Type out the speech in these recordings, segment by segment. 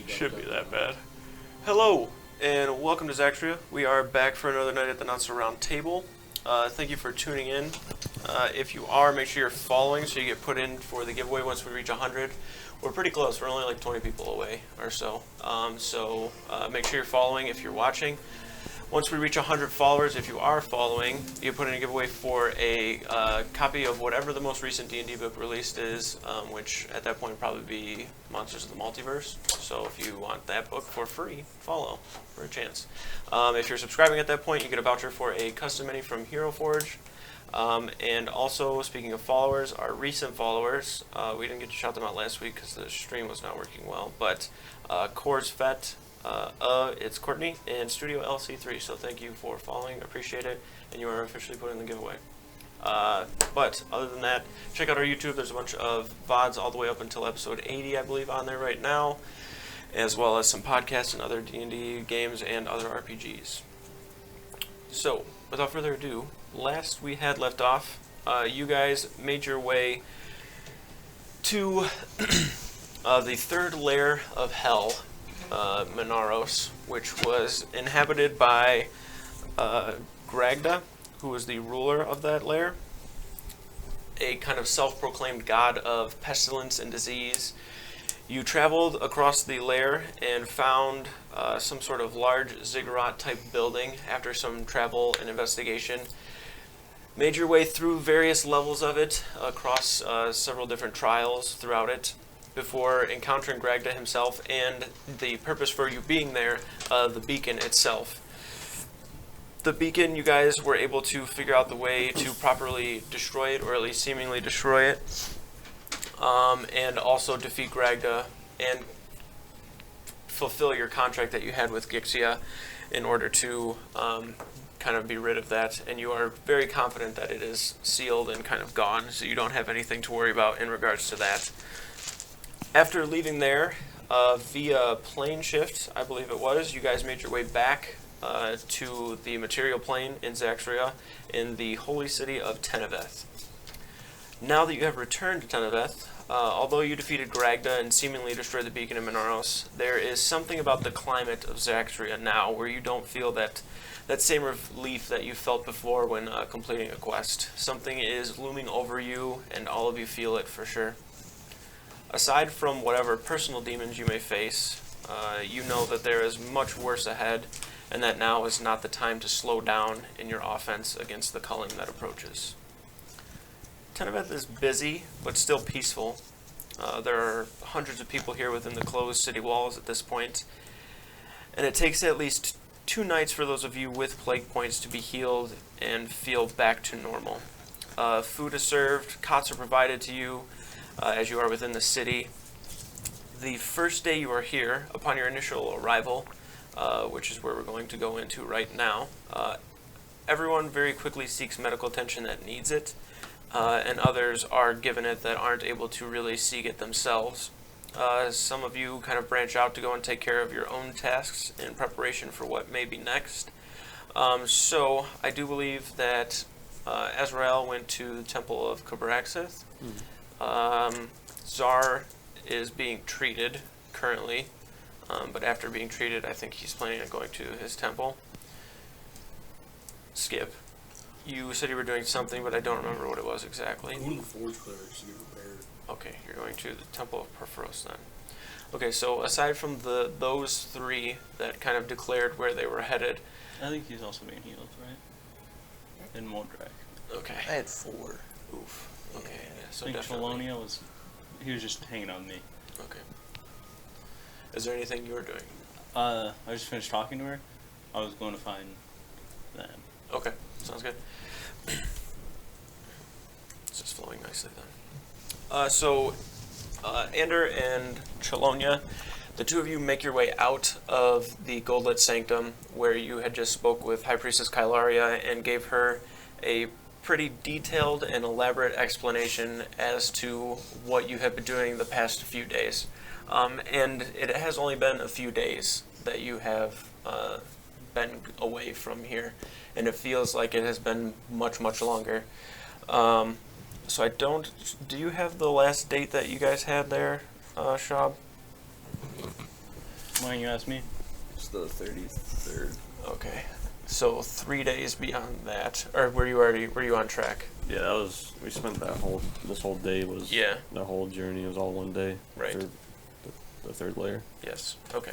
Should be that bad. Hello, and welcome to Zaxria. We are back for another night at the Not So Round Table. Thank you for tuning in. If you are, make sure you're following so you get put in for the giveaway once we reach 100. We're pretty close. We're only like 20 people away or so. Make sure you're following if you're watching. Once we reach 100 followers, if you are following, you put in a giveaway for a copy of whatever the most recent D&D book released is, which at that point would probably be Monsters of the Multiverse. So if you want that book for free, follow for a chance. If you're subscribing at that point, you get a voucher for a custom mini from Hero Forge. And also, speaking of followers, our recent followers, we didn't get to shout them out last week because the stream was not working well, but Coors Fett, it's Courtney, and Studio LC3, so thank you for following, appreciate it, and you are officially put in the giveaway. But other than that, check out our YouTube. There's a bunch of VODs all the way up until episode 80, I believe, on there right now, as well as some podcasts and other D&D games and other RPGs. So, without further ado, last we had left off, you guys made your way to the third layer of hell, Minaros, which was inhabited by Gragda, who was the ruler of that lair, a kind of self-proclaimed god of pestilence and disease. You traveled across the lair and found some sort of large ziggurat-type building after some travel and investigation. Made your way through various levels of it across several different trials throughout it, before encountering Gragda himself and the purpose for you being there, the beacon itself. The beacon, you guys were able to figure out the way to properly destroy it, or at least seemingly destroy it, and also defeat Gragda and fulfill your contract that you had with Gixia in order to kind of be rid of that. And you are very confident that it is sealed and kind of gone, so you don't have anything to worry about in regards to that. After leaving there, via plane shift, I believe it was, you guys made your way back to the material plane in Zaxria in the holy city of Teneveth. Now that you have returned to Teneveth, although you defeated Gragda and seemingly destroyed the beacon in Minaros, there is something about the climate of Zaxria now where you don't feel that same relief that you felt before when completing a quest. Something is looming over you, and all of you feel it for sure. Aside from whatever personal demons you may face, you know that there is much worse ahead, and that now is not the time to slow down in your offense against the culling that approaches. Teneveth is busy, but still peaceful. There are hundreds of people here within the closed city walls at this point, and it takes at least 2 nights for those of you with plague points to be healed and feel back to normal. Food is served, cots are provided to you, as you are within the city. The first day you are here, upon your initial arrival, which is where we're going to go into right now, everyone very quickly seeks medical attention that needs it, and others are given it that aren't able to really seek it themselves. Some of you kind of branch out to go and take care of your own tasks in preparation for what may be next. So I do believe that Azrael went to the Temple of Kubraxith. Zar is being treated currently, but after being treated, I think he's planning on going to his temple. Skip, you said you were doing something, but I don't remember what it was exactly. I'm going to the Forge Clerics to get prepared. Okay, you're going to the Temple of Perforos then. Okay, so aside from those 3 that kind of declared where they were headed, I think he's also being healed, right? In Moldrak. okay. I had 4. Oof. Okay. Yeah. Yeah, so I think definitely. Chelonia he was just hanging on me. Okay. Is there anything you were doing? I just finished talking to her. I was going to find them. Okay, sounds good. It's just flowing nicely then. Ander and Chelonia, the 2 of you make your way out of the Goldlit Sanctum, where you had just spoke with High Priestess Kylaria and gave her a pretty detailed and elaborate explanation as to what you have been doing the past few days. And it has only been a few days that you have been away from here, and it feels like it has been much, much longer. So do you have the last date that you guys had there, Shab? Why don't you ask me? It's the 33rd. Okay. So 3 days beyond that, or were you on track? Yeah, that was. We spent this whole day was. Yeah. The whole journey was all one day. Right. The third layer. Yes. Okay.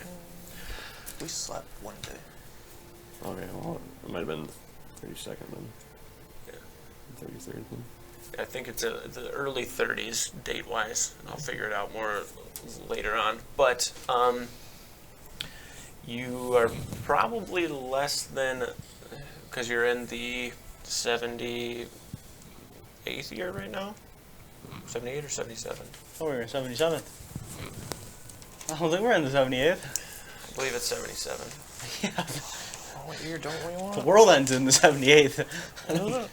We slept one day. Okay, well, it might have been the 32nd then. Yeah. 33rd then. I think it's the early 30s date-wise. I'll figure it out more later on. But you are probably less than, because you're in the 78th year right now? 78 or 77? Oh, we're in 77th. I don't think we're in the 78th. I believe it's 77. Yeah. What year don't we want? The world ends in the 78th. I don't know.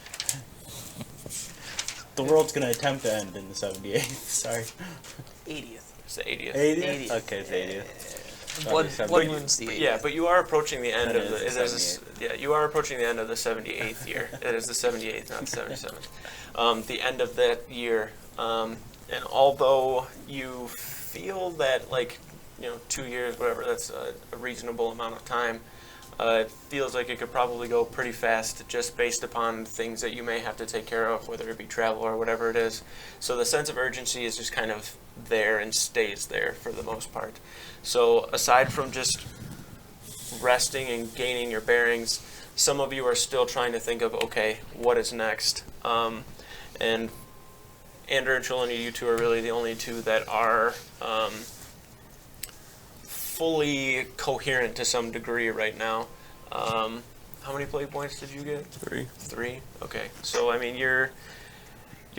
The world's gonna attempt to end in the 78th. Sorry. 80th. It's the 80th. 80th? Okay, it's 80th. Blood moon's the 80th. Yeah, but you are approaching the end Then of the. it is the Yeah, you are approaching the end of the 78th year. It is the 78th, not the 77th. The end of that year, and although you feel that 2 years, whatever, that's a reasonable amount of time. It feels like it could probably go pretty fast just based upon things that you may have to take care of, whether it be travel or whatever it is. So the sense of urgency is just kind of there and stays there for the most part. So aside from just resting and gaining your bearings, some of you are still trying to think of, okay, what is next? And Andrew and Trelawney, you two are really the only two that are fully coherent to some degree right now. How many play points did you get? 3. 3. Okay. So I mean, you're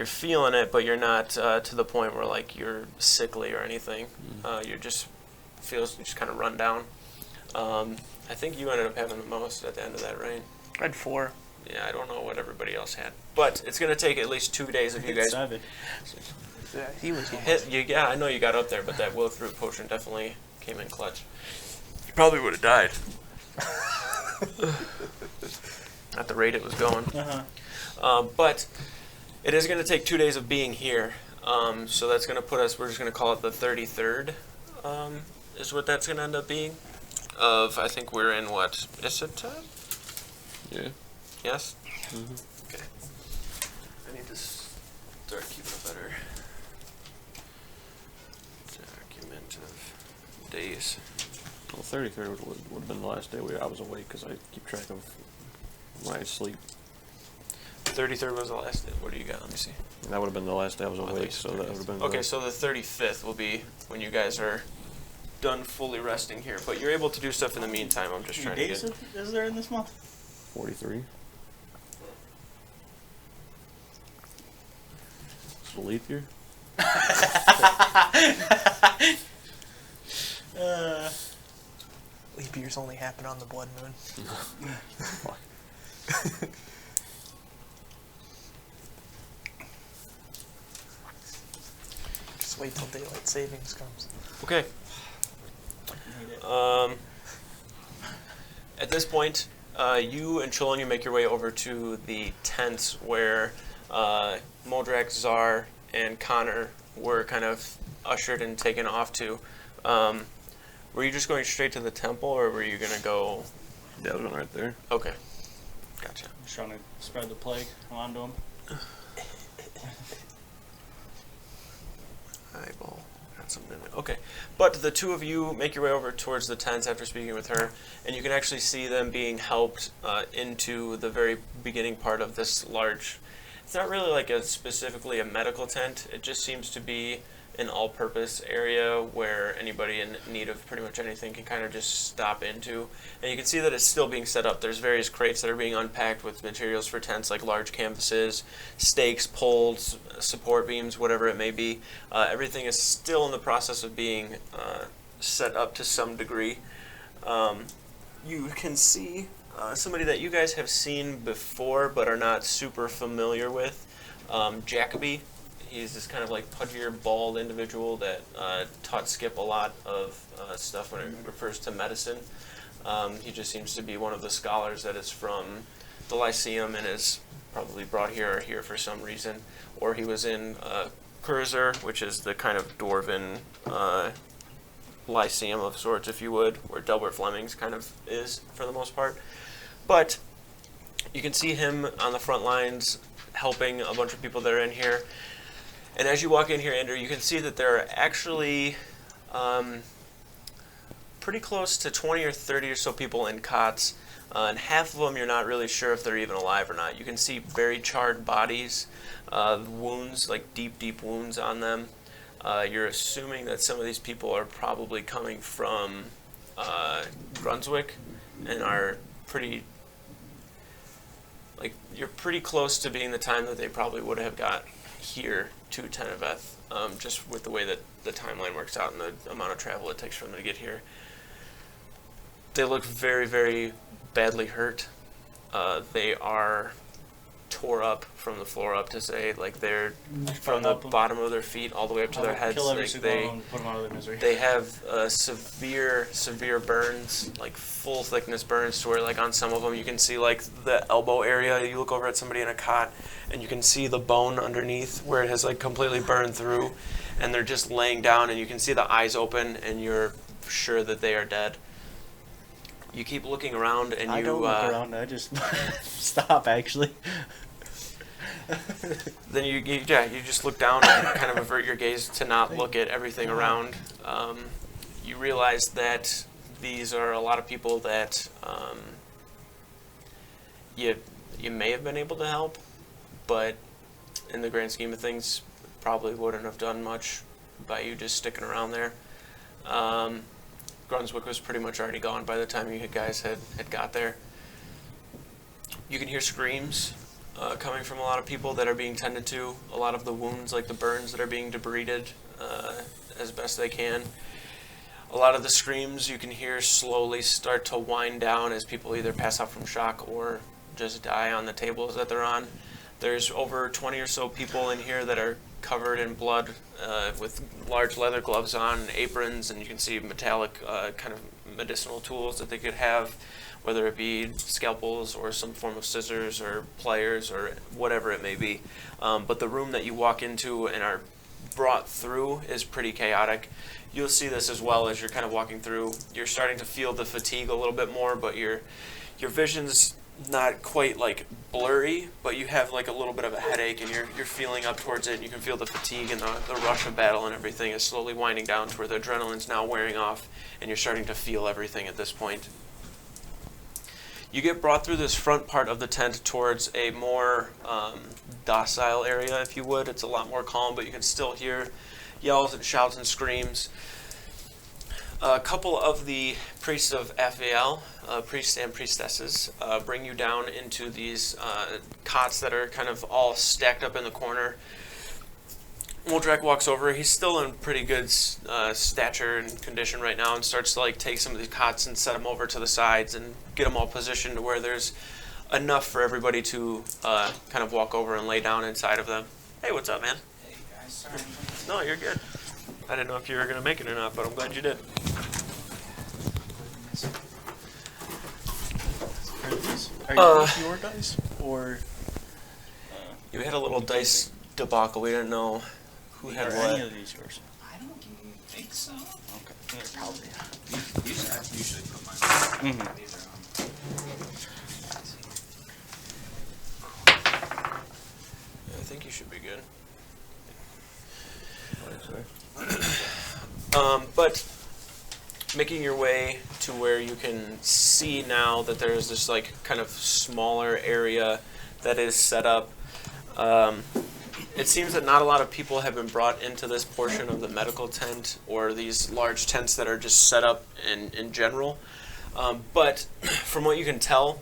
feeling it, but you're not to the point where you're sickly or anything. You're just kind of run down. I think you ended up having the most at the end of that, right? I had 4. Yeah, I don't know what everybody else had, but it's gonna take at least 2 days of you guys. 7. Yeah, he was Yeah, I know you got up there, but that will through potion definitely came in clutch. You probably would have died. At the rate it was going. But it is going to take 2 days of being here. So that's going to put us, we're just going to call it the 33rd, is what that's going to end up being. I think we're in what? Issatet? Yeah. Yes? Mm-hmm. Okay. I need to start keeping a better document of days. Well, 33rd would have been the last day I was awake because I keep track of when I sleep. 33rd was the last day. What do you got? Let me see. And that would have been the last day I was I thought awake, you so said that would have been. Okay, so the 35th will be when you guys are done fully resting here. But you're able to do stuff in the meantime. I'm just How trying many to days get. is there in this month? 43. It's a leap year. Leap years only happen on the blood moon. Fuck. Just wait till daylight savings comes. Okay. At this point, you and Cholon, you make your way over to the tents where Moldrak, Czar, and Connor were kind of ushered and taken off to. Were you just going straight to the temple, or were you going to go... Yeah, I was right there. Okay. Gotcha. Just trying to spread the plague onto them. Eyeball. Got something in it. Okay. But the two of you make your way over towards the tents after speaking with her, and you can actually see them being helped into the very beginning part of this large... It's not really like specifically a medical tent. It just seems to be an all-purpose area where anybody in need of pretty much anything can kind of just stop into. And you can see that it's still being set up. There's various crates that are being unpacked with materials for tents, like large canvases, stakes, poles, support beams, whatever it may be. Everything is still in the process of being set up to some degree. You can see somebody that you guys have seen before but are not super familiar with, Jacoby. He's this kind of like pudgier, bald individual that taught Skip a lot of stuff when it refers to medicine. He just seems to be one of the scholars that is from the Lyceum and is probably brought here or here for some reason. Or he was in Kurzer, which is the kind of dwarven lyceum of sorts, if you would, where Delbert Fleming's kind of is for the most part. But you can see him on the front lines helping a bunch of people that are in here. And as you walk in here, Andrew, you can see that there are actually pretty close to 20 or 30 or so people in cots. And half of them you're not really sure if they're even alive or not. You can see very charred bodies, wounds, like deep wounds on them. You're assuming that some of these people are probably coming from Brunswick and are pretty, like, you're pretty close to being the time that they probably would have got here to Teneveth, just with the way that the timeline works out and the amount of travel it takes for them to get here. They look very, very badly hurt. They are tore up from the floor up to say, like, they're from the bottom of their feet all the way up to their heads. Kill every Like, single one and put them out of their misery. they have severe burns, like full thickness burns, to where, like, on some of them you can see, like, the elbow area. You look over at somebody in a cot and you can see the bone underneath where it has, like, completely burned through, and they're just laying down and you can see the eyes open and you're sure that they are dead. You keep looking around and I don't look around, I just stop, actually. Then you just look down and kind of avert your gaze to not look at everything around. You realize that these are a lot of people that you may have been able to help, but in the grand scheme of things, probably wouldn't have done much by you just sticking around there. Brunswick was pretty much already gone by the time you guys had got there. You can hear screams coming from a lot of people that are being tended to. A lot of the wounds, like the burns, that are being debrided as best they can. A lot of the screams you can hear slowly start to wind down as people either pass out from shock or just die on the tables that they're on. There's over 20 or so people in here that are covered in blood with large leather gloves on, and aprons, and you can see metallic kind of medicinal tools that they could have, whether it be scalpels or some form of scissors or pliers or whatever it may be. But the room that you walk into and are brought through is pretty chaotic. You'll see this as well as you're kind of walking through. You're starting to feel the fatigue a little bit more, but your vision's not quite like blurry, but you have like a little bit of a headache and you're feeling up towards it, and you can feel the fatigue and the rush of battle and everything is slowly winding down to where the adrenaline's now wearing off and you're starting to feel everything at this point. You get brought through this front part of the tent towards a more docile area, if you would. It's a lot more calm, but you can still hear yells and shouts and screams. A couple of the priests of Aphael, priests and priestesses, bring you down into these cots that are kind of all stacked up in the corner. Muldrak walks over. He's still in pretty good stature and condition right now, and starts to like take some of these cots and set them over to the sides and get them all positioned to where there's enough for everybody to kind of walk over and lay down inside of them. Hey, what's up, man? Hey guys, sorry. No, you're good. I didn't know if you were going to make it or not, but I'm glad you did. Are you your dice? Or You had a little dice debacle. We didn't know who had are what. any of these yours? I don't think so. Okay. Yeah, probably. I usually put mine. Mm-hmm. These are Yeah, I think you should be good. Sorry. But making your way to where you can see now that there's this like kind of smaller area that is set up. It seems that not a lot of people have been brought into this portion of the medical tent or these large tents that are just set up in general. But from what you can tell,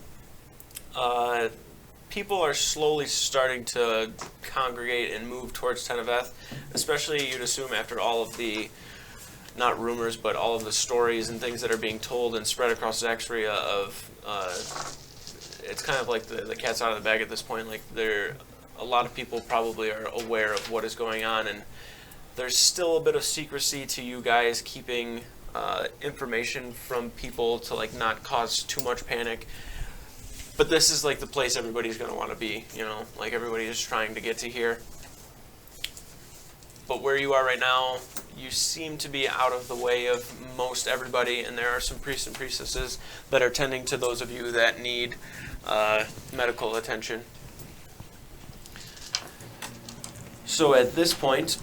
people are slowly starting to congregate and move towards Teneveth, especially you'd assume after all of the, not rumors, but all of the stories and things that are being told and spread across Zaxria of, it's kind of like the cat's out of the bag at this point. Like a lot of people probably are aware of what is going on, and there's still a bit of secrecy to you guys keeping information from people to like not cause too much panic. But this is like the place everybody's going to want to be, you know, like everybody is trying to get to here. But where you are right now, you seem to be out of the way of most everybody, and there are some priests and priestesses that are tending to those of you that need medical attention. So at this point,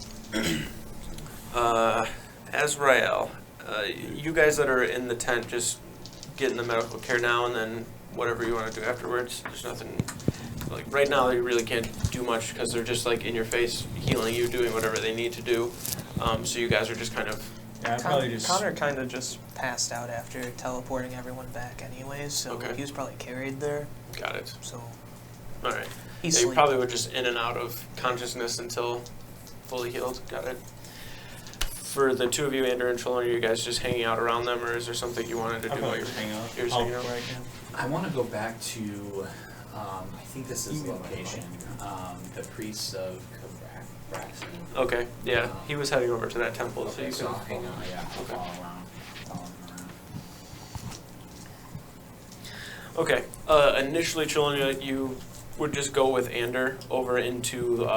Azrael, you guys that are in the tent, just getting the medical care now, and then whatever you want to do afterwards. There's nothing, like right now you really can't do much because they're just like in your face, healing you, doing whatever they need to do. So you guys are just kind of... Yeah, I'd probably just... Connor kind of just passed out after teleporting everyone back anyways, so Okay. he was probably carried there, Got it. so Alright. he's Yeah, you sleeping. probably were just in and out of consciousness until fully healed. Got it. For the two of you, Andrew and Trelawney, are you guys just hanging out around them, or is there something you wanted to do I'll while probably you're just hang out. You're just hanging out? Where I can. I want to go back to, I think this is the location, the priests of Braxton. Okay, yeah. He was heading over to that temple, so Okay, you so can... I'll hang on, yeah, I'll Okay. follow around, follow him around. Okay. Initially, Trelawney, you would just go with Ander over into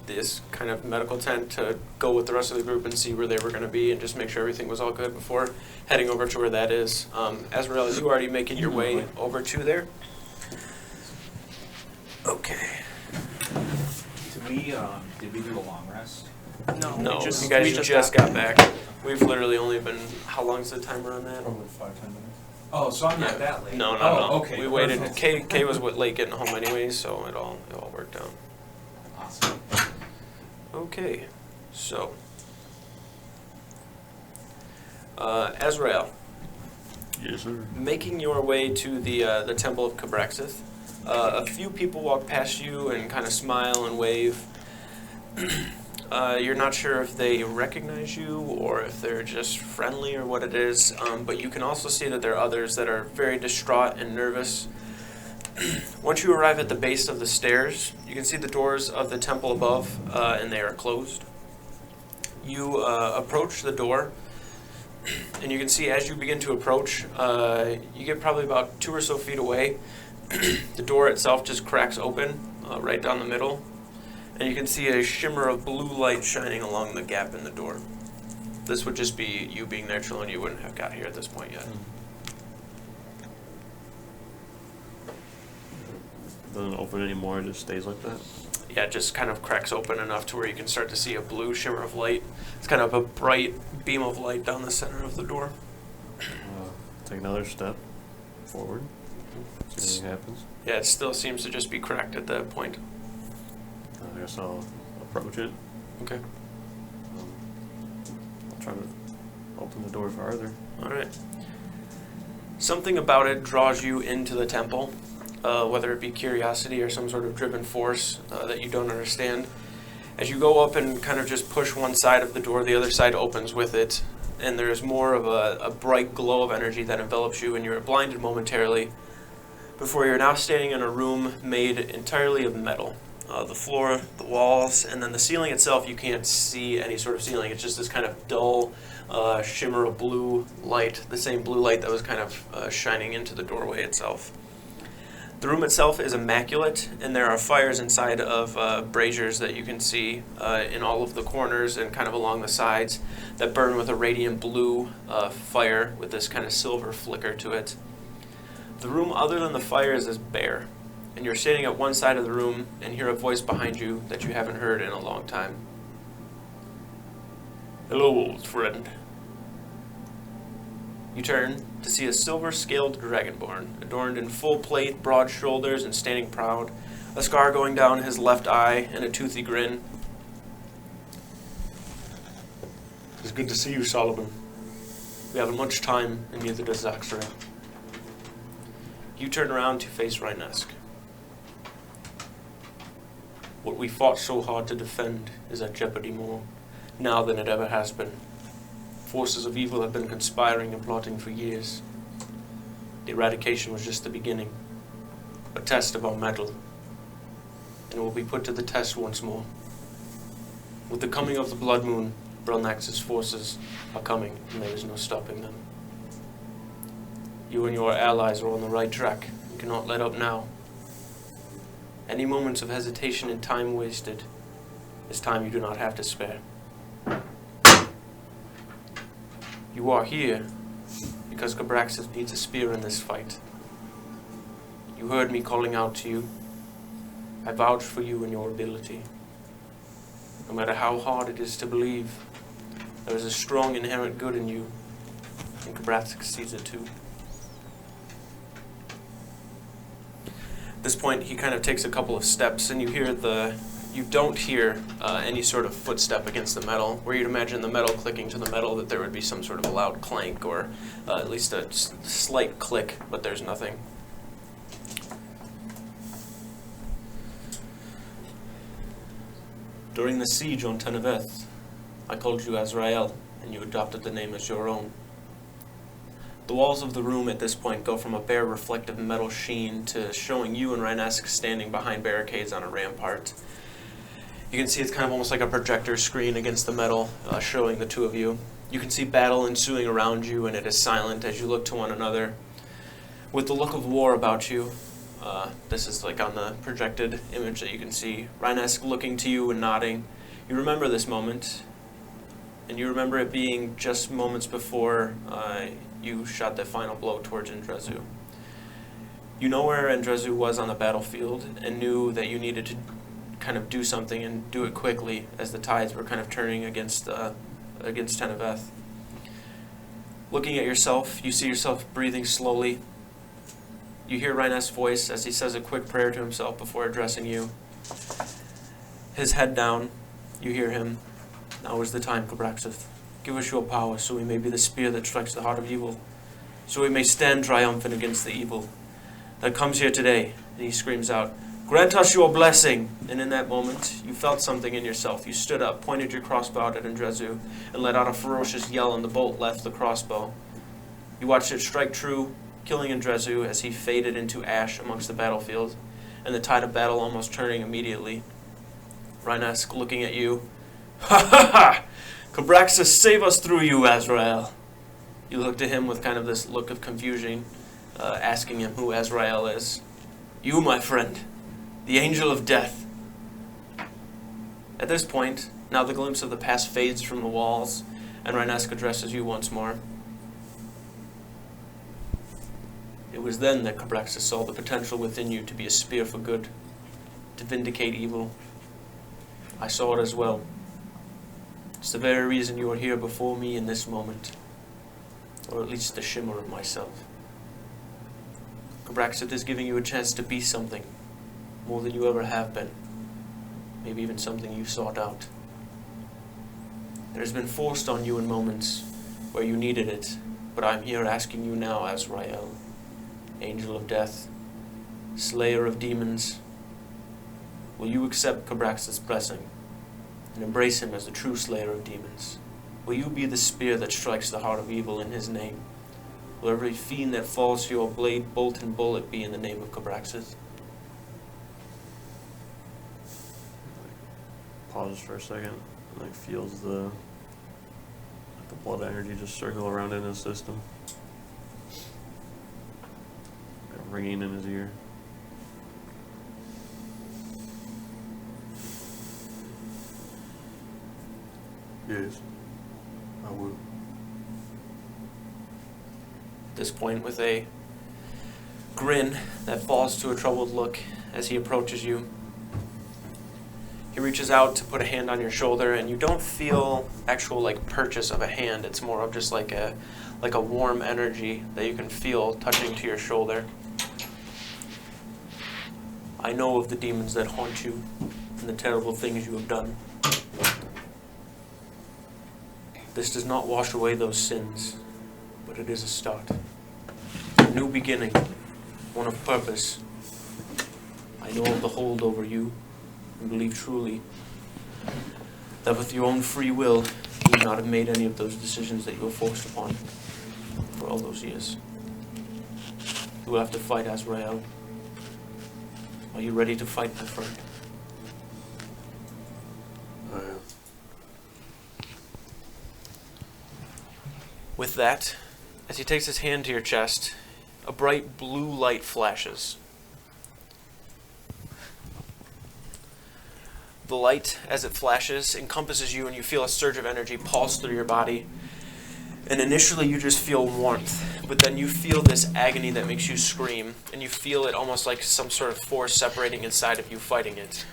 this kind of medical tent to go with the rest of the group and see where they were going to be and just make sure everything was all good before heading over to where that is. Azrael, you already making your way over to there? Okay. Did we do a long rest? No, No, we just, you guys we just got back. We've literally only been... How long's the timer on that? Probably 5-10 minutes. Oh, so I'm not that late. No, Oh, okay. We waited. perfect. Kay was late getting home anyways, so it all worked out. Awesome. Okay, so Azrael, Yes, sir. making your way to the Temple of Cabraxith, a few people walk past you and kind of smile and wave. You're not sure if they recognize you or if they're just friendly or what it is, but you can also see that there are others that are very distraught and nervous. Once you arrive at the base of the stairs, you can see the doors of the temple above, and they are closed. You approach the door, and you can see as you begin to approach, you get probably about 2 or so feet away. The door itself just cracks open right down the middle, and you can see a shimmer of blue light shining along the gap in the door. This would just be you being there, Trelawney. You wouldn't have got here at this point yet. Doesn't open anymore, it just stays like that. Yeah, it just kind of cracks open enough to where you can start to see a blue shimmer of light. It's kind of a bright beam of light down the center of the door. Take another step forward. See anything happens. Yeah, it still seems to just be cracked at that point. I guess I'll approach it. Okay. I'll try to open the door farther. All right. Something about it draws you into the temple, whether it be curiosity or some sort of driven force that you don't understand. As you go up and kind of just push one side of the door, the other side opens with it, and there's more of a bright glow of energy that envelops you, and you're blinded momentarily before you're now standing in a room made entirely of metal. The floor, the walls, and then the ceiling itself, you can't see any sort of ceiling. It's just this kind of dull shimmer of blue light, the same blue light that was kind of shining into the doorway itself. The room itself is immaculate, and there are fires inside of braziers that you can see in all of the corners and kind of along the sides that burn with a radiant blue fire with this kind of silver flicker to it. The room, other than the fires, is bare, and you're standing at one side of the room and hear a voice behind you that you haven't heard in a long time. "Hello, old friend." You turn to see a silver-scaled dragonborn, adorned in full plate, broad shoulders, and standing proud, a scar going down his left eye, and a toothy grin. "It's good to see you, Solomon. We haven't much time, and neither does Zaxria." You turn around to face Rhinesk. "What we fought so hard to defend is at jeopardy more, now than it ever has been. Forces of evil have been conspiring and plotting for years. The eradication was just the beginning, a test of our mettle, and it will be put to the test once more. With the coming of the Blood Moon, Brelnax's forces are coming, and there is no stopping them. You and your allies are on the right track and cannot let up now. Any moments of hesitation and time wasted is time you do not have to spare." You are here because Cabraxis needs a spear in this fight. You heard me calling out to you. I vouch for you and your ability. No matter how hard it is to believe, there is a strong inherent good in you, and Cabraxis sees it too. At this point, he kind of takes a couple of steps, and you don't hear any sort of footstep against the metal. Where you'd imagine the metal clicking to the metal, that there would be some sort of a loud clank or at least a slight click, but there's nothing. During the siege on Teneveth, I called you Azrael, and you adopted the name as your own. The walls of the room at this point go from a bare reflective metal sheen to showing you and Rhinesk standing behind barricades on a rampart. You can see it's kind of almost like a projector screen against the metal, showing the two of you. You can see battle ensuing around you, and it is silent as you look to one another. With the look of war about you, this is like on the projected image that you can see, Rhinesk looking to you and nodding. You remember this moment, and you remember it being just moments before you shot the final blow towards Andrezu. You know where Andrezu was on the battlefield and knew that you needed to kind of do something and do it quickly as the tides were kind of turning against Teneveth. Looking at yourself, you see yourself breathing slowly. You hear Rhinesk's voice as he says a quick prayer to himself before addressing you. His head down, you hear him. Now is the time, Cabraxis. Give us your power so we may be the spear that strikes the heart of evil, so we may stand triumphant against the evil that comes here today. And he screams out, grant us your blessing! And in that moment, you felt something in yourself. You stood up, pointed your crossbow out at Andrezu, and let out a ferocious yell, and the bolt left the crossbow. You watched it strike true, killing Andrezu as he faded into ash amongst the battlefield, and the tide of battle almost turning immediately. Rhinesk looking at you. Ha ha ha! Cabraxis, save us through you, Azrael! You look to him with kind of this look of confusion, asking him who Azrael is. You, my friend, the angel of death. At this point, now the glimpse of the past fades from the walls, and Rhinesk addresses you once more. It was then that Cabraxis saw the potential within you to be a spear for good, to vindicate evil. I saw it as well. It's the very reason you are here before me in this moment, or at least the shimmer of myself. Cabraxis is giving you a chance to be something, more than you ever have been, maybe even something you sought out. It has been forced on you in moments where you needed it, but I'm here asking you now, Azrael, angel of death, slayer of demons, will you accept Cabraxis' blessing and embrace him as the true slayer of demons? Will you be the spear that strikes the heart of evil in his name? Will every fiend that falls to your blade, bolt, and bullet be in the name of Cabraxis? Pauses for a second, and feels the blood energy just circle around in his system, ringing in his ear. Yes, I will. At this point, with a grin that falls to a troubled look as he approaches you, he reaches out to put a hand on your shoulder, and you don't feel actual purchase of a hand. It's more of just like a warm energy that you can feel touching to your shoulder. I know of the demons that haunt you and the terrible things you have done. This does not wash away those sins, but it is a start. A new beginning, one of purpose. I know of the hold over you, and believe truly that with your own free will, you would not have made any of those decisions that you were forced upon for all those years. You will have to fight, Azrael. Are you ready to fight, my friend? I am. With that, as he takes his hand to your chest, a bright blue light flashes. The light, as it flashes, encompasses you, and you feel a surge of energy pulse through your body. And initially you just feel warmth, but then you feel this agony that makes you scream, and you feel it almost like some sort of force separating inside of you fighting it.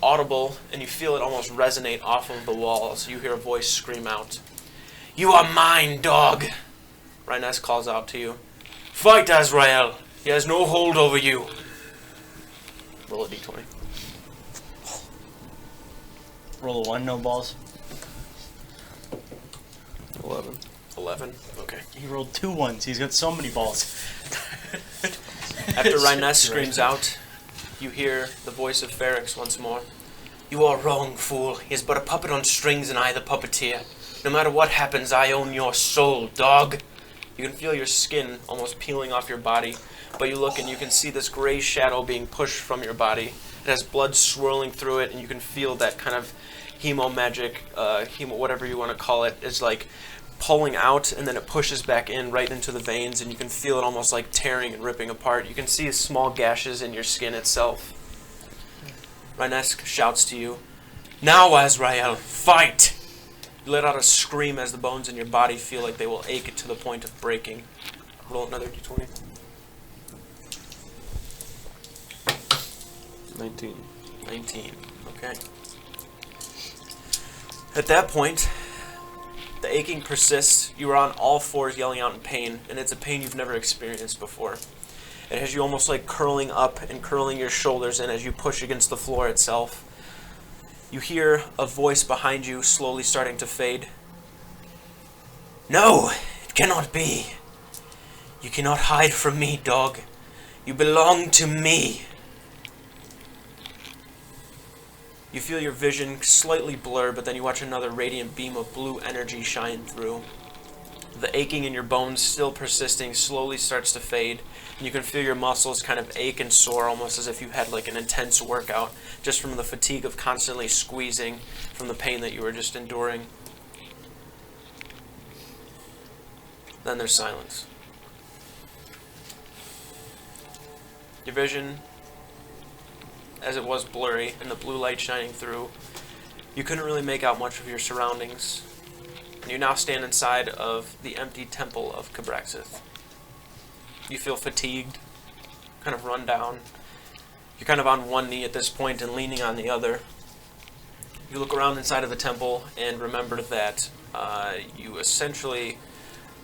Audible, and you feel it almost resonate off of the walls. You hear a voice scream out, "You are mine, dog!" Rhiness calls out to you, "Fight, Azrael! He has no hold over you." Roll a d20. Roll a 1, no balls. 11. 11. Okay. He rolled 2 ones. He's got so many balls. After Rhiness screams out, you hear the voice of Ferrix once more. "You are wrong, fool. He is but a puppet on strings and I the puppeteer. No matter what happens, I own your soul, dog." You can feel your skin almost peeling off your body, but you look and you can see this gray shadow being pushed from your body. It has blood swirling through it, and you can feel that kind of hemo magic, whatever you want to call it, is like pulling out, and then it pushes back in right into the veins, and you can feel it almost like tearing and ripping apart. You can see small gashes in your skin itself. Rhiness shouts to you, "Now, Azrael, fight!" You let out a scream as the bones in your body feel like they will ache to the point of breaking. Roll another d20. 19. 19. Okay. At that point, the aching persists. You are on all fours yelling out in pain, and it's a pain you've never experienced before. It has you almost like curling up and curling your shoulders in as you push against the floor itself. You hear a voice behind you slowly starting to fade. "No, it cannot be. You cannot hide from me, dog. You belong to me." You feel your vision slightly blur, but then you watch another radiant beam of blue energy shine through. The aching in your bones, still persisting, slowly starts to fade, and you can feel your muscles kind of ache and sore, almost as if you had like an intense workout, just from the fatigue of constantly squeezing from the pain that you were just enduring. Then there's silence. Your vision, as it was blurry and the blue light shining through, you couldn't really make out much of your surroundings. And you now stand inside of the empty temple of Cabraxith. You feel fatigued, kind of run down. You're kind of on one knee at this point and leaning on the other. You look around inside of the temple and remember that you essentially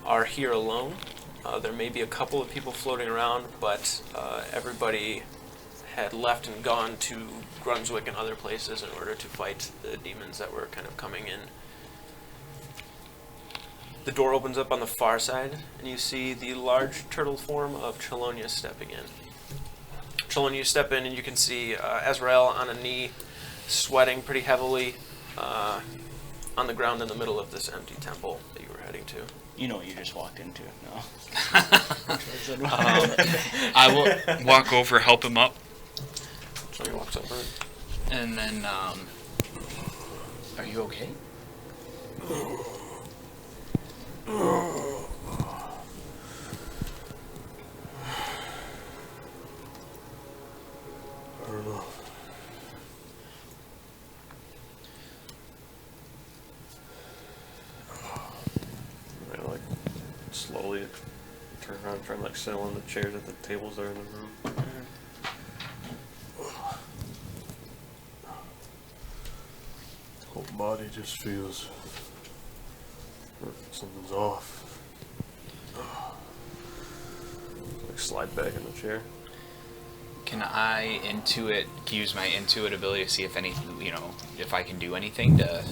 are here alone. There may be a couple of people floating around, but everybody had left and gone to Grunswick and other places in order to fight the demons that were kind of coming in. The door opens up on the far side, and you see the large turtle form of Chelonia stepping in. Chelonia, you step in, and you can see Azrael on a knee, sweating pretty heavily on the ground in the middle of this empty temple that you were heading to. You know what you just walked into. No. I will walk over, help him up. So he walks over. And then, are you okay? I don't know. I like slowly turn around, trying to like sit on the chairs at the tables there in the room. Whole body just feels something's off. Like slide back in the chair. Can I use my intuit ability to see if if I can do anything to...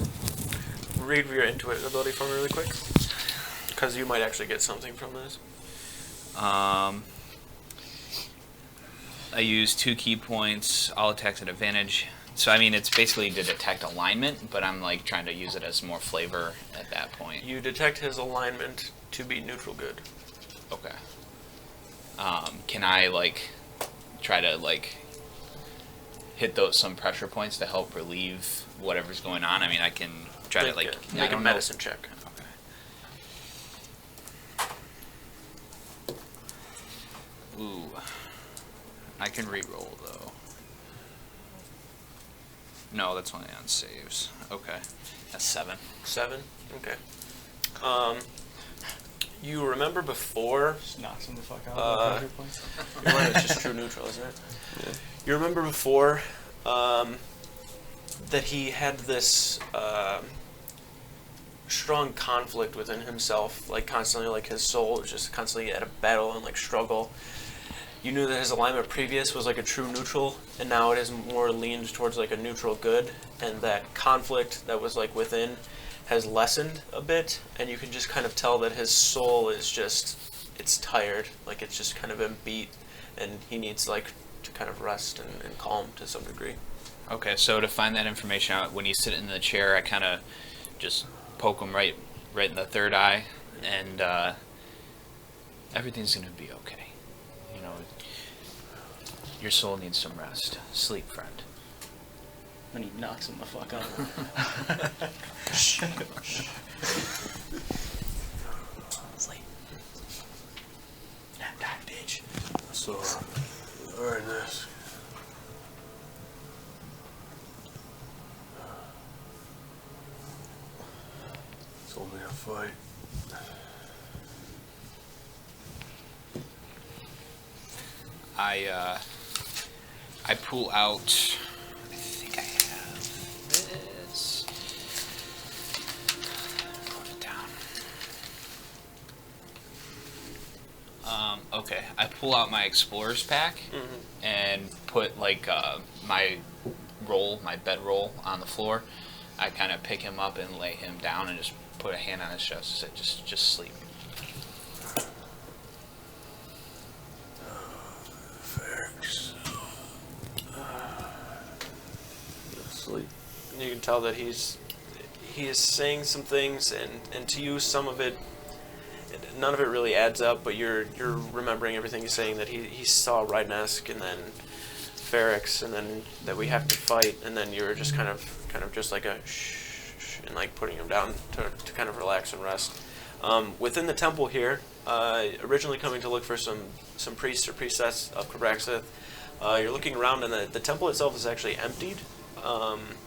Read your intuit ability for me really quick, because you might actually get something from this. I use 2 key points, all attacks at advantage. So, I mean, it's basically to detect alignment, but I'm, like, trying to use it as more flavor at that point. You detect his alignment to be neutral good. Okay. Can I, like, try to, like, hit some pressure points to help relieve whatever's going on? I mean, I can try to, like... I Make a don't know. medicine check. Okay. Ooh. I can re-roll, though. No, that's only on saves. Okay. That's 7. 7? Okay. You remember before? Just knocks him the fuck out. Uh, You're right, it's just true neutral, isn't it? Yeah. You remember before that he had this strong conflict within himself, like constantly, like his soul was just constantly at a battle and like struggle. You knew that his alignment previous was like a true neutral, and now it is more leaned towards like a neutral good, and that conflict that was like within has lessened a bit, and you can just kind of tell that his soul is just, it's tired, like it's just kind of been beat, and he needs like to kind of rest and calm to some degree. Okay, so to find that information out, when he's sitting in the chair, I kind of just poke him right in the third eye, and everything's gonna be okay. You know, your soul needs some rest. Sleep, friend. Then he knocks him the fuck out. Sleep. Nap time, bitch. So, alright, this. It's only a fight. I pull out. I think I have this. Put it down. Okay, I pull out my explorer's pack and put like my bedroll on the floor. I kind of pick him up and lay him down and just put a hand on his chest and say, just sleep. Facts. Sleep. You can tell that he is saying some things, and to you some of it, none of it really adds up, but you're remembering everything he's saying, that he saw Rhydnesk and then Ferrex, and then that we have to fight, and then you're just kind of just like a shh, and like putting him down to kind of relax and rest. Within the temple here, originally coming to look for some priests or priestess of Cabraxith, you're looking around, and the temple itself is actually emptied.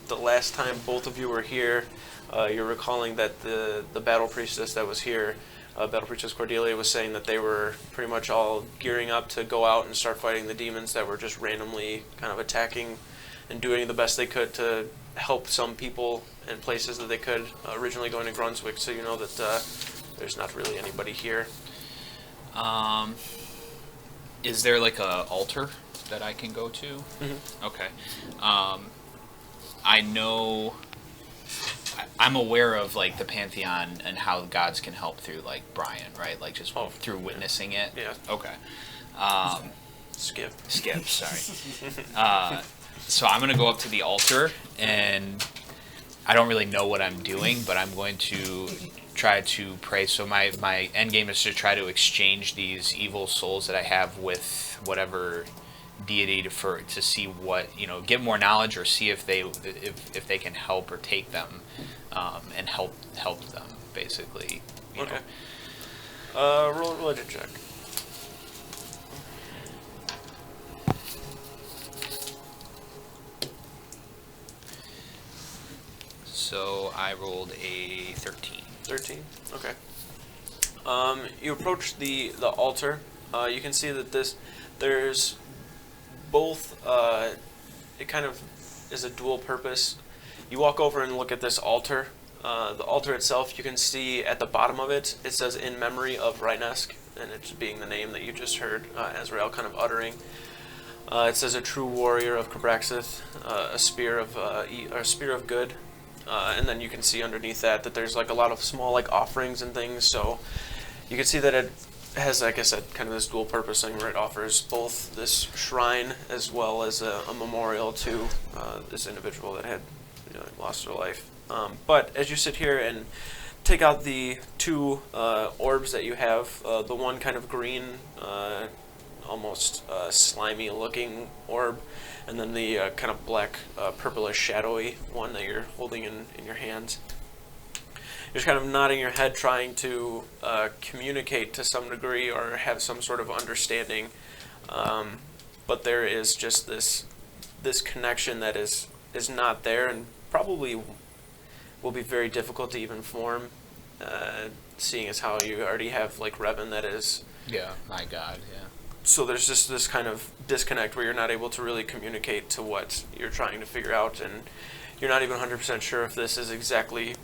The last time both of you were here, you're recalling that the battle priestess that was here, Battle Priestess Cordelia, was saying that they were pretty much all gearing up to go out and start fighting the demons that were just randomly kind of attacking and doing the best they could to help some people in places that they could, originally going to Grunswick, so you know that there's not really anybody here. Is there like a altar that I can go to? Mm-hmm. Okay. I know. I'm aware of like the pantheon and how gods can help through like Brian, right? Like just through witnessing it. Yeah. Okay. Skip. Sorry. So I'm gonna go up to the altar, and I don't really know what I'm doing, but I'm going to try to pray. So my end game is to try to exchange these evil souls that I have with whatever deity to see what, get more knowledge, or see if they can help or take them, and help them basically. Okay. Roll a religion check. So I rolled a 13. 13. Okay. You approach the altar. You can see that there's both. It kind of is a dual purpose. You walk over and look at this altar. The altar itself, you can see at the bottom of it, it says "In memory of Rhydnesk," and it's being the name that you just heard Azrael kind of uttering. It says "A true warrior of Cabraxith, a spear of good." And then you can see underneath that there's like a lot of small like offerings and things. So you can see that it has, like I said, kind of this dual purposing where it offers both this shrine as well as a memorial to this individual that had lost their life. But as you sit here and take out the two orbs that you have, the one kind of green, almost slimy looking orb, and then the kind of black, purplish, shadowy one that you're holding in your hands. You're just kind of nodding your head, trying to communicate to some degree or have some sort of understanding. But there is just this connection that is not there, and probably will be very difficult to even form. seeing as how you already have like Revan that is. Yeah, my God, yeah. So there's just this kind of disconnect where you're not able to really communicate to what you're trying to figure out, and you're not even 100% sure if this is exactly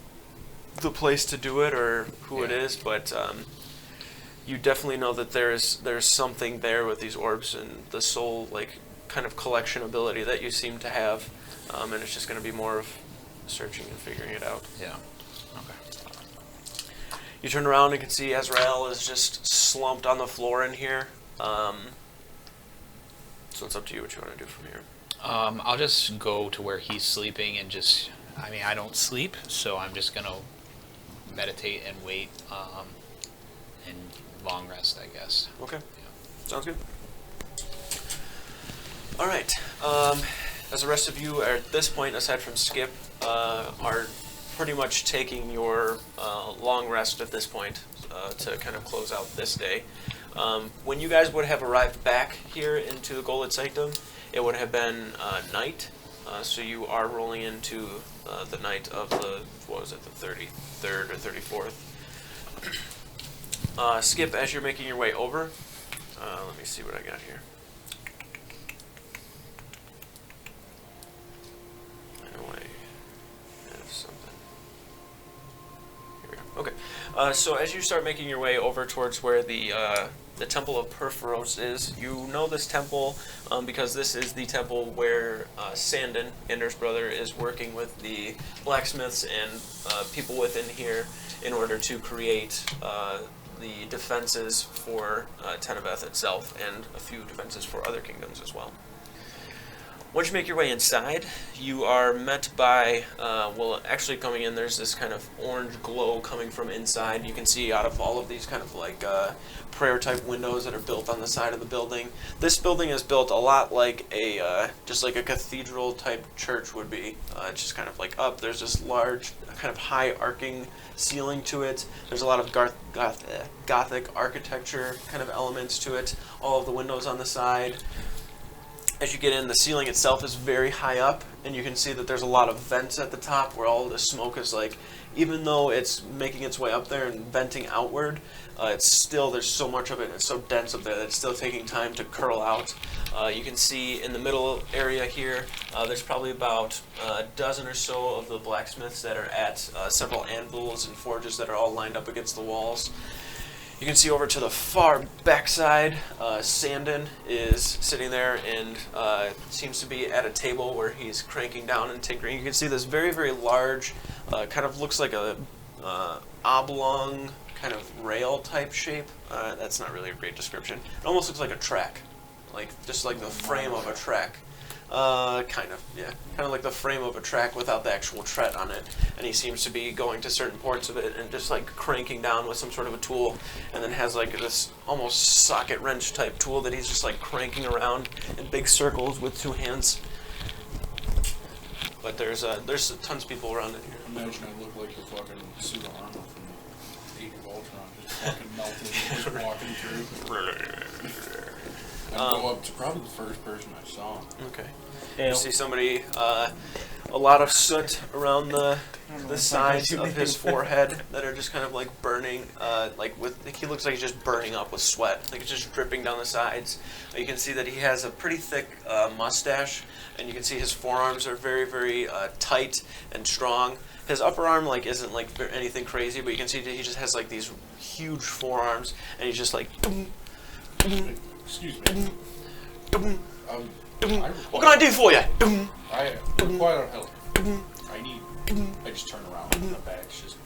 the place to do it or who it is, but you definitely know that there's something there with these orbs and the soul like kind of collection ability that you seem to have, and it's just going to be more of searching and figuring it out. Yeah. Okay. You turn around and can see Azrael is just slumped on the floor in here. So it's up to you what you want to do from here. I'll just go to where he's sleeping and just, I mean, I don't sleep, so I'm just going to meditate and wait, and long rest, I guess. Okay. Yeah. Sounds good. All right. As the rest of you are at this point, aside from Skip, are pretty much taking your long rest at this point to kind of close out this day. When you guys would have arrived back here into the Golden Sanctum, it would have been night. So you are rolling into the night of the, what was it, the 33rd or 34th. Skip, as you're making your way over, let me see what I got here. I know I have something. Here we go. Okay. So as you start making your way over towards where the Temple of Perforos is, you know this temple because this is the temple where Sandon, Ender's brother, is working with the blacksmiths and people within here in order to create the defenses for Tenebeth itself and a few defenses for other kingdoms as well. Once you make your way inside, you are met by, well, actually coming in, there's this kind of orange glow coming from inside. You can see out of all of these kind of like prayer-type windows that are built on the side of the building. This building is built a lot like a, just like a cathedral-type church would be. It's just kind of like up. There's this large, kind of high arcing ceiling to it. There's a lot of Gothic architecture kind of elements to it. All of the windows on the side. As you get in, the ceiling itself is very high up, and you can see that there's a lot of vents at the top where all the smoke is like, even though it's making its way up there and venting outward, it's still, there's so much of it and it's so dense up there that it's still taking time to curl out. You can see in the middle area here, there's probably about a dozen or so of the blacksmiths that are at several anvils and forges that are all lined up against the walls. You can see over to the far backside, Sandon is sitting there and seems to be at a table where he's cranking down and tinkering. You can see this very, very large, kind of looks like a oblong kind of rail type shape. That's not really a great description. It almost looks like a track, like just like the frame of a track. Kind of, yeah. Kind of like the frame of a track without the actual tread on it. And he seems to be going to certain parts of it and just like cranking down with some sort of a tool. And then has like this almost socket wrench type tool that he's just like cranking around in big circles with two hands. But there's tons of people around in here. Imagine I look like the fucking suit of armor from Age of Ultron, just fucking melted and just walking through. I'd go up to probably the first person I saw. Okay. Ale. You see somebody, a lot of soot around the sides of his forehead that are just kind of like burning, like he looks like he's just burning up with sweat. Like it's just dripping down the sides. You can see that he has a pretty thick mustache, and you can see his forearms are very, very tight and strong. His upper arm like isn't like anything crazy, but you can see that he just has like these huge forearms, and he's just like. Excuse me. What can I do for you? I require help. I just turn around and the bag's just.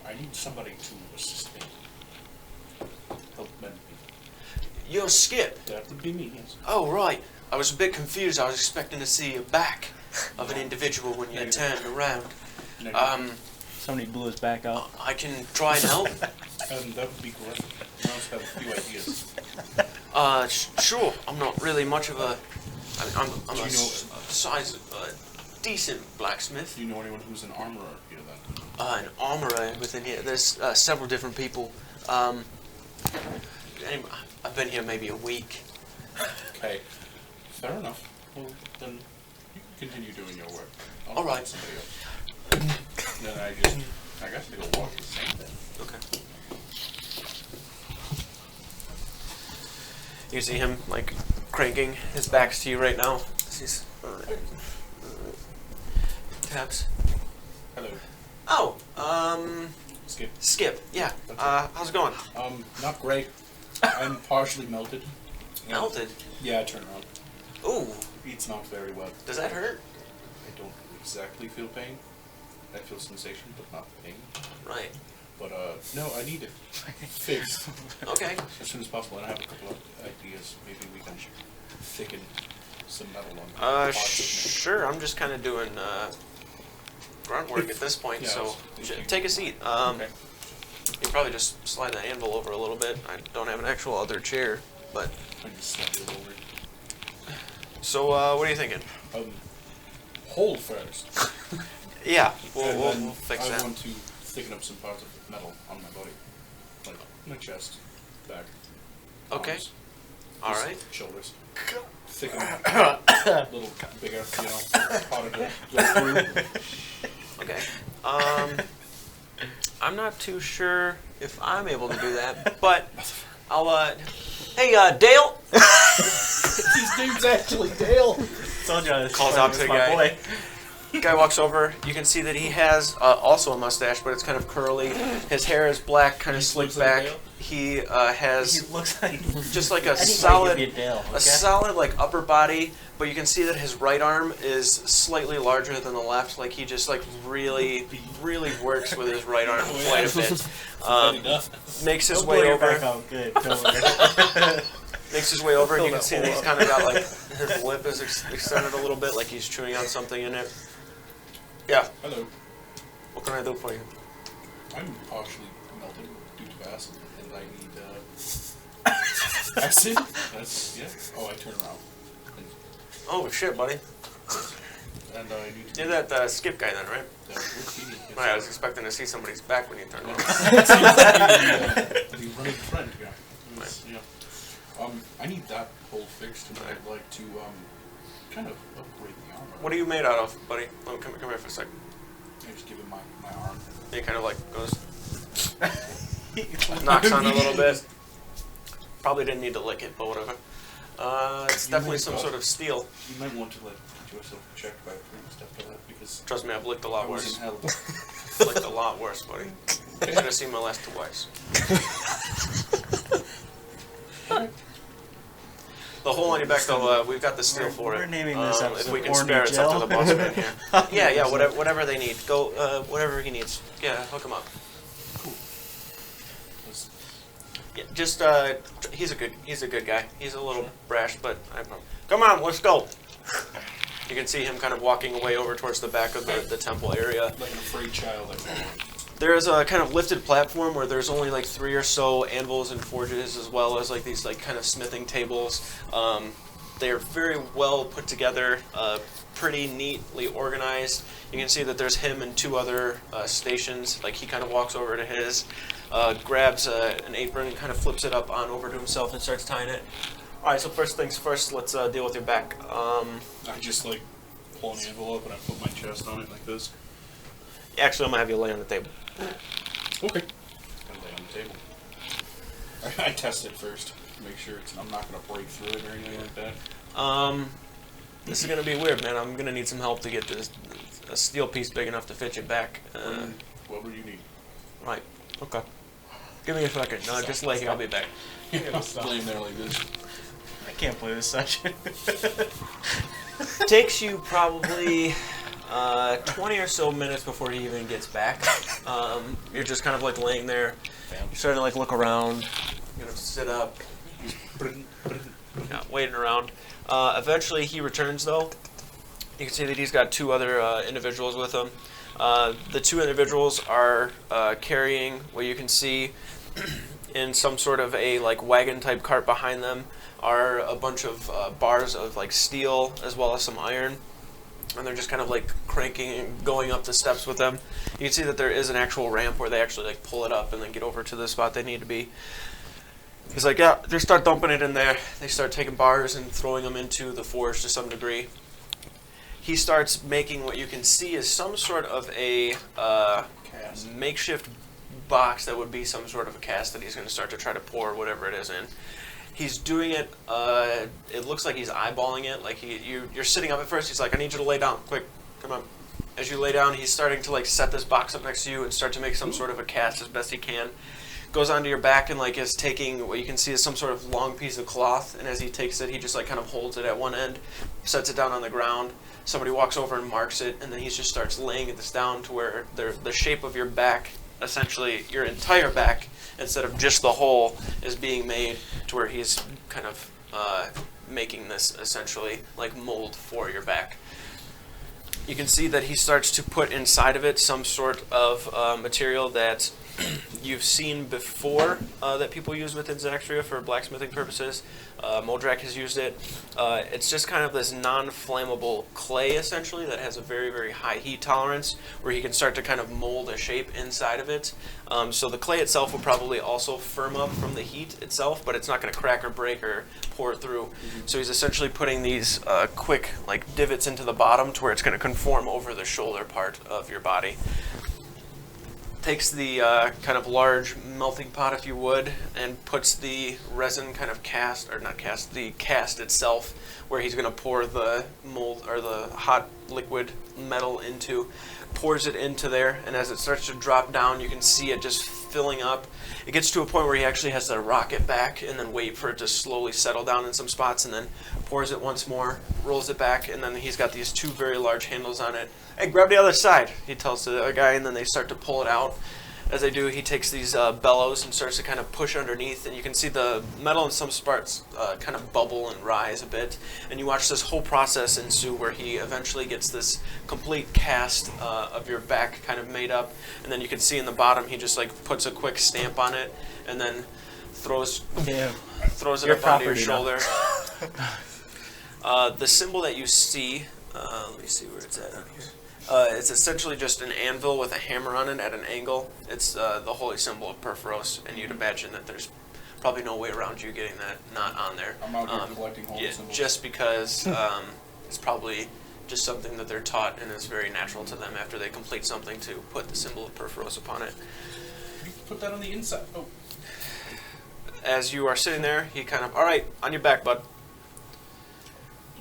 I need somebody to assist me. Help mend me. You're Skip. That would be me, yes. Oh, right. I was a bit confused. I was expecting to see a back of an individual when you turned around. Somebody blew his back out. I can try and help. That would be great. I also have a few ideas. Sure. I'm not really much of a. I'm Do a you size decent blacksmith. Do you know anyone who's an armorer here then? An armorer within here. There's several different people. Anyway, I've been here maybe a week. Okay. Fair enough. Well, then you can continue doing your work. I'll All right. find somebody else. Then I guess I go walk the same thing. Okay. You see him like cranking his backs to you right now. He's taps. Hello. Oh, Skip. Skip. Yeah. How's it going? Not great. I'm partially melted. Melted. Yeah, turn around. Ooh. It's not very well. Does that hurt? I don't exactly feel pain. I feel sensation, but not pain. Right. But no, I need it fixed Okay. as soon as possible. And I have a couple of ideas. Maybe we can thicken some metal on. parts of me. Sure. I'm just kind of doing grunt work at this point, Yeah, I so was thinking. take a seat. Okay. You probably just slide the anvil over a little bit. I don't have an actual other chair, but I just slide it over. so what are you thinking? Hold first. Yeah, we'll And then fix I that. want to thicken up some parts of metal on my body, like my chest, back. Okay. arms, All just right. Shoulders. Thicken up. A little bigger, harder to go through. Okay. I'm not too sure if I'm able to do that, but I'll. Hey, Dale. His name's actually Dale. Told you I was Calls funny, out it's to the my guy. boy. Guy walks over. You can see that he has also a mustache, but it's kind of curly. His hair is black, kind of slicked looks like back. Dale? He He has looks like just like a anybody solid, could be a Dale, a okay? solid like upper body, but you can see that his right arm is slightly larger than the left. Like he just like really works with his right arm quite a bit. Makes his Don't way blow your over. back out good. Don't worry. Makes his way over, and you can Fill see that that he's hole kind of got like his lip is extended a little bit, like he's chewing on something in it. Yeah. Hello. What can I do for you? I'm partially melted due to acid, and I need acid. That's yeah. Oh, I turn around. Oh shit, buddy. And I need to. You're that Skip guy then, right? Yes, Right, I was expecting to see somebody's back when you turned around. The running friend, yeah. Yes, yeah. I need that hole fixed, and I'd like to kind of upgrade the armor. What are you made out of, buddy? Oh, come here for a sec. I just give him my arm. He kind of like goes, knocks on it a little bit. Probably didn't need to lick it, but whatever. It's definitely some sort of steel. You might want to do yourself a check by putting stuff to that because Trust me, I've licked a I lot was worse. in hell. Licked a lot worse, buddy. You should have seen my last twice. The hole on your back, though, we've got the steel for it. We're naming this episode If we can Horny spare it, it's up to Gel. the boss man here. Yeah, whatever they need. Go, whatever he needs. Yeah, hook him up. Yeah, just he's a good guy. He's a little brash, but come on, let's go. You can see him kind of walking away over towards the back of the temple area. Like an afraid child, I follow. There is a kind of lifted platform where there's only like 3 or so anvils and forges, as well as like these like kind of smithing tables. They are very well put together, pretty neatly organized. You can see that there's him and 2 other stations. Like he kind of walks over to his, grabs an apron and kind of flips it up on over to himself and starts tying it. All right, so first things first, let's deal with your back. I just like pull an envelope and I put my chest on it like this. Actually, I'm gonna have you lay on the table. Okay. Gonna lay on the table. I test it first to make sure I'm not gonna break through it or anything like that. This is gonna be weird, man. I'm gonna need some help to get this a steel piece big enough to fit you back. What would you need? Right. Okay. Give me a second. No, just lay here. I'll be back. Laying there like this. I can't play this session. Takes you probably 20 or so minutes before he even gets back. You're just kind of like laying there. You're starting to like look around. You're gonna sit up. Yeah, waiting around. Eventually he returns though. You can see that he's got 2 other individuals with him. The 2 individuals are carrying what you can see in some sort of a like wagon type cart behind them are a bunch of bars of like steel as well as some iron, and they're just kind of like cranking and going up the steps with them. You can see that there is an actual ramp where they actually like pull it up and then get over to the spot they need to be. He's like, yeah, they start dumping it in there. They start taking bars and throwing them into the forge to some degree. he starts making what you can see is some sort of a Cast. makeshift box that would be some sort of a cast that he's going to start to try to pour whatever it is in. He's doing it. It looks like he's eyeballing it. Like you're sitting up at first. He's like, "I need you to lay down, quick, come on." As you lay down, he's starting to like set this box up next to you and start to make some sort of a cast as best he can. Goes onto your back and like is taking what you can see is some sort of long piece of cloth. And as he takes it, he just like kind of holds it at one end, sets it down on the ground. Somebody walks over and marks it, and then he just starts laying this down to where the shape of your back, essentially your entire back, instead of just the hole, is being made to where he's kind of making this essentially like mold for your back. You can see that he starts to put inside of it some sort of material that you've seen before that people use within Zaxria for blacksmithing purposes. Moldrak has used it. It's just kind of this non-flammable clay, essentially, that has a very, very high heat tolerance, where he can start to kind of mold a shape inside of it. So the clay itself will probably also firm up from the heat itself, but it's not going to crack or break or pour through. So he's essentially putting these quick like divots into the bottom to where it's going to conform over the shoulder part of your body. Takes the kind of large melting pot, if you would, and puts the resin kind of the cast itself, where he's going to pour the mold or the hot liquid metal into, pours it into there, and as it starts to drop down, you can see it just filling up. It gets to a point where he actually has to rock it back and then wait for it to slowly settle down in some spots, and then pours it once more, rolls it back, and then he's got these two very large handles on it. "Hey, grab the other side," he tells the other guy, and then they start to pull it out. As they do, he takes these bellows and starts to kind of push underneath, and you can see the metal in some spots kind of bubble and rise a bit. And you watch this whole process ensue, where he eventually gets this complete cast of your back kind of made up. And then you can see in the bottom, he just like puts a quick stamp on it, and then throws it up onto your shoulder. The symbol that you see, let me see where it's at on here. It's essentially just an anvil with a hammer on it at an angle. It's the holy symbol of Perforos, and you'd imagine that there's probably no way around you getting that not on there. I'm out here collecting holy symbols. Just because it's probably just something that they're taught and is very natural to them after they complete something to put the symbol of Perforos upon it. You can put that on the inside. Oh. As you are sitting there, he kind of, "All right, on your back, bud."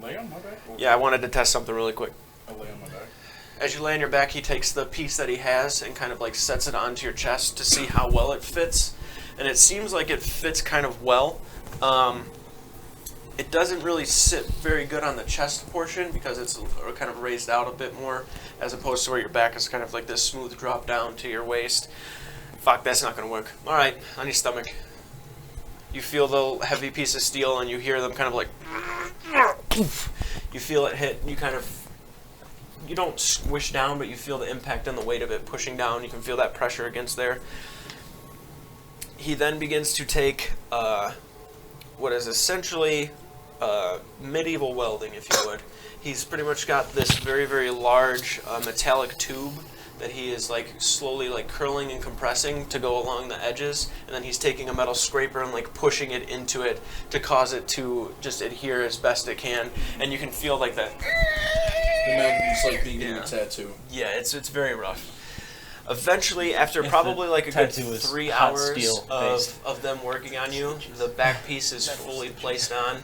Lay on my back? Or Yeah, I wanted to test something really quick. I lay on my back. As you lay on your back, he takes the piece that he has and kind of like sets it onto your chest to see how well it fits. And it seems like it fits kind of well. It doesn't really sit very good on the chest portion because it's kind of raised out a bit more, as opposed to where your back is kind of like this smooth drop down to your waist. Fuck, that's not going to work. All right, on your stomach. You feel the heavy piece of steel and you hear them kind of like... You feel it hit, you kind of... You don't squish down, but you feel the impact and the weight of it pushing down. You can feel that pressure against there. He then begins to take what is essentially medieval welding, if you would. He's pretty much got this very, very large metallic tube that he is like slowly like curling and compressing to go along the edges, and then he's taking a metal scraper and like pushing it into it to cause it to just adhere as best it can, and you can feel like that. Imagine it's like being in a tattoo. Yeah, it's very rough. Eventually, after probably like a good tattoo is 3 hot hours steel based. of them working on you, the back piece is fully placed on.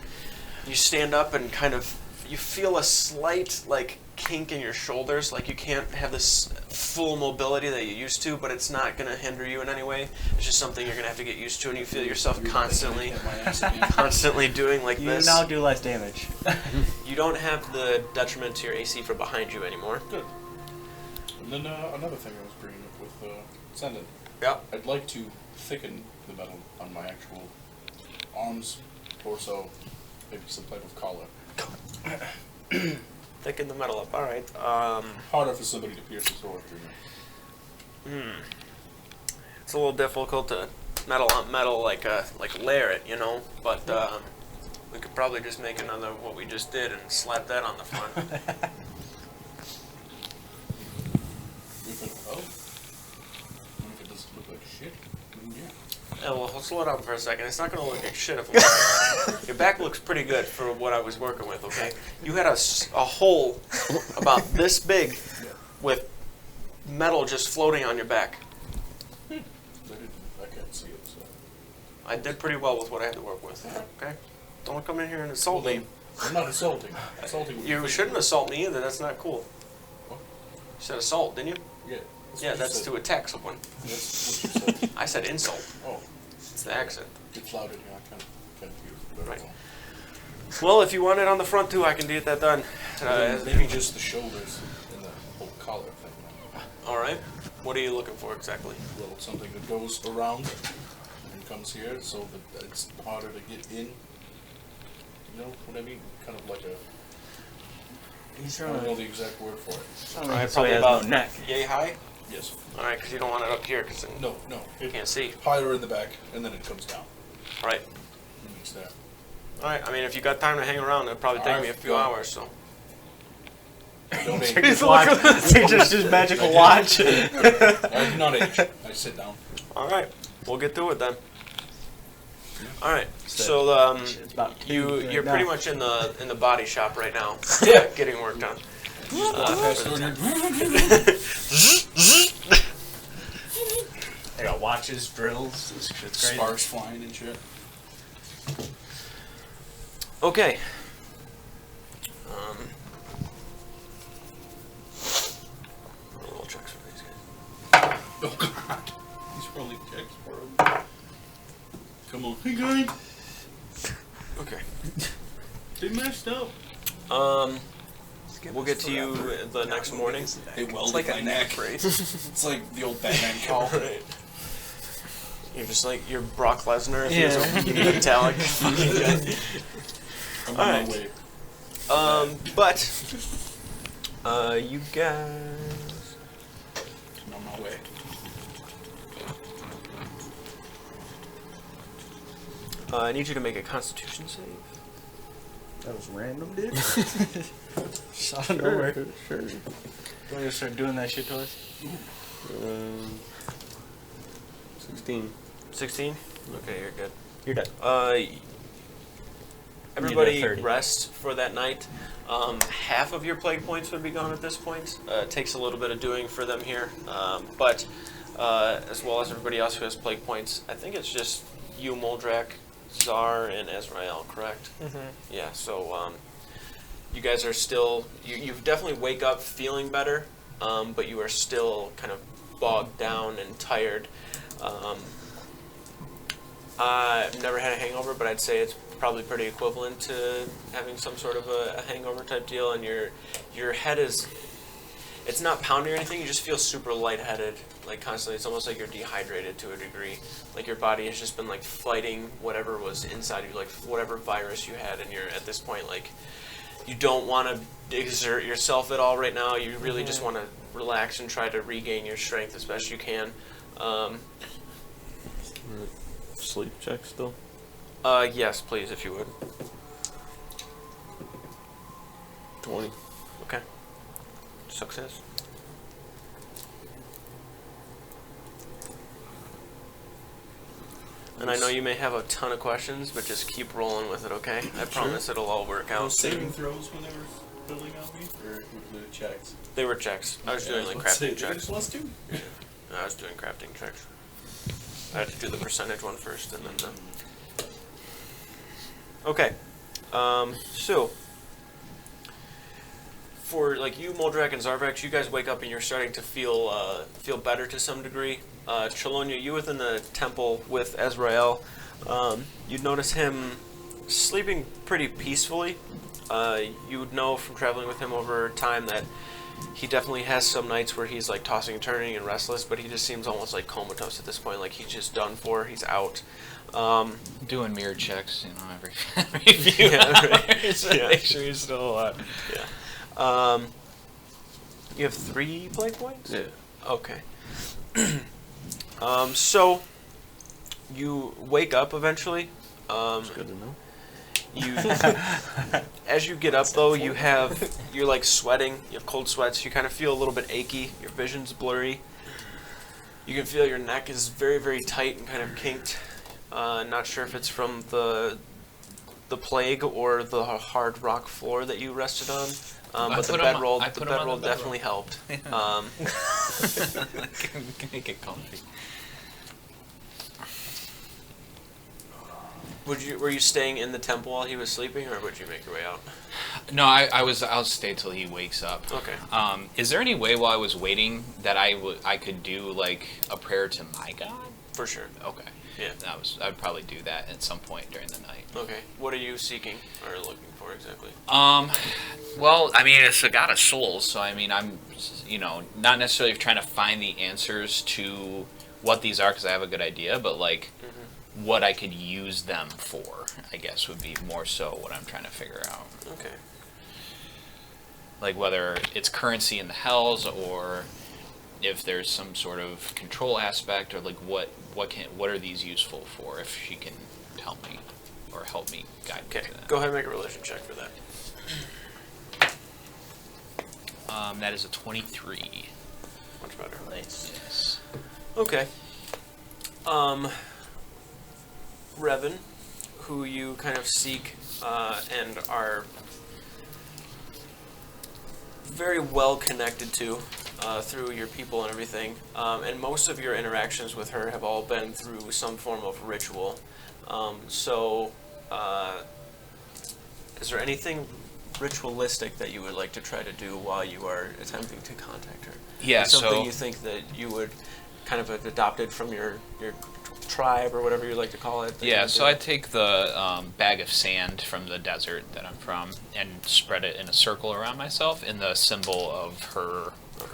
You stand up and kind of, you feel a slight like kink in your shoulders, like you can't have this full mobility that you used to, but it's not going to hinder you in any way. It's just something you're going to have to get used to, and you feel yourself constantly doing like this. You now do less damage. You don't have the detriment to your AC from behind you anymore. Good. And then another thing I was bringing up with Sendin. Yeah. I'd like to thicken the metal on my actual arms, torso, maybe some type of collar. Thicken the metal up. All right. Harder for somebody to pierce a sword through. It's a little difficult to metal on metal, like layer it, you know. But we could probably just make another what we just did and slap that on the front. If it this look like shit? Yeah. Yeah, well, slow down for a second. It's not going to look like shit if your back looks pretty good for what I was working with, okay? You had a hole about this big with metal just floating on your back. I can't see it, so. I did pretty well with what I had to work with, okay? Don't come in here and insult me. I'm not insulting. Insulting what You think. shouldn't assault me either. That's not cool. What? You said assault, didn't you? Yeah. Yeah, what you that's said. to attack someone. That's what you said. I said insult. Oh, It's the accent. it's louder. Yeah, I kind of confused. But Right. well. Well, if you want it on the front too, I can get that done. Maybe just the shoulders and the whole collar thing. All right. What are you looking for exactly? A little something that goes around and comes here, so that it's harder to get in. You know what I mean? Kind of like a. He's I don't know the exact word for it. All right, so he probably has about no neck. yay high. Yes. All right, because you don't want it up here, because then No. you can't see. Higher in the back, and then it comes down. All right. It makes that. All right. I mean, if you got time to hang around, it'll probably take me a few hours. So. Don't age. His watch. Just his magical watch. I do not age. I sit down. All right. We'll get through it then. All right. So, So It's about you're right pretty now. much in the body shop right now, Yeah. getting work done. They got watches, drills. This shit's crazy. Sparks flying and shit. Okay. Roll checks for these guys. Oh god. He's probably checks for him. Come on. Hey guys. Okay. They messed up. We'll get to you the next morning. They welded like a my neck neck. brace. It's like the old Batman cowl. Right. You're just like you're Brock Lesnar if he Yeah. was a metallic. I'm on Alright. my way. But you guys. I'm on my way. I need you to make a Constitution save. That was random, dude. Just out of nowhere. Sure. You want to start doing that shit to us? 16. 16. Okay, you're good. You're done. Everybody 30. rest for that night. Half of your plague points would be gone at this point. It takes a little bit of doing for them here, but as well as everybody else who has plague points, I think it's just you, Moldrak, Czar, and Azrael, correct? Mm-hmm. Yeah. So you guys are still. You definitely wake up feeling better, but you are still kind of bogged down and tired. I've never had a hangover, but I'd say it's probably pretty equivalent to having some sort of a hangover type deal, and your head is, it's not pounding or anything, you just feel super lightheaded, like constantly. It's almost like you're dehydrated to a degree. Like your body has just been like fighting whatever was inside you, like whatever virus you had, and you're at this point like, you don't want to exert yourself at all right now. You really just want to relax and try to regain your strength as best you can. Sleep check still. Yes, please, if you would. 20. Okay. Success. And I know you may have a ton of questions, but just keep rolling with it, okay? I promise it'll all work out. Saving throws when they were building on me? Or were they checks? They were checks. I was doing like Let's say, crafting checks. +2? I was doing crafting checks. I had to do the percentage one first, and then the... Okay. So... For like you, Moldrak, and Zarvax, you guys wake up and you're starting to feel better to some degree. Chelonia, you within the temple with Azrael, you'd notice him sleeping pretty peacefully. You would know from traveling with him over time that he definitely has some nights where he's like tossing and turning and restless, but he just seems almost like comatose at this point, like he's just done for, he's out. Doing mirror checks, you know, every few Yeah, right. hours to Yeah. make sure he's still alive. Yeah. You have 3 plague points? Yeah. Okay. So you wake up eventually. That's good to know. You, as you get up though, you're like sweating. You have cold sweats. You kind of feel a little bit achy. Your vision's blurry. You can feel your neck is very, very tight and kind of kinked. Not sure if it's from the plague or the hard rock floor that you rested on. But the bedroll definitely helped. Can make it comfy. Were you staying in the temple while he was sleeping, or would you make your way out? No, I'll stay till he wakes up. Okay. Is there any way while I was waiting that I could do like a prayer to my God? For sure. Okay. Yeah. I'd probably do that at some point during the night. Okay. What are you seeking or looking for exactly? Well, I mean, it's a God of souls, so I mean, I'm, not necessarily trying to find the answers to what these are because I have a good idea, but like what I could use them for, I guess, would be more so what I'm trying to figure out. Okay. Like whether it's currency in the hells or if there's some sort of control aspect, or like what are these useful for, if she can tell me or help me guide me Okay. to that. Go ahead and make a religion check for that. That is a 23. Much better. Nice. Yes. Okay. Revan, who you kind of seek and are very well connected to through your people and everything, and most of your interactions with her have all been through some form of ritual. Is there anything ritualistic that you would like to try to do while you are attempting to contact her? Yeah, Like something so you think that you would kind of have adopted from your tribe or whatever you like to call it? yeah, so I take the bag of sand from the desert that I'm from and spread it in a circle around myself in the symbol of her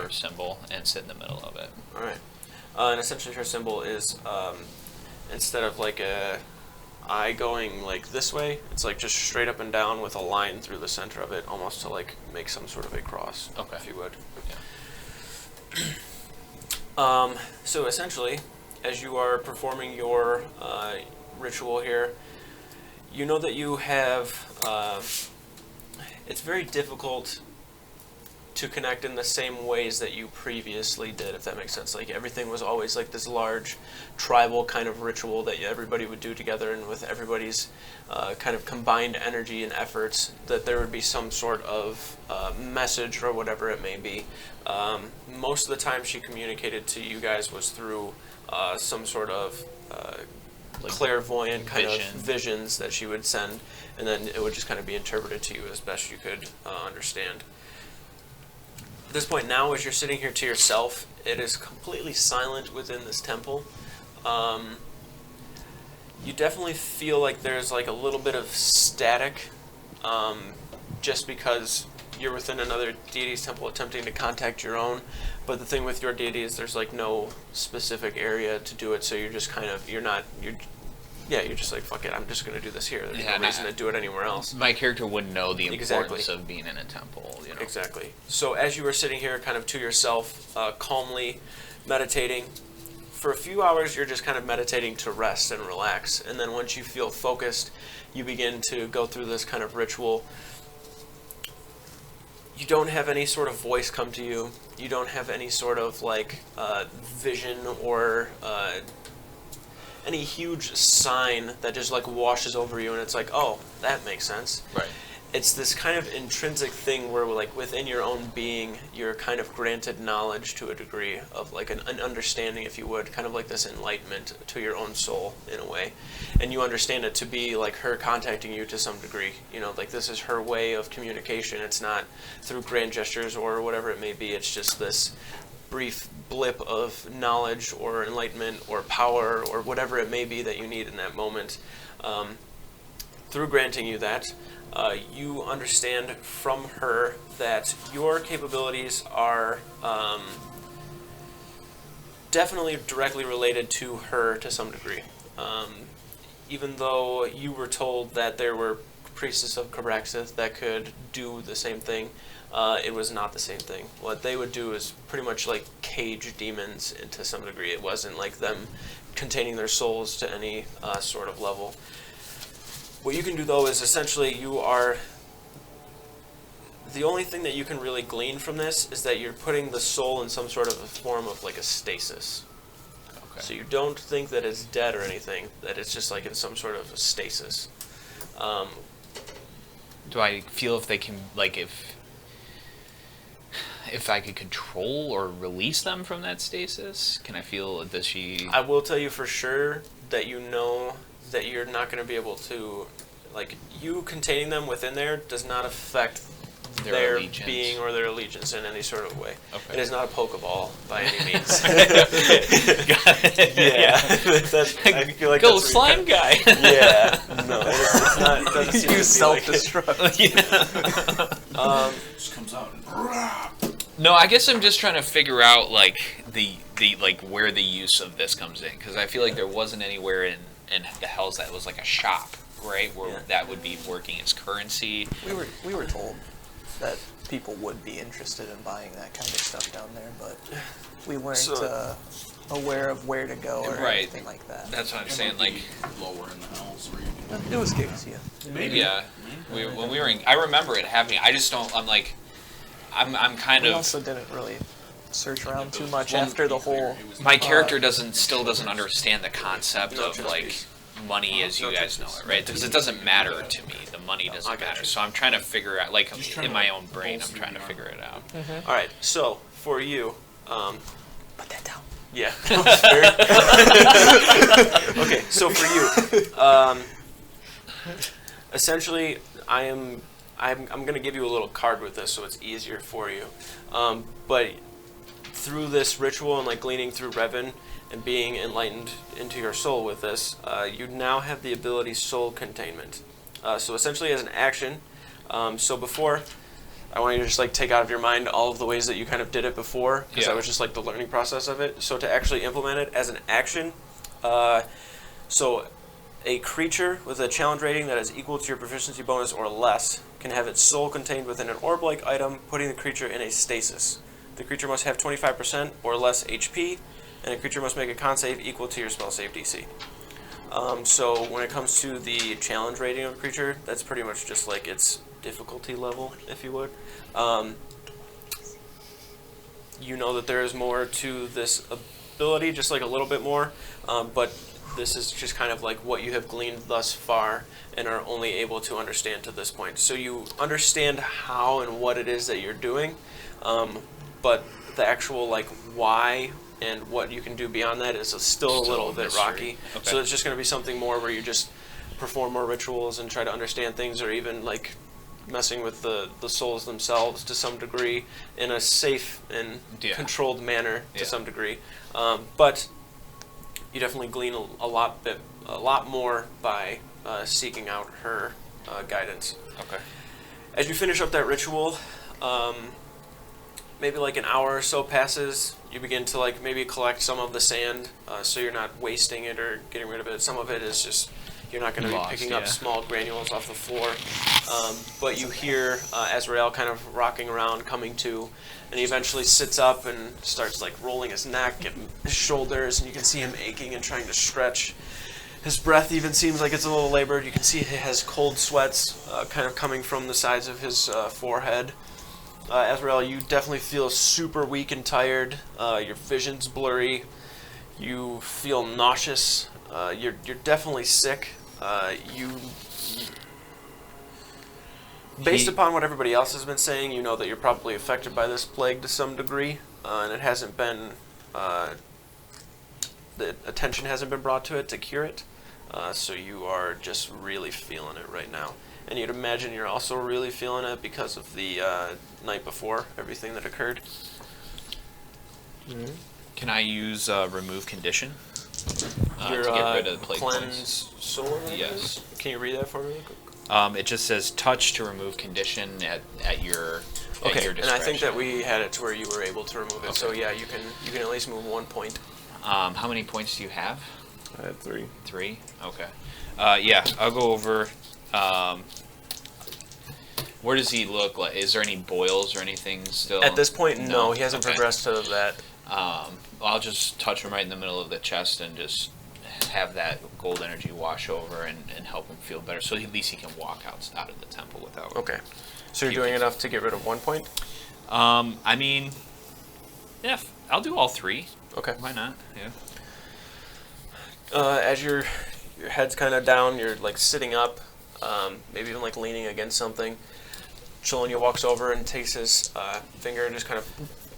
symbol and sit in the middle of it. All right. And essentially her symbol is, instead of like a eye going like this way, it's like just straight up and down with a line through the center of it, almost to like make some sort of a cross, Okay. if you would. Yeah. So essentially, as you are performing your ritual here, you know that you have, it's very difficult to connect in the same ways that you previously did, if that makes sense. Like everything was always like this large tribal kind of ritual that everybody would do together, and with everybody's kind of combined energy and efforts, that there would be some sort of message or whatever it may be. Most of the time she communicated to you guys was through some sort of Like clairvoyant kind vision. of visions that she would send, and then it would just kind of be interpreted to you as best you could understand. At this point now, as you're sitting here to yourself, it is completely silent within this temple. You definitely feel like there's like a little bit of static, just because you're within another deity's temple attempting to contact your own. But the thing with your deity is there's like no specific area to do it, so you're just kind of, you're just like, fuck it, I'm just going to do this here. There's no reason to do it anywhere else. My character wouldn't know the importance Exactly. of being in a temple, Exactly. So as you were sitting here kind of to yourself, calmly meditating, for a few hours you're just kind of meditating to rest and relax. And then once you feel focused, you begin to go through this kind of ritual. You don't have any sort of voice come to you. You don't have any sort of like vision or any huge sign that just like washes over you and it's like, oh, that makes sense. Right. It's this kind of intrinsic thing where like within your own being, you're kind of granted knowledge to a degree of like an understanding, if you would, kind of like this enlightenment to your own soul in a way. And you understand it to be like her contacting you to some degree, like this is her way of communication. It's not through grand gestures or whatever it may be. It's just this brief blip of knowledge or enlightenment or power or whatever it may be that you need in that moment. Through granting you that, you understand from her that your capabilities are definitely directly related to her to some degree. Even though you were told that there were priestesses of Cabraxith that could do the same thing, it was not the same thing. What they would do is pretty much like cage demons to some degree. It wasn't like them containing their souls to any sort of level. What you can do, though, is essentially the only thing that you can really glean from this is that you're putting the soul in some sort of a form of like a stasis. Okay. So you don't think that it's dead or anything, that it's just like in some sort of stasis. Do I feel if they can, like, if I could control or release them from that stasis? Can I feel, does she... I will tell you for sure that you know that you're not going to be able to, like, you containing them within there does not affect their allegiance. being or their allegiance in any sort of way. Okay. It is not a Pokeball by any means. Got it. Yeah. I feel like Go that's where slime guy. Yeah. No, it's not. It doesn't seem to be You like self-destruct. Yeah. Just comes out and No, I guess I'm just trying to figure out like the like where the use of this comes in, because I feel like there wasn't anywhere in the Hells that was like a shop, right, where that would be working as currency. We were told that people would be interested in buying that kind of stuff down there, but we weren't aware of where to go or Right. anything like that. That's what I'm saying. Like, lower in the hells where you can. It was gigs, yeah. yeah, when we were in, I remember it happening. I just don't. I'm like, I'm kind We of. also didn't really search around too much after the whole. My character still doesn't understand the concept of like money as you guys know it, right? Because it doesn't matter to me. The money doesn't matter. So I'm trying to figure out, like, in my own brain, I'm trying to figure it out. All right. So for you, Put that down. yeah. Okay. So for you, essentially, I'm going to give you a little card with this, so it's easier for you. But through this ritual and like gleaning through Revan and being enlightened into your soul with this, you now have the ability Soul Containment. So essentially, as an action, so before, I want you to just like take out of your mind all of the ways that you kind of did it before, because that was just like the learning process of it. So to actually implement it as an action, so a creature with a challenge rating that is equal to your proficiency bonus or less can have its soul contained within an orb-like item, putting the creature in a stasis. The creature must have 25% or less HP, and a creature must make a con save equal to your spell save DC. So when it comes to the challenge rating of a creature, that's pretty much just like its difficulty level, if you would. You know that there is more to this ability, just like a little bit more, but this is just kind of like what you have gleaned thus far and are only able to understand to this point. So you understand how and what it is that you're doing, but the actual like why and what you can do beyond that is still a little bit rocky. Okay. So it's just going to be something more where you just perform more rituals and try to understand things, or even like messing with the souls themselves to some degree in a safe and controlled manner to some degree. But you definitely glean a lot more by seeking out her guidance. Okay. As you finish up that ritual, maybe like an hour or so passes. You begin to like maybe collect some of the sand, so you're not wasting it or getting rid of it. Some of it is just you're not going to be picking up small granules off the floor. But you hear Azrael kind of rocking around, coming to, and he eventually sits up and starts like rolling his neck and his shoulders, and you can see him aching and trying to stretch. His breath even seems like it's a little labored. You can see he has cold sweats kind of coming from the sides of his forehead. Azrael, you definitely feel super weak and tired. Your vision's blurry. You feel nauseous. You're definitely sick. Based upon what everybody else has been saying, you know that you're probably affected by this plague to some degree, and it hasn't been the attention hasn't been brought to it to cure it. So you are just really feeling it right now. And you'd imagine you're also really feeling it because of the night before, everything that occurred. Mm-hmm. Can I use remove condition Your to get rid of the plague cleanse points? soul? Yes. Can you read that for me real quick? It just says touch to remove condition at your Okay, and I think that discretion. we had it to where you were able to remove it. So yeah, you can at least move 1 point. How many points do you have? I had 3. 3? Okay. Yeah, I'll go over. Where does he look like? Is there any boils or anything still? At this point, no, he hasn't Okay. progressed to that. I'll just touch him right in the middle of the chest and just have that gold energy wash over and help him feel better. So at least he can walk out of the temple without. Okay. So you're doing enough to get rid of 1 point? I mean, yeah, I'll do all 3. Okay. Why not? Yeah. As your head's kind of down, you're like sitting up, maybe even like leaning against something. Chilanya walks over and takes his finger and just kind of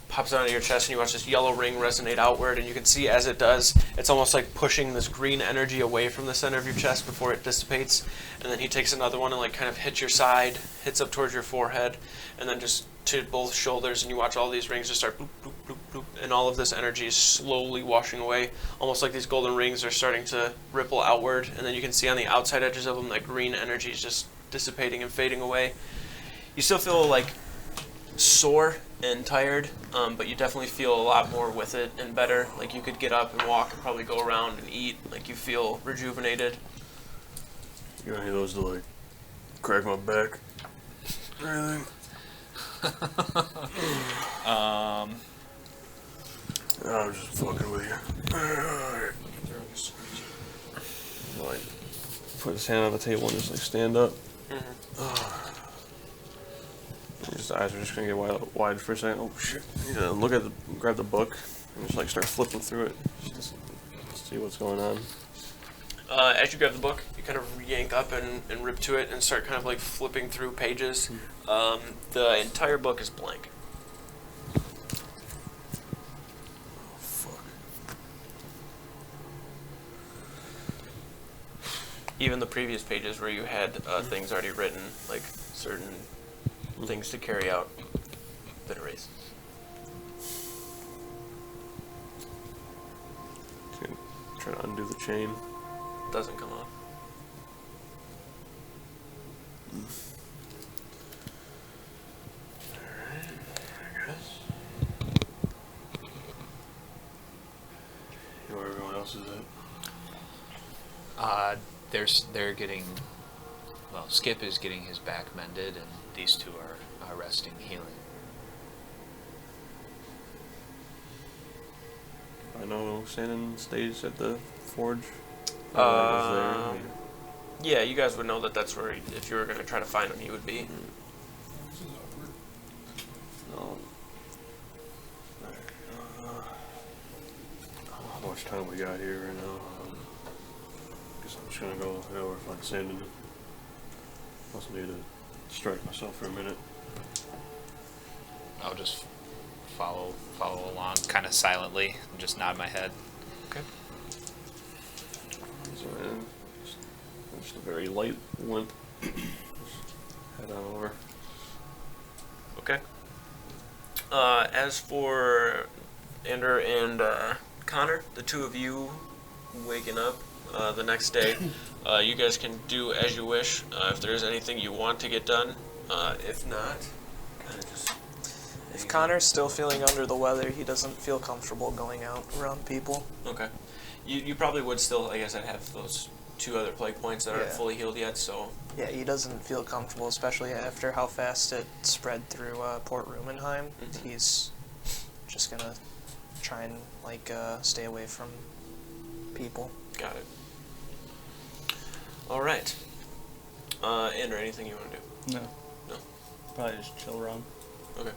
pops it onto your chest, and you watch this yellow ring resonate outward, and you can see as it does, it's almost like pushing this green energy away from the center of your chest before it dissipates. And then he takes another one and like kind of hits your side, hits up towards your forehead, and then just to both shoulders, and you watch all these rings just start bloop, bloop, bloop, bloop, and all of this energy is slowly washing away, almost like these golden rings are starting to ripple outward, and then you can see on the outside edges of them that green energy is just dissipating and fading away. You still feel like sore and tired, but you definitely feel a lot more with it and better. Like you could get up and walk and probably go around and eat. Like you feel rejuvenated. You got any of those to like crack my back or anything? I'm just fucking with you. Alright. Like, put his hand on the table and just like stand up. His eyes are just gonna get wide for a second. Oh shit! Yeah, look at grab the book and just like start flipping through it, just see what's going on. As you grab the book, you kind of yank up and rip to it and start kind of like flipping through pages. The entire book is blank. Oh fuck! Even the previous pages where you had things already written, like certain things to carry out, been erased. Try to undo the chain. Doesn't come off. Alright, I guess. You know where everyone else is at? They're getting. Well, Skip is getting his back mended, and these two are resting, healing. I know Shannon stays at the forge. Yeah, you guys would know that that's where, if you were going to try to find him, he would be. No. How much time we got here right now? Guess I'm just gonna go head over and find Sandon. Also need to strike myself for a minute. I'll just follow along, kind of silently, and just nod my head. Okay. So, just a very light limp. Just head on over. Okay. As for Ender and Connor, the two of you waking up the next day, you guys can do as you wish. If there's anything you want to get done, if not, kind of just. If Connor's still feeling under the weather, he doesn't feel comfortable going out around people. Okay. You probably would still, I guess, I'd have those two other plague points that aren't fully healed yet, so. Yeah, he doesn't feel comfortable, especially after how fast it spread through Port Rumenheim. Mm-hmm. He's just gonna try and stay away from people. Got it. All right. Ender, anything you want to do? No. No. Probably just chill around. Okay.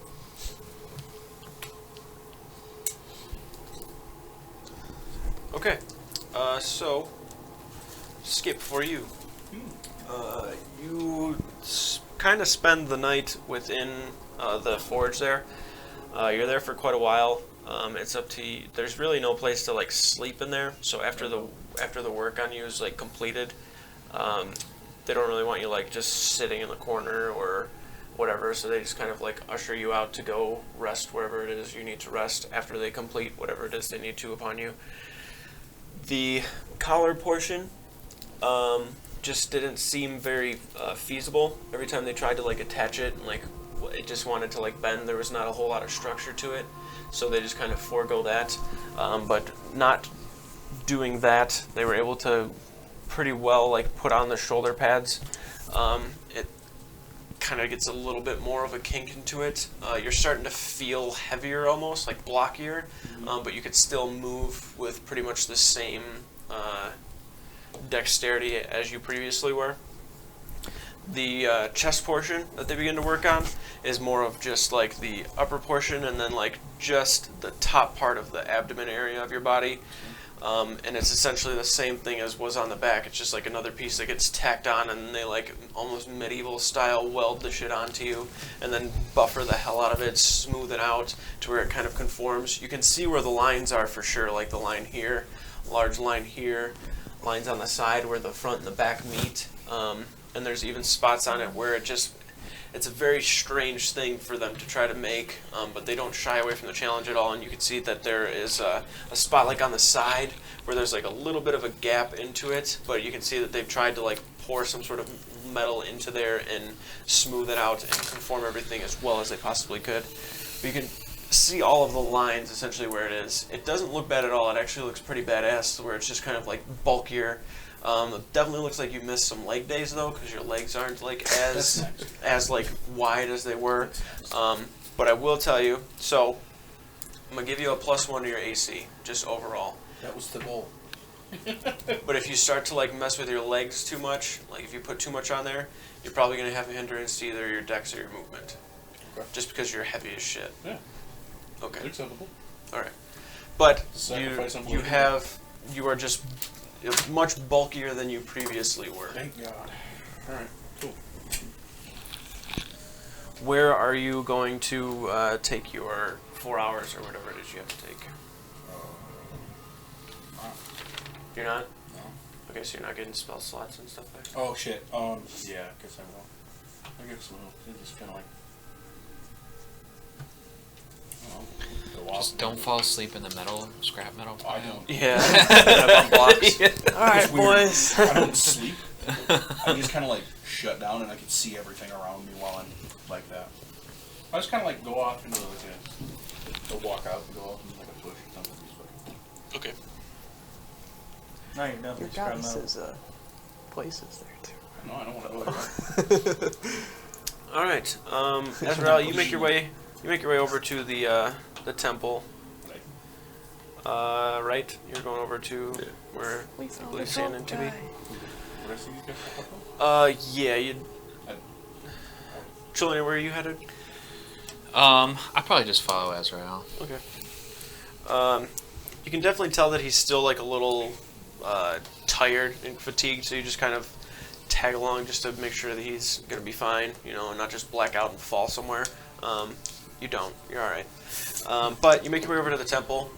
Okay. So, Skip, for you. You kind of spend the night within the forge there. You're there for quite a while. It's up to you. There's really no place to like sleep in there. So after the work on you is like completed, they don't really want you like just sitting in the corner or whatever. So they just kind of like usher you out to go rest wherever it is you need to rest after they complete whatever it is they need to upon you. The collar portion just didn't seem very feasible. Every time they tried to like attach it, and, like it just wanted to like bend. There was not a whole lot of structure to it, so they just kind of forego that. But not doing that, they were able to pretty well like put on the shoulder pads. It kind of gets a little bit more of a kink into it. You're starting to feel heavier, almost like blockier, but you could still move with pretty much the same dexterity as you previously were. The chest portion that they begin to work on is more of just like the upper portion and then like just the top part of the abdomen area of your body. And it's essentially the same thing as was on the back. It's just like another piece that gets tacked on, and they like almost medieval style weld the shit onto you, and then buffer the hell out of it, smooth it out to where it kind of conforms. You can see where the lines are for sure, like the line here, large line here, lines on the side where the front and the back meet, and there's even spots on it where it's a very strange thing for them to try to make, but they don't shy away from the challenge at all. And you can see that there is a spot like on the side where there's like a little bit of a gap into it, but you can see that they've tried to like pour some sort of metal into there and smooth it out and conform everything as well as they possibly could. But you can see all of the lines essentially where it is. It doesn't look bad at all. It actually looks pretty badass where it's just kind of like bulkier. It definitely looks like you missed some leg days though, because your legs aren't like as like wide as they were. But I will tell you, so I'm gonna give you a +1 to your AC, just overall. That was the goal. But if you start to like mess with your legs too much, like if you put too much on there, you're probably gonna have a hindrance to either your dex or your movement. Okay. Just because you're heavy as shit. Yeah. Okay. Acceptable. All right. But Sacrifice on you are just much bulkier than you previously were. Thank God. All right. Cool. Where are you going to take your 4 hours or whatever it is you have to take? You're not? No. Okay, so you're not getting spell slots and stuff like that? Oh shit. Yeah, I guess I will. I guess I will. It's just kind of like. Go off. Just don't fall asleep in the scrap metal. I don't. Yeah. Kind of on blocks. Alright, It's weird. boys. I don't sleep. I just kind of like shut down and I can see everything around me while I'm like that. I just kind of like go off into go walk out and go off and like a push or something. Okay. No, you're definitely Your scrub metal. goddess is places there too. No, I don't want to go there. All right. Azrael, you make your way over to the temple. Right? You're going over to where We I found believe the Sandon goat to be. guy. What I see these guys pop up? Yeah, you. Trillian, where are you headed? I probably just follow Azrael. Okay. You can definitely tell that he's still like a little tired and fatigued, so you just kind of tag along just to make sure that he's gonna be fine, and not just black out and fall somewhere. You don't. You're all right. But you make your way over to the temple.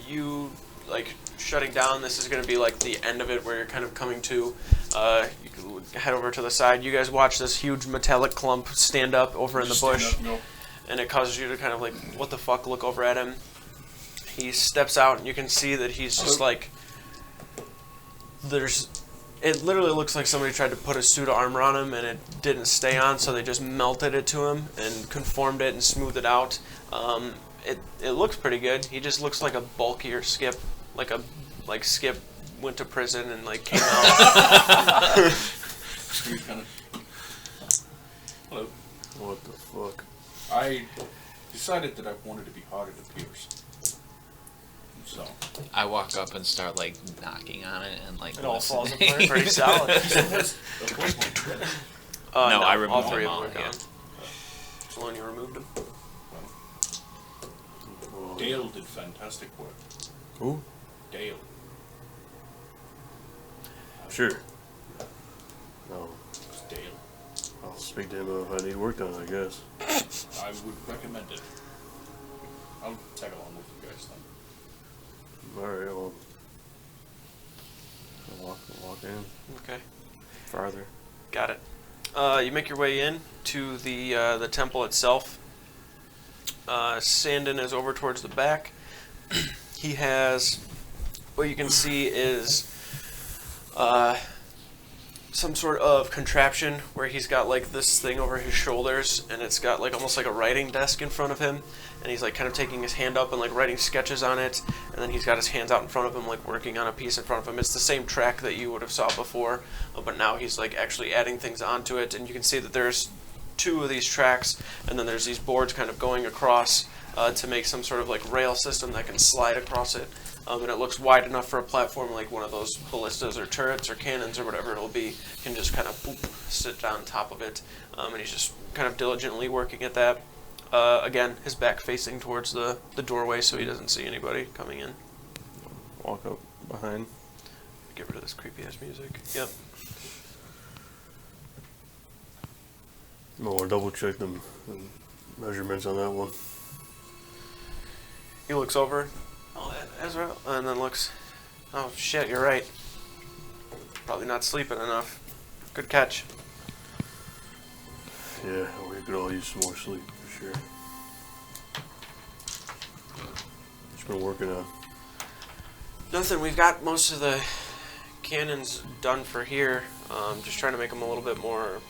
You like shutting down. This is gonna be like the end of it, where you're kind of coming to. You can head over to the side. You guys watch this huge metallic clump stand up over in the Just bush. stand up and go, And it causes you to kind of like, what the fuck, look over at him. He steps out and you can see that he's just like, it literally looks like somebody tried to put a suit of armor on him and it didn't stay on, so they just melted it to him and conformed it and smoothed it out. It looks pretty good. He just looks like a bulkier Skip, like Skip went to prison and like came out. He's kind of. Hello. What the fuck? I decided that I wanted to be harder to pierce. So. I walk up and start like knocking on it and like It all falls listening. apart. Pretty solid. No, I all removed three them of all, them are yeah. gone. Sloan, you removed them. Dale did fantastic work. Who? Dale. Sure. No. It's Dale. I'll speak to him if I need work done, I guess. I would recommend it. I'll tag along with you guys then. Alright, well. I'll walk in Okay. farther. Got it. You make your way in to the temple itself. Sandon is over towards the back. He has, what you can see is some sort of contraption where he's got like this thing over his shoulders, and it's got like almost like a writing desk in front of him, and he's like kind of taking his hand up and like writing sketches on it, and then he's got his hands out in front of him like working on a piece in front of him. It's the same track that you would have saw before, but now he's like actually adding things onto it, and you can see that there's 2 of these tracks, and then there's these boards kind of going across to make some sort of like rail system that can slide across it. And it looks wide enough for a platform like one of those ballistas or turrets or cannons or whatever it'll be. Can just kind of boop, sit on top of it. And he's just kind of diligently working at that. Again, his back facing towards the doorway so he doesn't see anybody coming in. Walk up behind. Get rid of this creepy ass music. Yep. No, we'll double check the measurements on that one. He looks over. Oh, Ezra, and then looks. Oh shit, you're right. Probably not sleeping enough. Good catch. Yeah, we could all use some more sleep for sure. What you been working on? Nothing. We've got most of the cannons done for here. Just trying to make them a little bit more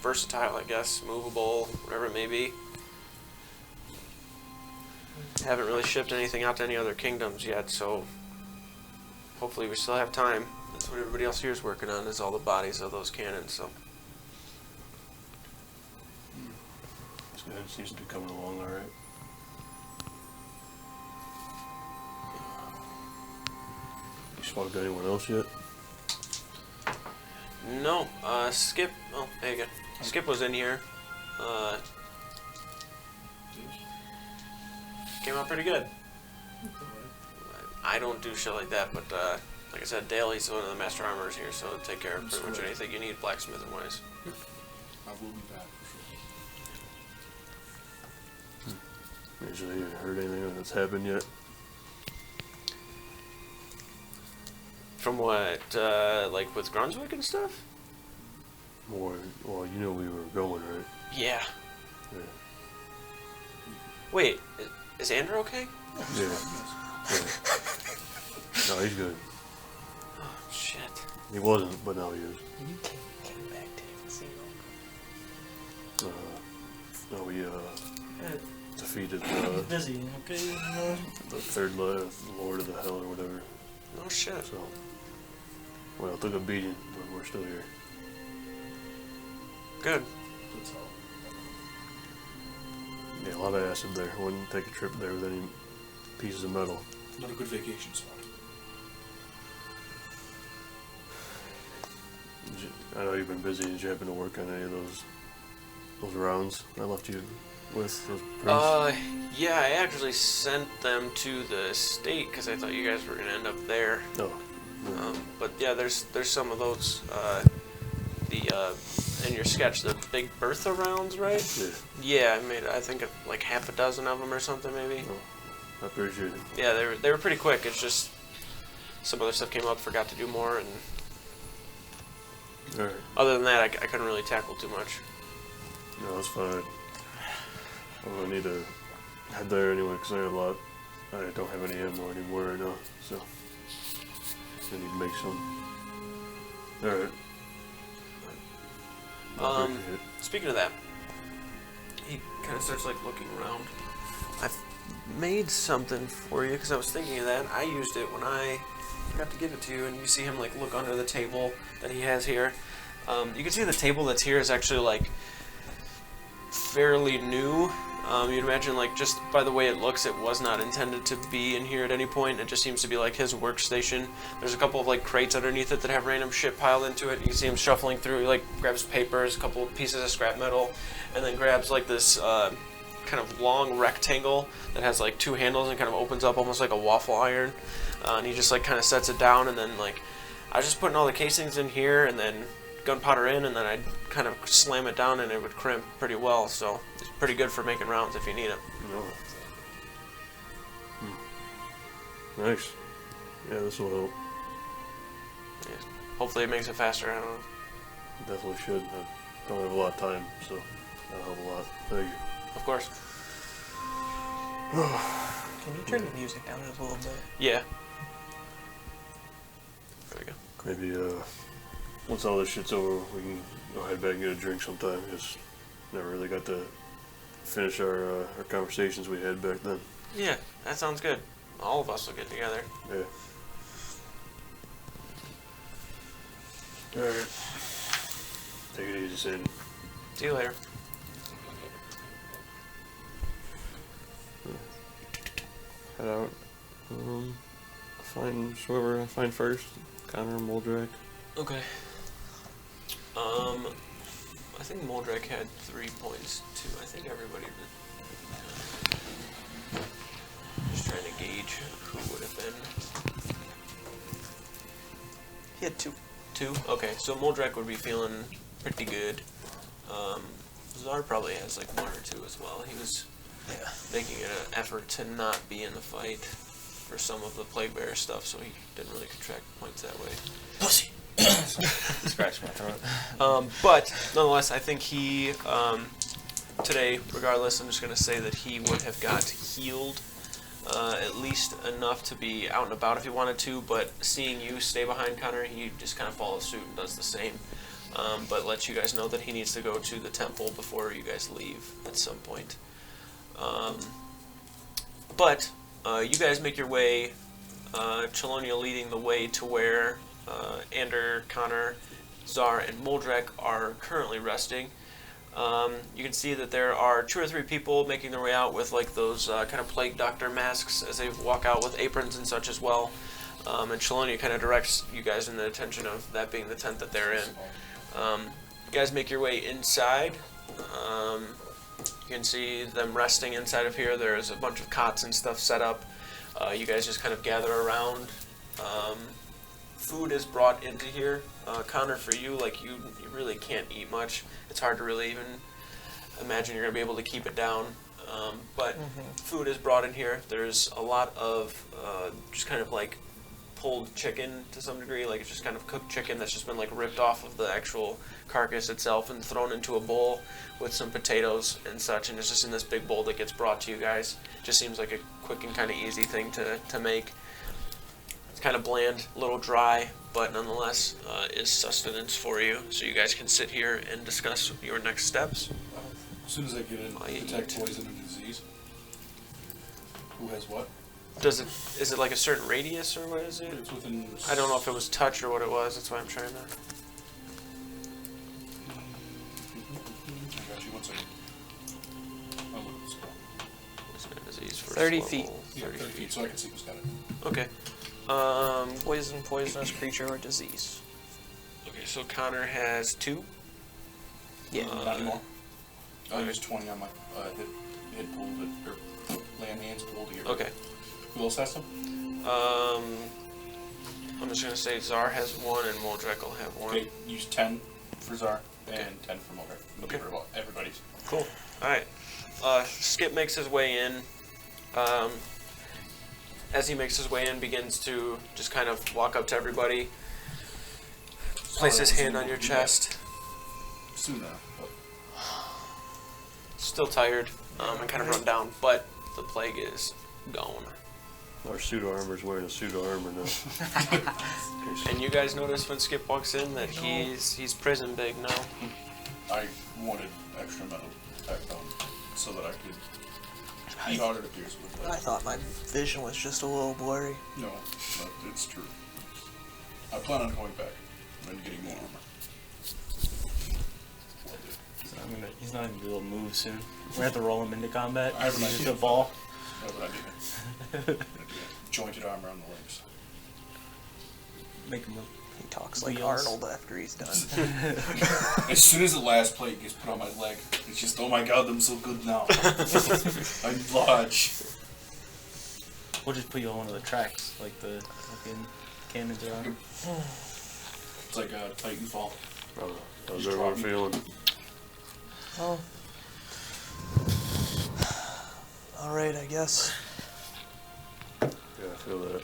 versatile, I guess, movable, whatever it may be. Haven't really shipped anything out to any other kingdoms yet, so hopefully we still have time. That's what everybody else here is working on, is all the bodies of those cannons. So It seems to be coming along all right. You spoke to anyone else yet? no, Skip. Oh, there you go. Skip was in here. Came out pretty good. I don't do shit like that, but like I said, Dale, he's one of the master armorers here, so he'll take care of pretty much anything you need blacksmithing wise. I will be back for sure. So you heard anything that's happened yet? From what, like with Brunswick and stuff? More, well, you know we were going, right? Yeah. Yeah. Wait, is Andrew okay? Yeah. Yeah. No, he's good. Oh, shit. He wasn't, but now he is. You came back to see him. No, we defeated Busy, okay? the third lord of the hell or whatever. No shit. So, well, it took a beating, but we're still here. Good. That's all. Yeah, a lot of acid there. Wouldn't take a trip there with any pieces of metal. Not a good vacation spot. I know you've been busy. Did you happen to work on any of those rounds I left you with? Those prints? Yeah, I actually sent them to the state because I thought you guys were gonna end up there. No. But yeah, there's some of those. In your sketch, the big Bertha rounds, right? Yeah. Yeah, I made I think like half a dozen of them or something maybe. Oh, I appreciate it. Yeah, they were pretty quick. It's just some other stuff came up, forgot to do more, and Alright. other than that, I couldn't really tackle too much. No, that's fine. I'm gonna need to head there anyway because I have a lot. I don't have any ammo anymore right now, so I need to make some. Alright. I appreciate it. Speaking of that, he kind of starts like looking around. I've made something for you because I was thinking of that. I used it when I forgot to give it to you, and you see him like look under the table that he has here. You can see the table that's here is actually like fairly new. You'd imagine like just by the way it looks, it was not intended to be in here at any point. It just seems to be like his workstation. There's a couple of like crates underneath it that have random shit piled into it. You can see him shuffling through. He like grabs papers, a couple of pieces of scrap metal, and then grabs like this kind of long rectangle that has like two handles and kind of opens up almost like a waffle iron. And he just like kind of sets it down, and then like I was just putting all the casings in here and then gunpowder in, and then I'd kind of slam it down and it would crimp pretty well. So it's pretty good for making rounds if you need it. No. Nice. Yeah, this will help. Yeah. Hopefully it makes it faster. I don't know. Definitely should. I don't have a lot of time, so that'll help a lot. Thank you. Of course. Can you turn the music down just a little bit? Yeah. There we go. Maybe once all this shit's over, we can go head back and get a drink sometime. Just never really got to finish our conversations we had back then. Yeah, that sounds good. All of us will get together. Yeah. Alright. Take it easy, Sandy. See you later. Head out. Find whoever I find first. Connor, Moldrak. Okay. I think Moldrak had 3 points too. I think everybody did. Just trying to gauge who would have been. He had 2. 2? Okay, so Moldrek would be feeling pretty good. Zar probably has like 1 or 2 as well. He was making an effort to not be in the fight for some of the Plague Bearer stuff, so he didn't really contract points that way. Pussy. Scratch my throat. But nonetheless, I think he today, regardless, I'm just going to say that he would have got healed at least enough to be out and about if he wanted to, but seeing you stay behind Connor, he just kind of follows suit and does the same. But lets you guys know that he needs to go to the temple before you guys leave at some point. But you guys make your way, Chelonia leading the way to where Ander, Connor, Zar, and Moldrek are currently resting. You can see that there are 2 or 3 people making their way out with like those kind of plague doctor masks as they walk out with aprons and such as well. And Chelonia kind of directs you guys in the attention of that being the tent that they're in. You guys make your way inside. You can see them resting inside of here. There's a bunch of cots and stuff set up. You guys just kind of gather around. Food is brought into here. Connor, for you, like you really can't eat much. It's hard to really even imagine you're going to be able to keep it down. But food is brought in here. There's a lot of just kind of like pulled chicken to some degree, like it's just kind of cooked chicken that's just been like ripped off of the actual carcass itself and thrown into a bowl with some potatoes and such, and it's just in this big bowl that gets brought to you guys. Just seems like a quick and kind of easy thing to make. It's kind of bland, a little dry, but nonetheless is sustenance for you, so you guys can sit here and discuss your next steps. As soon as I get in, detect poison and disease. Who has what? Is it like a certain radius or what is it? It's within. I don't know if it was touch or what it was. That's why I'm trying to. I got you. 1 second. I'll look at the spell. Poison and disease first 30 level. feet. Yeah, 30 feet, so I can see who's got it. Okay. Poison, poisonous creature, or disease. Okay, so Connor has 2. Yeah. Not anymore. I used 20 on my hit pool, or land hands pool to get rid of. Okay. Who else has some? I'm just gonna say Zar has 1 and Moldrek will have 1. Okay, use 10 for Zar Okay. and 10 for Mulder. We'll Okay. get rid of everybody's. Cool. Alright. Skip makes his way in. As he makes his way in, begins to just kind of walk up to everybody, place his hand on your chest. Soon enough. But Still tired and kind of run down, but the plague is gone. Our pseudo armor's wearing a pseudo armor now. And you guys notice when Skip walks in that he's prison big now. I wanted extra metal backbone so that I could eat harder to pierce with I thought my vision was just a little blurry. No, but it's true. I plan on going back and getting more armor. He's not gonna be able to move soon. We're gonna have to roll him into combat. I have an He's just idea. a ball. No, but I do. Jointed armor on the legs. Make him He talks like Wheels. Arnold after he's done. As soon as the last plate gets put on my leg, it's just, oh my god, I'm so good now. I'm large. We'll just put you on one of the tracks, like the fucking cannons are on. It's like a Titanfall. How's everyone feeling? Oh. Alright, I guess. Yeah, I feel that.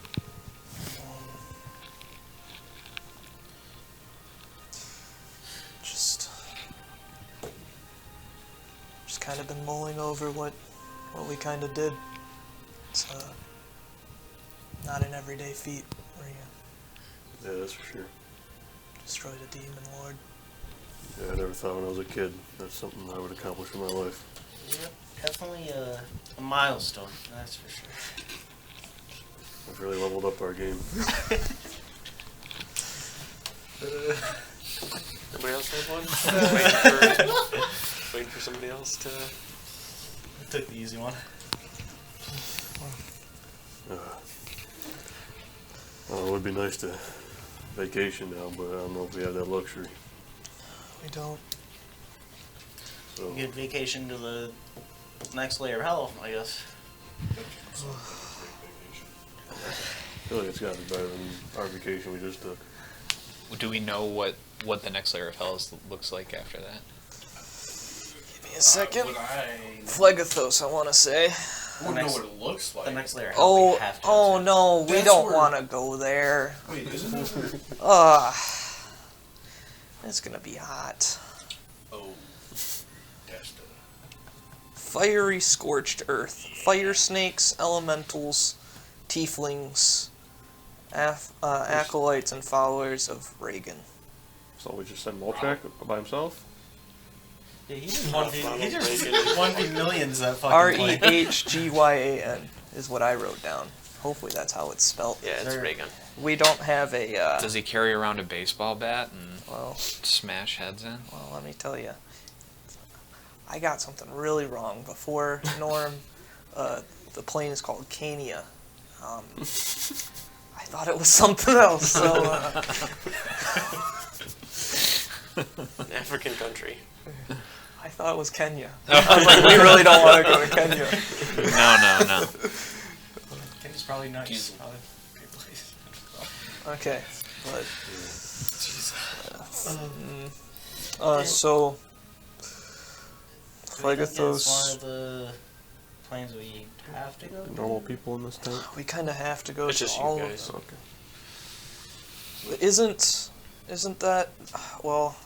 Just kind of been mulling over what we kind of did. It's not an everyday feat where you Yeah, that's for sure. destroyed a demon lord. Yeah, I never thought when I was a kid that's something I would accomplish in my life. Yep, definitely a milestone, that's for sure. I've really leveled up our game. Anybody else have one? Waiting for somebody else to. I took the easy one. Well, it would be nice to vacation now, but I don't know if we have that luxury. We don't. So, Good vacation to the next layer of hell, I guess. I feel like it's got to be better than our vacation we just took. do we know what the next layer of hell looks like after that? Give me a second. Would I Phlegethos, I want to say. wouldn't know what it looks like. The next layer. Oh, we have to oh answer. no, we That's don't where- want to go there. Wait, isn't it? It's gonna be hot. Oh, that's the. Fiery scorched earth. Fire snakes, elementals, tieflings, acolytes, and followers of Reagan. So we just send Moltrak by himself? Yeah, he just 1v millions that fucking plane. Rehgyan is what I wrote down. Hopefully that's how it's spelled. Yeah, it's There- Reagan. We don't have a, Does he carry around a baseball bat and well, smash heads in? let me tell you. I got something really wrong before, Norm. The plane is called Cania. I thought it was something else, so, An African country. I thought it was Kenya. I was like, we really don't want to go to Kenya. No. Kenya's probably nice. Cancel. Probably a great place. Okay, but so Do we think it's one Phlegethos, of the planes we have to go to? Normal people in this tent? we kind of have to go It's to just you all guys. of Okay. them. Isn't that well?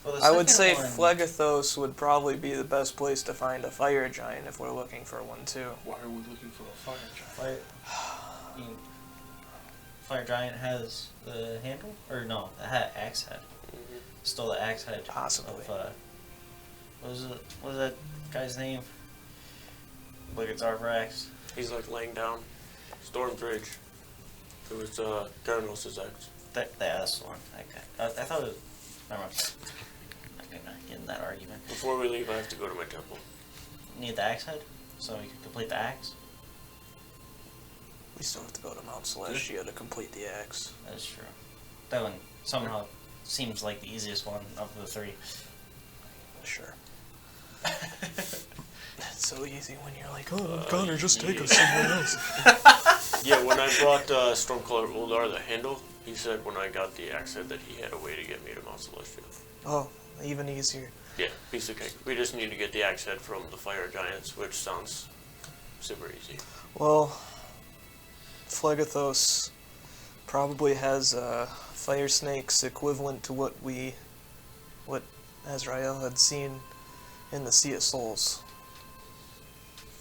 Well, the I would say second one- Phlegethos would probably be the best place to find a fire giant if we're looking for one too. Why are we looking for a fire giant? I mean, Fire Giant has the handle? Or no, the axe head. Still the axe head. Possibly. Of, what was that guy's name? Like it's our axe. He's like laying down. Storm's Rage. It was Theranos' ex. That's the one. Okay. I thought it was. Never mind. I'm not gonna get in that argument. Before we leave, I have to go to my temple. Need the axe head? So we can complete the axe? We still have to go to Mount Celestia to complete the axe. That is true. That one somehow seems like the easiest one of the three. Sure. It's so easy when you're like, oh, Connor, just take us somewhere else. Yeah, when I brought Stormcaller Uldar the handle, he said when I got the axe head that he had a way to get me to Mount Celestia. Oh, even easier. Yeah, piece of cake. We just need to get the axe head from the fire giants, which sounds super easy. Well, Phlegethos probably has fire snakes equivalent to what Azrael had seen in the Sea of Souls.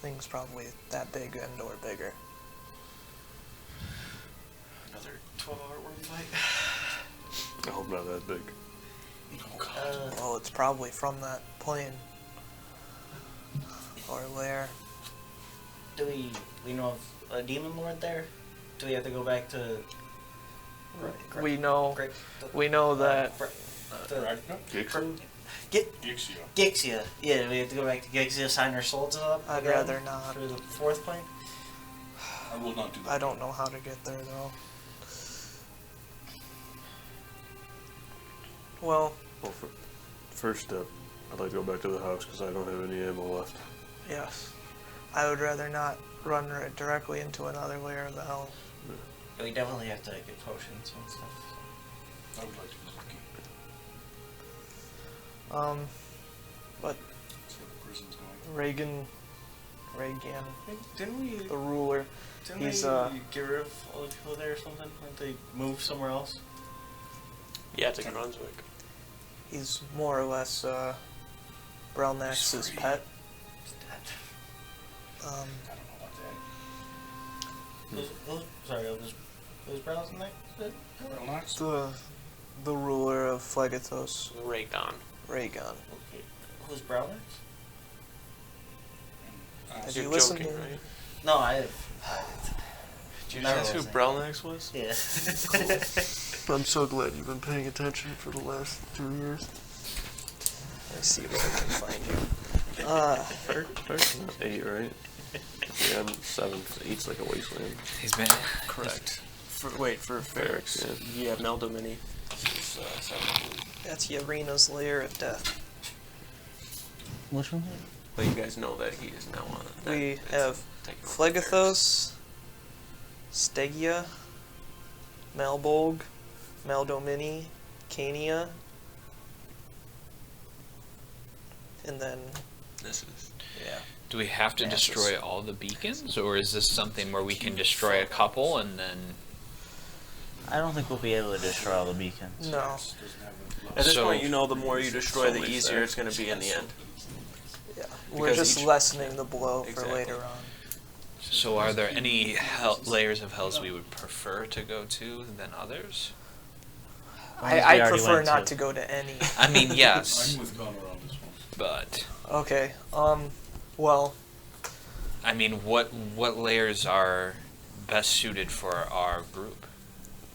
Things probably that big and or bigger. Another 12-hour worm fight. I hope not that big. Well, it's probably from that plane or lair. Do we know of a demon lord there? Do we have to go back to We know Great, that Gixon? Gixia. Gixia. Yeah, we have to go back to Gixia, sign our souls up. I'd again rather not. For the fourth plane. I will not do that. I don't know how to get there though. Well, Well, first step, I'd like to go back to the house because I don't have any ammo left. yes. I would rather not run right directly into another layer of the hell. We definitely have to get potions and stuff. I would like to visit the But That's where the prison's going. Reagan, Didn't we? the ruler, Didn't he's, they get rid of all the people there or something? Didn't they move somewhere else? Yeah, to Brunswick. he's more or less Brownnax's free. pet. I don't know about that. Sorry, those brows in there? Well, nice. The ruler of Phlegethos, Raygon. Rhaegon. Okay. Who's Browners? Have You're you listened joking, to right? No, I have. Did you Never ask who listened. Brownax was? Yeah. I'm so glad you've been paying attention for the last 2 years. Let's see where I can find you. That's 8, right? Yeah, I'm 7. 8's like a wasteland. He's been. Correct. For Ferrex. Yeah, Meldomini. Is 17. That's Yarena's lair of death. Which one? But you guys know that he is now on it. We have Phlegethos, Stegia, Malbolg, Maldomini, Cania, and then This is. yeah. Do we have to Masses. destroy all the beacons, or is this something where we can destroy a couple and then? I don't think we'll be able to destroy all the beacons. No. Doesn't have enough At this So- point, you know, the more you destroy, so the many easier it's stacks. going to be in the end. Yeah. We're Because just each- lessening the blow Exactly. for later on. So are there any layers of hells we would prefer to go to than others? Ones we I already prefer went not to. to go to any. I mean, yes, I'm with Connor on this one. but Okay. Well, I mean, what layers are best suited for our group?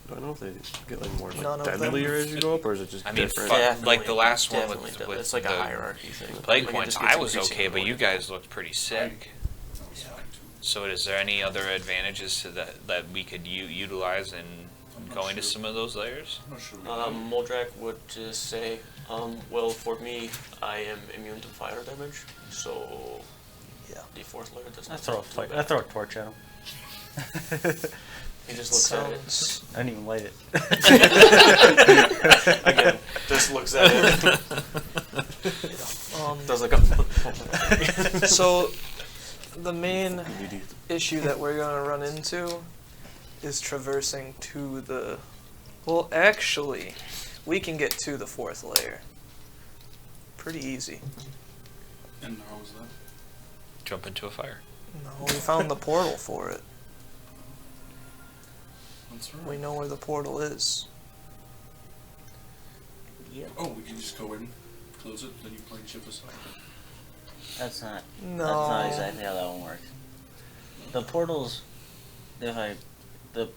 Do I know if they get like more None like of them. deadlier as you go up, or is it just I mean, different? like the last one Definitely with, does. with It's like the a hierarchy thing. plague Like, it points. just gets I was increasingly okay, but more you difficult. guys looked pretty sick. That was fine too. So is there any other advantages to that we could utilize in I'm not going to sure. some of those layers? I'm not sure. we Moldrak would just say, well, for me, I am immune to fire damage, so yeah. the fourth layer doesn't. I throw a torch at him. He just looks at it. Sounds. I didn't even light it. Again, just looks at it. Does like a. So, the main Immediate. issue that we're gonna run into is traversing to the. Well, actually, we can get to the fourth layer. Pretty easy. And how was that? Jump into a fire. No, we found the portal for it. That's right. We know where the portal is. Yep. Oh, we can just go in, close it, then you plane ship us out. That's not. No. That's not exactly how that one works. The portals, the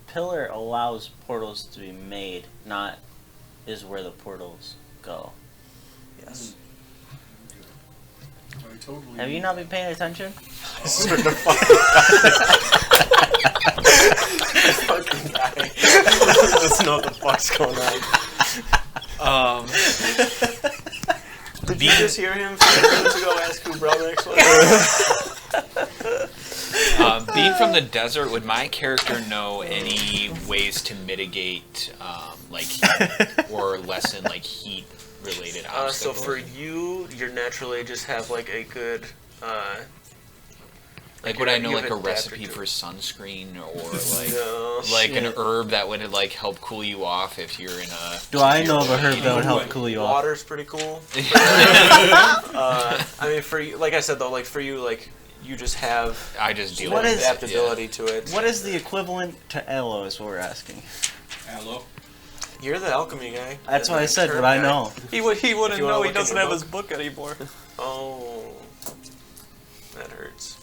pillar allows portals to be made, not is where the portals go. Yes. I totally. Have you not been paying attention? Fucking guy. Doesn't know what the fuck's going on. Did you just hear him 5 minutes ago ask who Brother was? Being from the desert, would my character know any ways to mitigate, like, or lessen, like, heat-related So obstacles? for you, you're naturally just have like a good. Like, would I know, you've like, a adapted recipe to for it. sunscreen, or, like, No. like an Shit. herb that would, like, help cool you off if you're in a... Do I know of a herb You that would know help what? cool you off? Water's pretty cool. I mean, for you, like I said though, like for you, like you just have I just deal What with is- it. adaptability to it. What is the equivalent to aloe is what we're asking. Aloe. You're the alchemy guy. That's and what I the said, herb but I guy. know. He wouldn't If you wanna know. He look in doesn't your have his book. book anymore. Oh, that hurts.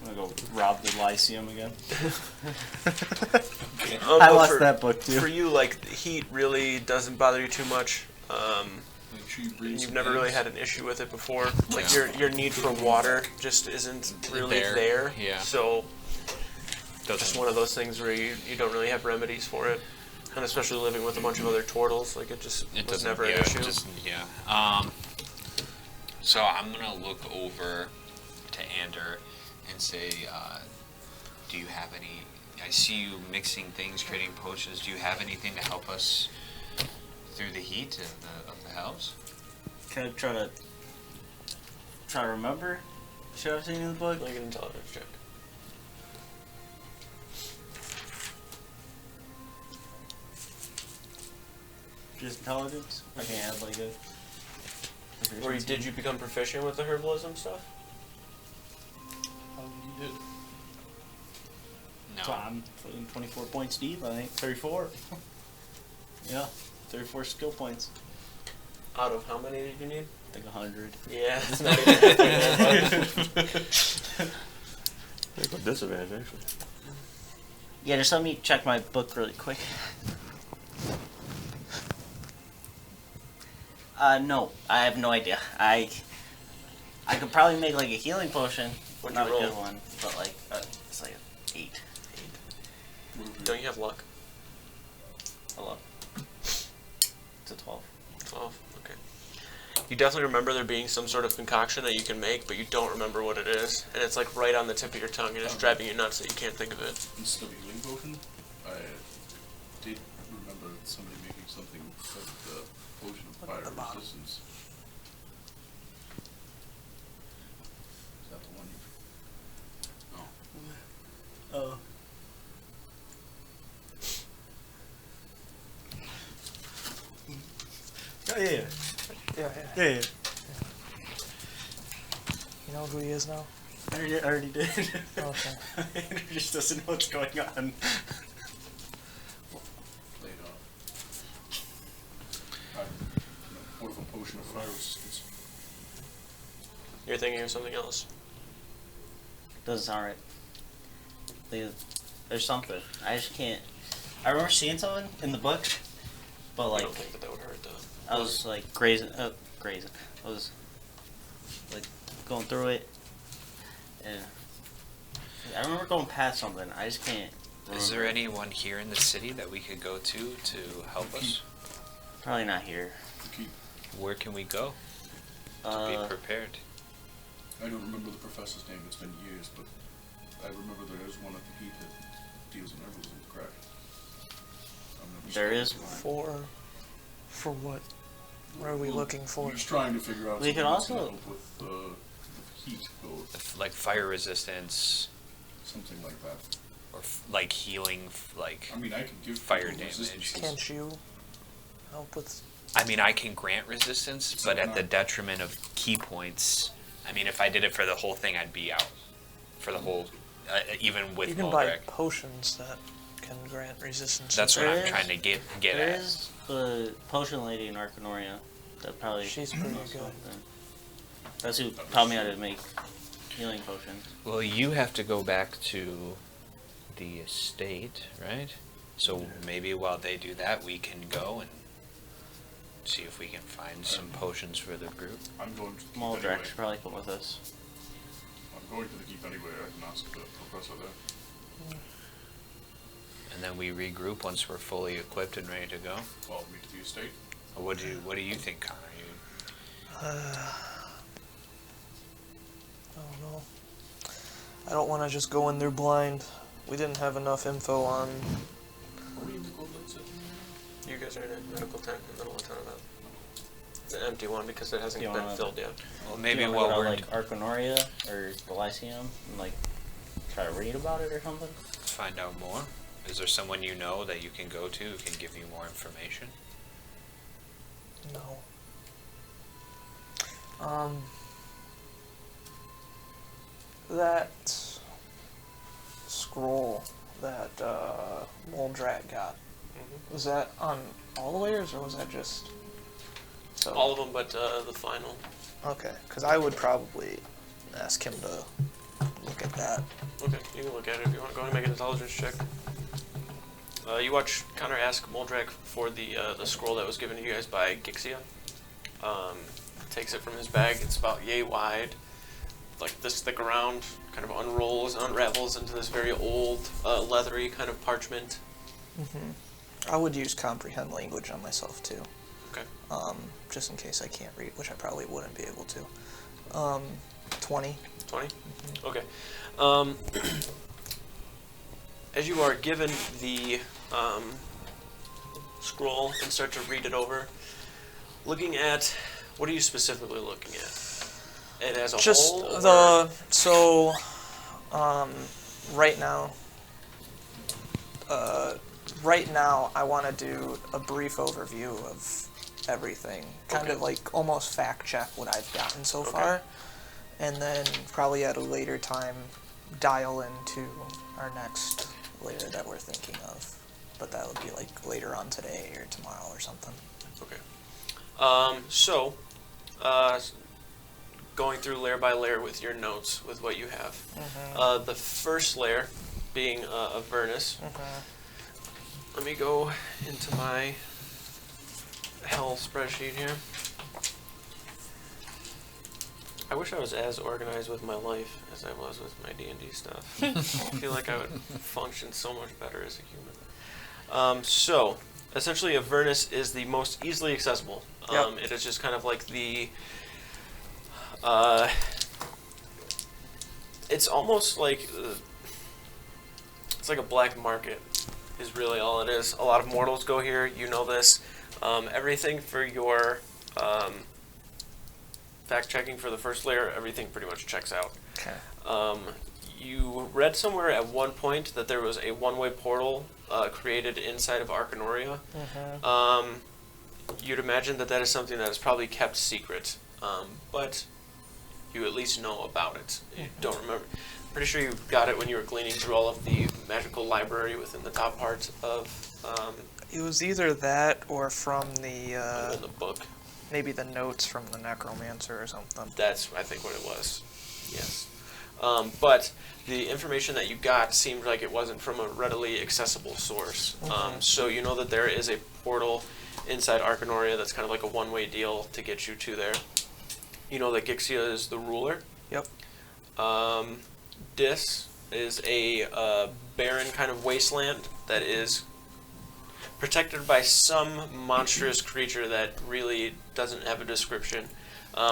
I'm gonna go rob the Lyceum again. I But lost for, that book For too. you, like the heat really doesn't bother you too much. Make sure you breathe You've some never really eggs. had an issue with it before. Like Yeah. your need for water just isn't really There, there. yeah. So Doesn't- just one of those things where you don't really have remedies for it. And especially living with a bunch of other turtles, like it just It was doesn't, never yeah, an issue. So I'm gonna look over to Ander and say, do you have any? I see you mixing things, creating potions. Do you have anything to help us through the heat of the house? Can I try to remember? Should I've seen in the book? Like an intelligence check. Just intelligence? I can't have like a. Did you become proficient with the herbalism stuff? You did. No. So I'm putting 24 points deep, I think. 34. Yeah, 34 skill points. Out of how many did you need? I think 100. Yeah, it's not even that I got disadvantage actually. Yeah, just let me check my book really quick. No, I have no idea. I could probably make like a healing potion. What'd Not you a roll? good one, but like it's like an 8. Don't you have luck? Hello. It's a 12. 12. Okay. You definitely remember there being some sort of concoction that you can make, but you don't remember what it is, and it's like right on the tip of your tongue, and it's driving you nuts that you can't think of it. Instead of healing potion, I did remember somebody making something like the potion of Look at fire the bottom. resistance. Is that the one you? No. Oh. Oh yeah. Yeah. Yeah. You know who he is now? I already did. Okay. Andrew just doesn't know what's going on. Played what if a potion of fire resistance? You're thinking of something else. Doesn't sound right. There's something. I just can't. I remember seeing something in the book, but I like don't think that would hurt though. I was like grazing. I was like going through it, and I remember going past something. I just can't. Is there remember. anyone here in the city that we could go to help us? Probably not here. Keep. Where can we go to be prepared? I don't remember the professor's name. It's been years, but I remember there is one at the Heat that deals in herbalism, correct? There is For what? What are we looking for? I'm just trying to figure out. We something could that's gonna also- help with heat go, Like fire resistance something like that. or like healing, like I mean, I could give Fire people damage. resistances. Can't you help with? I mean, I can grant resistance, but at the detriment of key points. I mean, if I did it for the whole thing, I'd be out for the whole, even with You can buy Moldrek. potions that can grant resistance. That's what There I'm is- trying to get There at. is the potion lady in Arcanoria that probably She's pretty knows good. something. That's who taught me how to make healing potions. Well, you have to go back to the estate, right? So maybe while they do that, we can go and see if we can find some potions for the group. I'm going to the keep Moldrek anyway. should probably come with us. I'm going to the keep anyway. I can ask the professor there. And then we regroup once we're fully equipped and ready to go. Follow me to the estate. Or what do you think, Connor? You I don't know. I don't want to just go in there blind. We didn't have enough info on. Are we in the gold light section? You guys are in a medical tank in the middle of town about an empty one because it hasn't You been wanna- filled yet. well, Do maybe you wanna while go to, we're like Arcanoria or the Lyceum and like try to read about it or something. find out more. Is there someone you know that you can go to who can give you more information? No. That scroll that Moldrat got, was that on all the layers or was that just? So, All of them, but the final. Okay, because I would probably ask him to look at that. Okay, you can look at it if you want to go and make an intelligence check. You watch Connor ask Moldrak for the scroll that was given to you guys by Gixia. Takes it from his bag. It's about yay wide, like this thick around. Kind of unrolls, unravels into this very old, leathery kind of parchment. I would use comprehend language on myself too. Okay. Just in case I can't read, which I probably wouldn't be able to. 20. 20? Okay. As you are given the scroll and start to read it over, looking at, what are you specifically looking at? It as a Just whole? the so right now I want to do a brief overview of everything, kind Okay. of like almost fact check what I've gotten so Okay. far, and then probably at a later time dial into our next layer that we're thinking of, but that would be like later on today or tomorrow or something. Okay. Going through layer by layer with your notes, with what you have. The first layer being Avernus. Let me go into my hell spreadsheet here. I wish I was as organized with my life as I was with my D&D stuff. I feel like I would function so much better as a human. So, essentially, Avernus is the most easily accessible. Yep. It is just kind of like the... it's almost like... it's like a black market is really all it is. A lot of mortals go here. You know this. Everything for your fact checking for the first layer, everything pretty much checks out. Okay. You read somewhere at one point that there was a one-way portal created inside of Arkanoria. Mm-hmm. You'd imagine that that is something that is probably kept secret, but you at least know about it. You don't remember. Pretty sure you got it when you were gleaning through all of the magical library within the top part of It was either that or from the in the book. maybe the notes from the necromancer or something. That's, I think, what it was. Yes. But the information that you got seemed like it wasn't from a readily accessible source. So you know that there is a portal inside Arkanoria that's kind of like a one-way deal to get you to there. You know that Gixia is the ruler. Yep. Dis is a barren kind of wasteland that is protected by some monstrous creature that really doesn't have a description,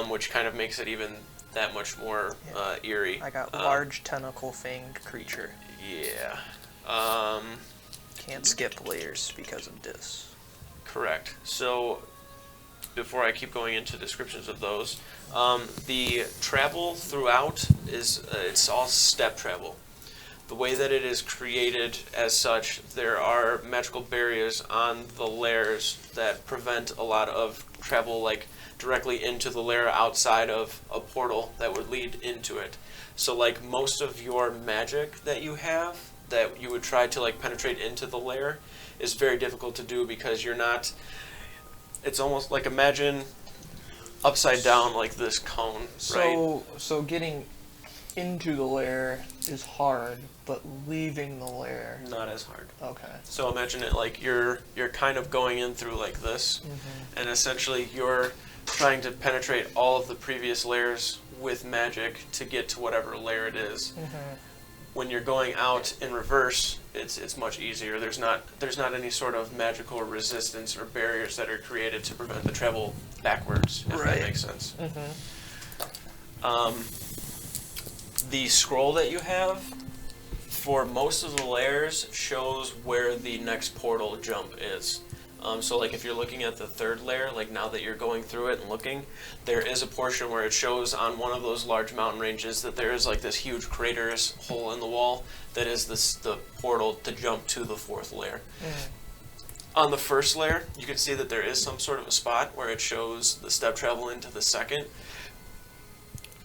which kind of makes it even that much more eerie. I got large tentacle fanged creature. Yeah. Can't skip layers because of this. Correct. So, before I keep going into descriptions of those, the travel throughout is it's all step travel. The way that it is created as such, there are magical barriers on the layers that prevent a lot of travel, like directly into the layer outside of a portal that would lead into it. So, like most of your magic that you have, that you would try to like penetrate into the layer, is very difficult to do because you're not. It's almost like imagine upside down like this cone, right? So getting into the lair is hard, but leaving the lair Not as hard. okay. So imagine it like you're kind of going in through like this, and essentially you're trying to penetrate all of the previous layers with magic to get to whatever layer it is. When you're going out in reverse, it's much easier. There's not any sort of magical resistance or barriers that are created to prevent the travel backwards, if that makes sense. The scroll that you have for most of the layers shows where the next portal jump is. So like if you're looking at the third layer, like now that you're going through it and looking, there is a portion where it shows on one of those large mountain ranges that there is like this huge craterous hole in the wall that is the portal to jump to the fourth layer. On the first layer, you can see that there is some sort of a spot where it shows the step travel into the second,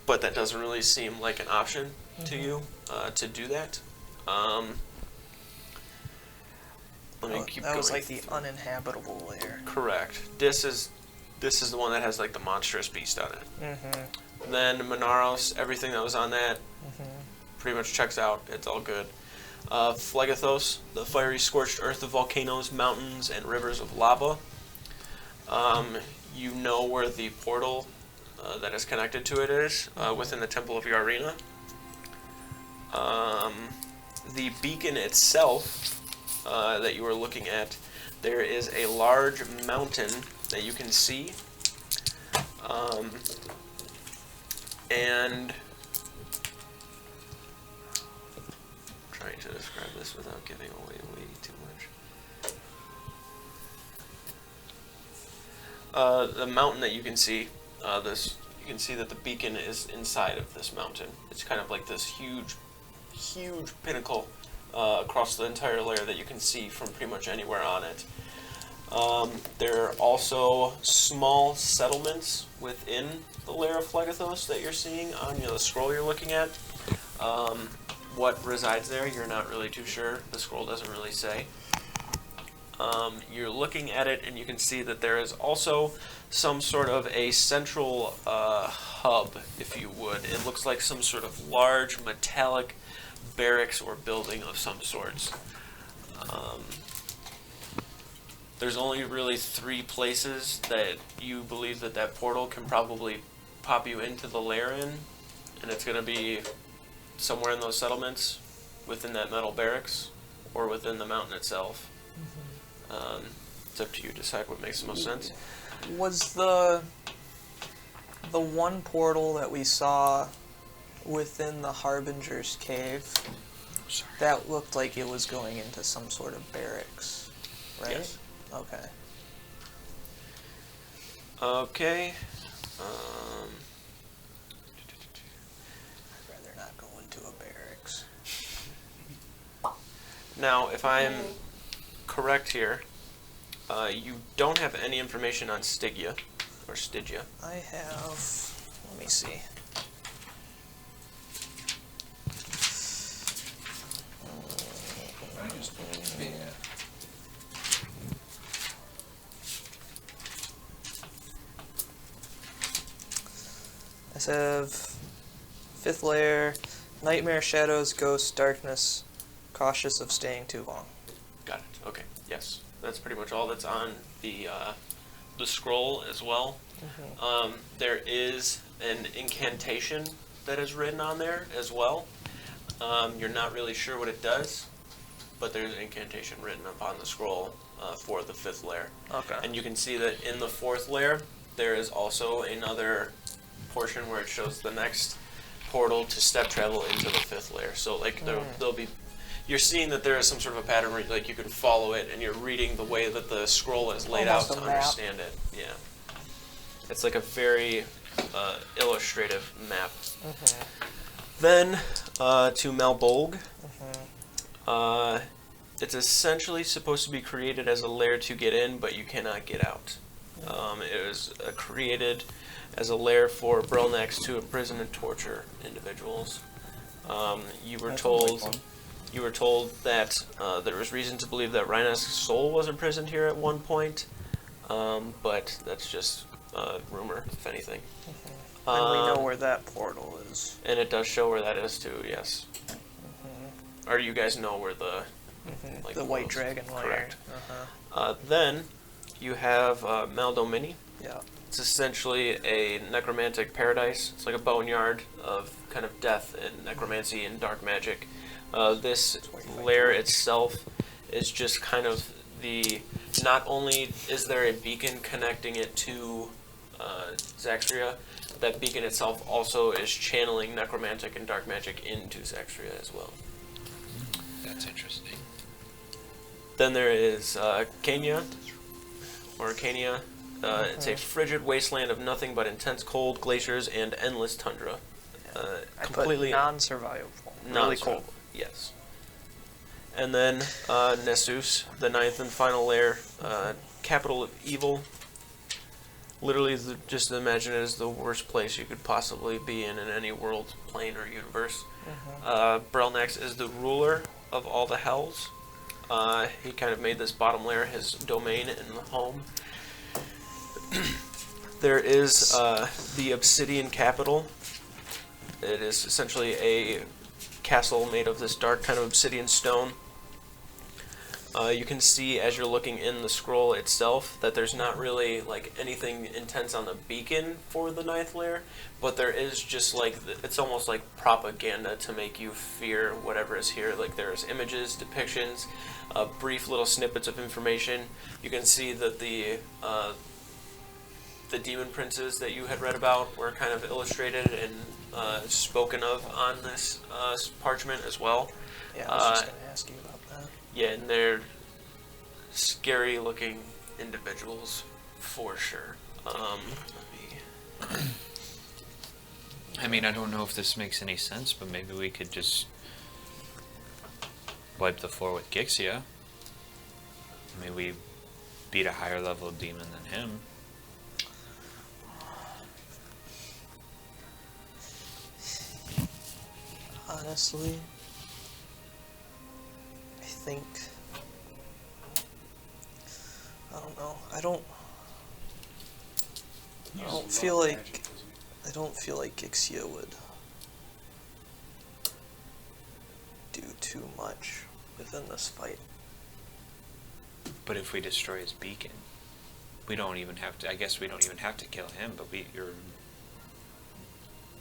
but that doesn't really seem like an option to you to do that. Let me keep That going. was like the uninhabitable layer. Correct. This is the one that has like the monstrous beast on it. Then Monaros, everything that was on that pretty much checks out. It's all good. Phlegethos, the fiery scorched earth of volcanoes, mountains, and rivers of lava. You know where the portal that is connected to it is within the Temple of Yarina. The beacon itself that you were looking at, there is a large mountain that you can see, and I'm trying to describe this without giving away way too much. The mountain that you can see, you can see that the beacon is inside of this mountain. It's kind of like this huge pinnacle across the entire layer that you can see from pretty much anywhere on it. There are also small settlements within the layer of Phlegethos that you're seeing on the scroll you're looking at. What resides there, you're not really too sure. The scroll doesn't really say. You're looking at it and you can see that there is also some sort of a central hub, if you would. It looks like some sort of large metallic barracks or building of some sorts. There's only really 3 places that you believe that portal can probably pop you into the lair in, and it's going to be somewhere in those settlements, within that metal barracks, or within the mountain itself. It's up to you to decide what makes the most sense. Was the one portal that we saw within the Harbinger's cave, sorry. That looked like it was going into some sort of barracks, right? Yes. Okay. Okay. I'd rather not go into a barracks. Now, if I'm correct here, you don't have any information on Stygia, or Stygia. I have. Let me see. I just yeah. I have 5th layer, nightmare, shadows, ghosts, darkness, cautious of staying too long. Got it. Okay. Yes, that's pretty much all that's on the scroll as well. There is an incantation that is written on there as well. You're not really sure what it does, but there's an incantation written up on the scroll for the 5th layer. Okay. And you can see that in the 4th layer, there is also another portion where it shows the next portal to step travel into the 5th layer. So like there'll be, you're seeing that there is some sort of a pattern where like you can follow it, and you're reading the way that the scroll is laid Almost out a to map. understand it. Yeah, it's like a very illustrative map. Then to Malbolg. It's essentially supposed to be created as a lair to get in, but you cannot get out. It was created as a lair for Brelnax to imprison and torture individuals. You were told that there was reason to believe that Rhina's soul was imprisoned here at one point, but that's just rumor, if anything. And we know where that portal is. And it does show where that is too. Yes. Or you guys know where the like The white world's- dragon layer. Correct. Uh-huh. Then you have Maldomini. Yeah. It's essentially a necromantic paradise. It's like a boneyard of kind of death and necromancy and dark magic. This lair itself is just kind of the. Not only is there a beacon connecting it to Zaxria, that beacon itself also is channeling necromantic and dark magic into Zaxria as well. That's interesting. Then there is Kenya, or Kenya. It's a frigid wasteland of nothing but intense cold, glaciers, and endless tundra. I Completely put non-survivable. Really non-survivable. cold. Yes. And then Nessus, the 9th and final layer, capital of evil. Literally, just imagine it as the worst place you could possibly be in any world, plane, or universe. Brelnax is the ruler of all the hells. He kind of made this bottom layer his domain and home. There is the Obsidian Capital. It is essentially a castle made of this dark kind of obsidian stone. You can see as you're looking in the scroll itself that there's not really like anything intense on the beacon for the 9th layer, but there is just like it's almost like propaganda to make you fear whatever is here. Like there's images, depictions, brief little snippets of information. You can see that the demon princes that you had read about were kind of illustrated and spoken of on this parchment as well. Yeah, I was just going to ask you about that. Yeah, and they're scary looking individuals for sure. I mean, I don't know if this makes any sense, but maybe we could just wipe the floor with Gixia. I mean, we beat a higher level demon than him. Honestly, I think I don't know. I don't feel like Gixia would do too much within this fight. But if we destroy his beacon, we don't even have to. I guess we don't even have to kill him. But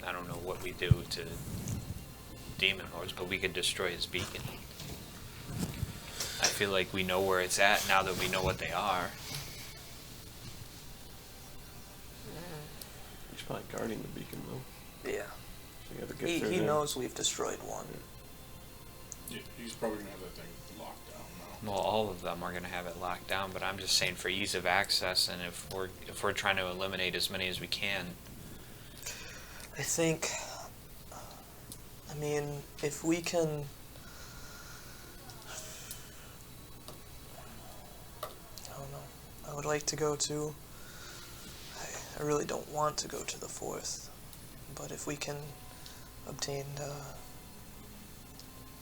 I don't know what we do to demon lords, but we could destroy his beacon. I feel like we know where it's at now that we know what they are. He's probably guarding the beacon though. Yeah. So you gotta get He through him. knows we've destroyed one. Yeah, he's probably gonna have that thing locked down now. Well, all of them are going to have it locked down, but I'm just saying for ease of access, and if we're trying to eliminate as many as we can. I think, I mean, if we can, I don't know, I would like to go to, I really don't want to go to the 4th, but if we can obtain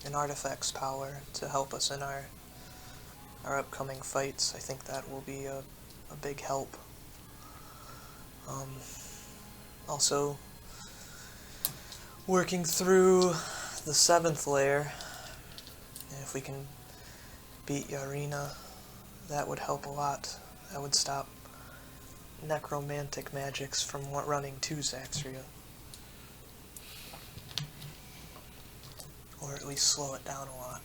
an artifact's power to help us in our upcoming fights, I think that will be a big help. Also, working through the 7th layer, if we can beat Yarina, that would help a lot. That would stop necromantic magics from running to Zaxria. Or at least slow it down a lot.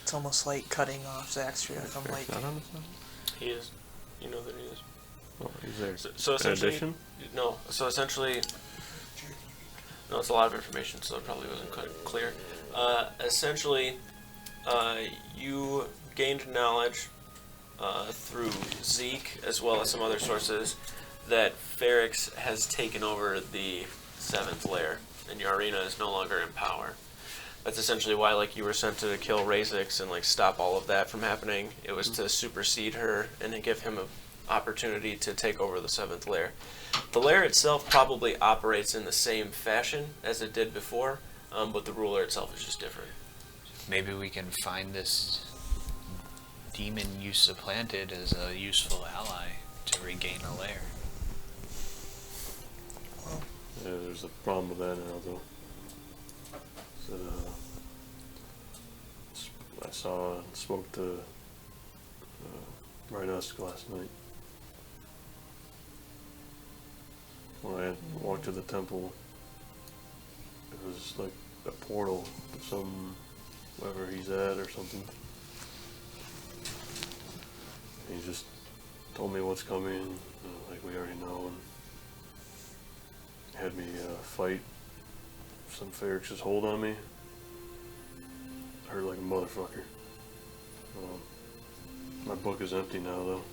It's almost like cutting off Zaxria from like... Not on the side? He is. You know that he is. Oh, he's there. So essentially, addition? no. So essentially, no, it's a lot of information, so it probably wasn't quite clear. Essentially, you gained knowledge through Zeke, as well as some other sources, that Ferrix has taken over the 7th layer, and Yarina is no longer in power. That's essentially why, like, you were sent to kill Razix and, like, stop all of that from happening. It was to supersede her and then give him an opportunity to take over the 7th layer. The layer itself probably operates in the same fashion as it did before, but the ruler itself is just different. Maybe we can find this demon you supplanted as a useful ally to regain a lair. Yeah, there's a problem with that now, though. So, I saw and spoke to Rhinusk last night. When I walked to the temple, it was like a portal to some, wherever he's at or something. He just told me what's coming, like we already know, and had me fight some Ferrix's hold on me. Hurt like a motherfucker. My book is empty now, though,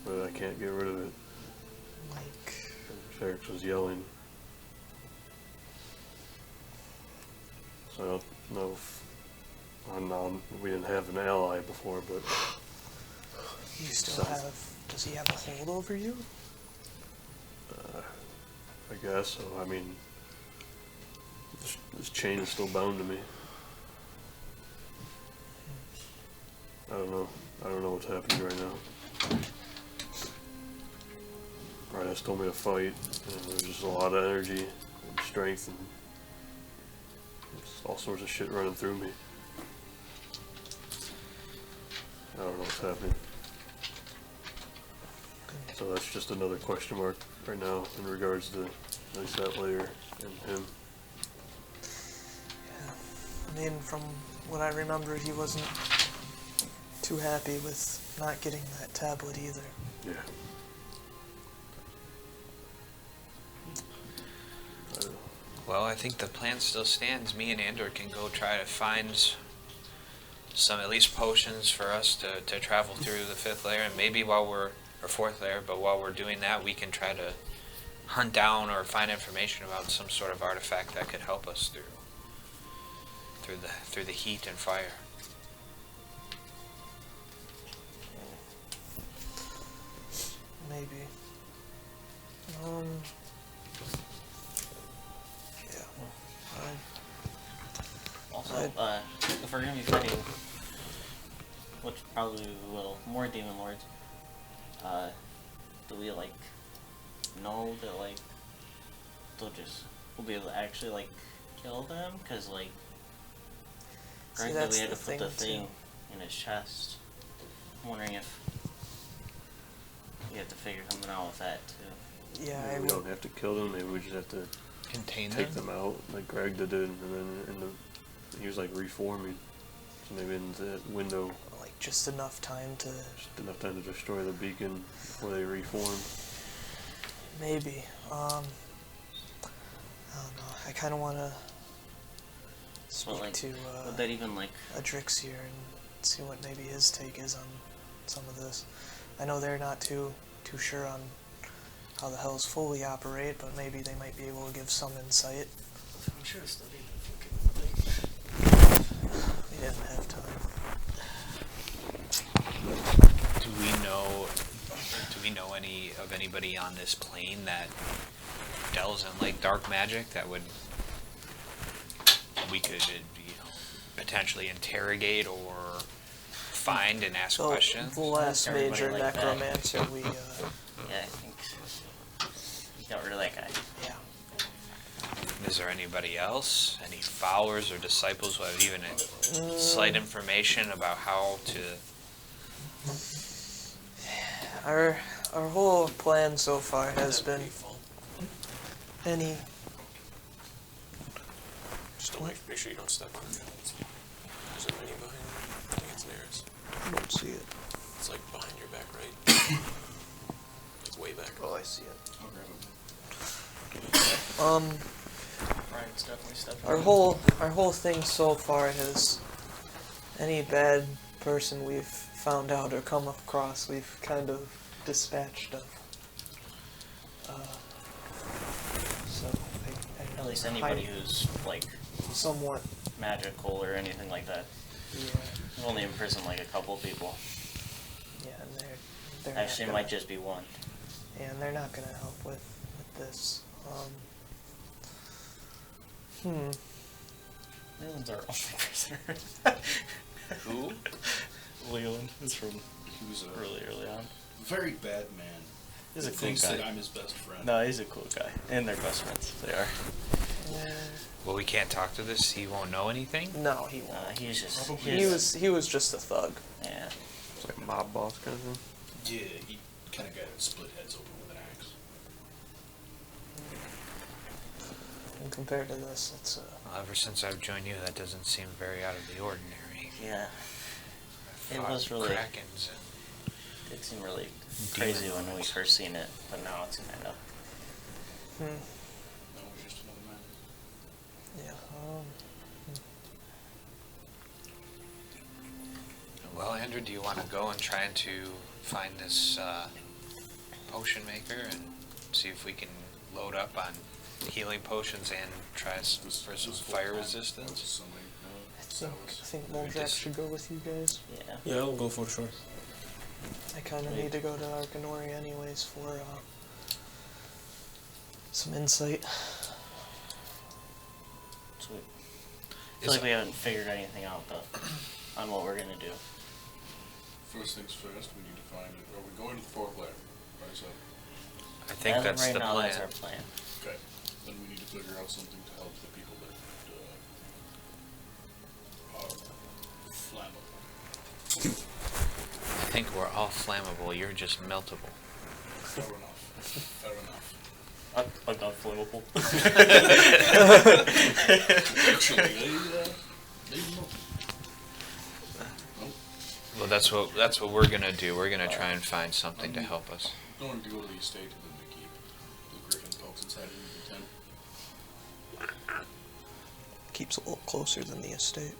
but I can't get rid of it. Like... Ferrix was yelling. So I don't know if... we didn't have an ally before, but... You still have... Does he have a hold over you? I guess so. I mean, this chain is still bound to me. I don't know. I don't know what's happening right now. Rhinos told me to fight, and there's just a lot of energy and strength and all sorts of shit running through me. I don't know what's happening. So that's just another question mark right now in regards to that layer and him. Yeah. I mean, from what I remember, he wasn't too happy with not getting that tablet either. Yeah. Well, I think the plan still stands. Me and Andor can go try to find some, at least potions for us to travel through the 5th layer, and maybe while we're, or 4th layer, but while we're doing that, we can try to hunt down or find information about some sort of artifact that could help us through the heat and fire. Maybe. Yeah. Also, if we're gonna be fighting, which probably we will, more demon lords, do we like know that like we'll be able to actually like kill them? Cause like, See, granted we had to the put the thing, thing in his chest. I'm wondering if we have to figure something out with that too. Yeah, Maybe we don't have to kill them. Maybe we just have to Contain take them? them out, like Greg did, and then he was like reforming. So maybe in that window, like just enough time to. just enough time to destroy the beacon before they reform. Maybe. I don't know. I kind of want to speak like, to would that even like? Adrixir and see what maybe his take is on some of this. I know they're not too sure on how the hells fully operate, but maybe they might be able to give some insight. I'm sure I studied the fucking thing. We didn't have time. Do we know anybody on this plane that delves in like dark magic that would we could potentially interrogate or find and ask questions? The last Everybody major like that. necromancer we Yeah, I think you got rid of that guy. yeah. Is there anybody else, any followers or disciples who have even slight information about how to? Our whole plan so far has been any. Just don't make sure you don't step on it. There's a mini behind you. I think it's nearest. I don't see it. It's like behind your back, right? It's way back. Oh, I see it. I'll grab it. Ryan's definitely stepping. Our whole thing so far has any bad person we've found out or come across, we've kind of dispatched of. So At least anybody who's like somewhat. magical or anything like that. Yeah, We've only imprisoned like a couple people. yeah, and they're not Actually, it gonna- might just be one. Yeah, and they're not gonna help with this. Leland's our only prisoner. Who? Leland is from He was a really early on. very bad man. He's a He cool thinks that guy. I'm his best friend. No, he's a cool guy. And they're best friends. They are. Well, we can't talk to this. He won't know anything. No, he won't. He's just. He was just a thug. Yeah. It's like mob boss kind of thing. Yeah, he kind of got split heads open with an axe. And compared to this, it's Well, ever since I've joined you, that doesn't seem very out of the ordinary. Yeah. It Fought was really. Krakens and It seemed really crazy when we lords. first seen it, but now it's kind of. That was just another man. yeah. Well, Andrew, do you want to go and try to find this potion maker and see if we can load up on healing potions and try for some fire resistance? I think Moldrak should go with you guys. Yeah. Yeah, I'll go for sure. I kind of need to go to Arcanori anyways for some insight. Sweet. I feel like we haven't figured anything out though on what we're gonna do. First things first, we need to find it. Are we going to the fourth layer? Right, so, I think As of that's right the now, plan. That's our plan. okay. Then we need to figure out something to help the people that are flammable. I think we're all flammable. You're just meltable. Fair enough. Fair enough. I'm not flammable. Actually, they know. Well, that's what we're gonna do. We're gonna try and find something to help us. Going to go to the estate and then they keep the griffin folks inside of the tent. Keeps a little closer than the estate.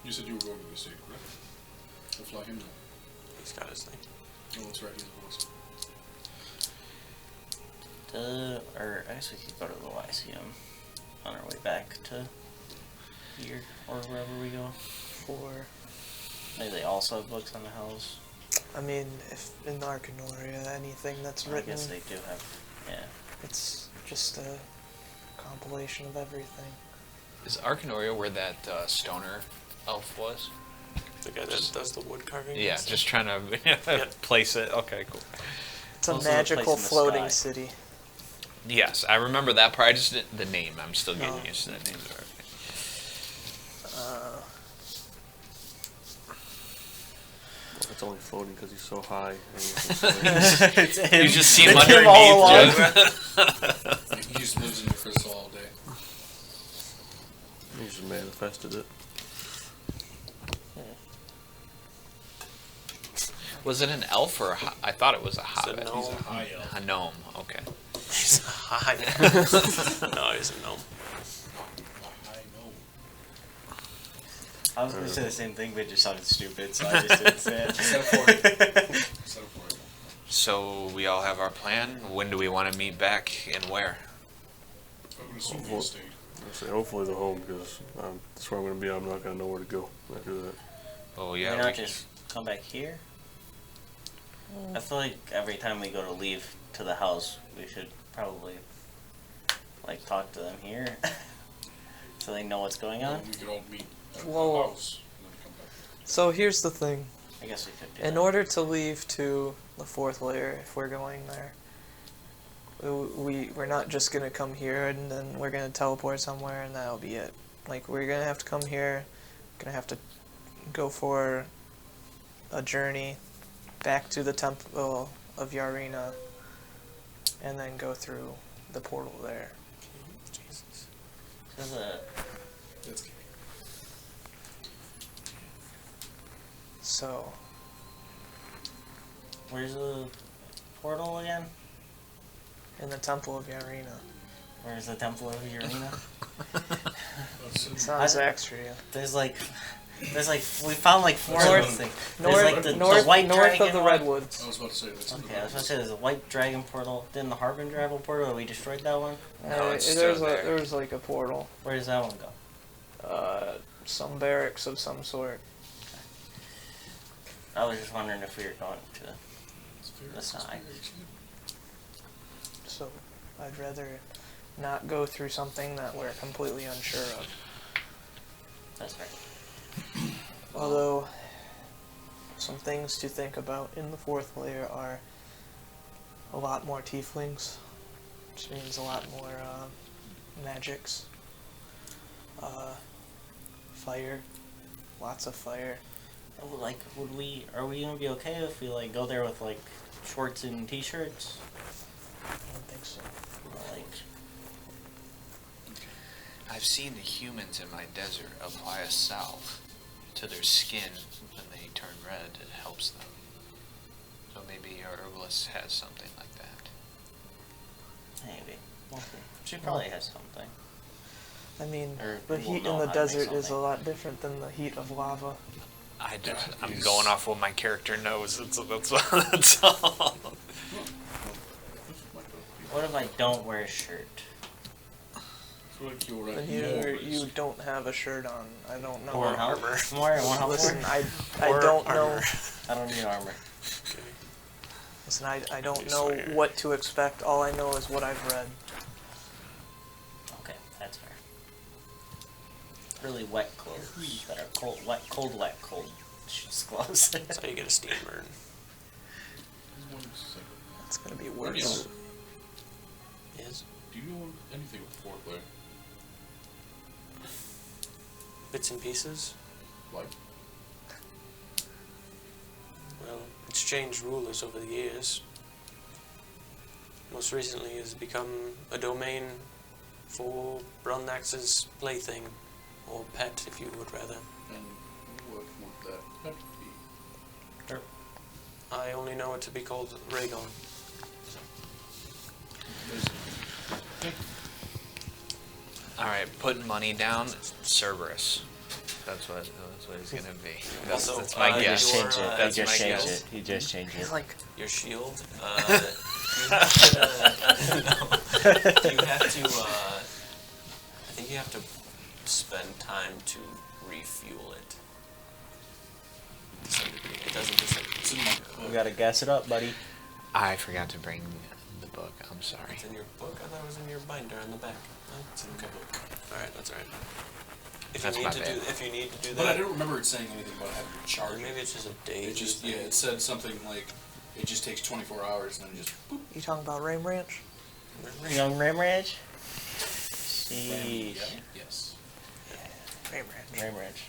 You said you were going to the estate, correct? I'll fly him now. He's got his thing. Oh, that's right, he's the boss. Or I guess we could go to the Lyceum on our way back to here or wherever we go. Maybe they also have books on the hells. I mean, if in Arcanoria, anything that's I written, guess they do have. Yeah. it's just a compilation of everything. Is Arcanoria where that stoner elf was? The guy that does the wood carving? Yeah, and stuff? just trying to place it. Okay, cool. It's a Also the place magical in the floating sky. city. Yes, I remember that part. I just didn't, the name. I'm still getting No. used to that name. It's only floating because he's so high. You just see him It's him all underneath. He just lives in the crystal all day. He just manifested it. Was it an elf or I thought it was a It's a hobbit. gnome. He's a high elf. A gnome. Okay. He's high. No, he's a gnome. I know. I was gonna say the same thing, but it just sounded stupid, so I just didn't say it. So for it. So for it. So we all have our plan. When do we want to meet back and where? I'm gonna assume the estate. I say hopefully the home because that's where I'm going to be. I'm not going to know where to go after that. Oh Why yeah. not we- just come back here? I feel like every time we go to leave to the house, we should probably like talk to them here, so they know what's going on. We could all meet at the Well- house and then come back. So here's the thing. I guess we could do In that. order to leave to the fourth layer, if we're going there, we're not just gonna come here and then we're gonna teleport somewhere and that'll be it. Like we're gonna have to come here, gonna have to go for a journey back to the temple of Yarina, and then go through the portal there. Jesus. There's a That's good. So where's the portal again? in the temple of Yarina. Where's the temple of Urina? It's not I- Zaxria. There's like we found like four North- of those things. North, There's like the north, white north dragon of the one. redwoods. I was about to say that's Okay, I was gonna say there's a white dragon portal. Then the Harbinger Dragon portal. We destroyed that one. No, it's there's still there. there's like a portal. Where does that one go? Some barracks of some sort. I was just wondering if we were going to the side. So I'd rather not go through something that we're completely unsure of. That's right. Although some things to think about in the fourth layer are a lot more tieflings, which means a lot more magics. Fire, lots of fire. Oh, like, are we gonna be okay if we like go there with like shorts and t-shirts? I don't think so. Or, like, I've seen the humans in my desert apply a salve to their skin when they turn red. It helps them. So maybe our herbalist has something like that. maybe. We'll see. She probably has something. I mean, Or the we'll heat know in the how to make desert is a something. lot different than the heat of lava. I'm He's- going off what my character knows. That's all. What if I don't wear a shirt? I feel like you're right. Then you don't have a shirt on. I don't know. Or Help? armor. I'm wearing one help. Listen, I Or don't know. armor. I don't need armor. Listen, I don't Please know swear. what to expect. All I know is what I've read. Okay, that's fair. Really wet clothes that are cold, wet, cold clothes. That's how you get a steam burn. It's gonna be Let me worse. know. Yes. Do you know anything of foreplay? Bits and pieces. Like, Well, it's changed rulers over the years. Most recently has become a domain for Brunnax's plaything, or pet, if you would rather. and what would that pet be? I only know it to be called Rhaegon. All right, putting money down. Cerberus. That's what he's gonna be. That's, Also, that's my you guess. your, Changed it. That's He just my changed guess. it. He just changed it. He's like, Your shield. You have to. I think you have to spend time to refuel it. To some degree. It doesn't just. It's in my We gotta gas it up, buddy. I forgot to bring the book. I'm sorry. It's in your book. I thought it was in your binder on the back. No, it's in the book. All right, that's all right. If That's you my need to bad. if you need to do But I that, don't remember it saying anything about having to charge or maybe it. it's just a day. It just, yeah, it said something like, it just takes 24 hours and then just, boop, you talking about Rain Ranch? Young Ram Ranch? bam, Sheesh. yeah, yes. Rain Ranch. Ram Ranch.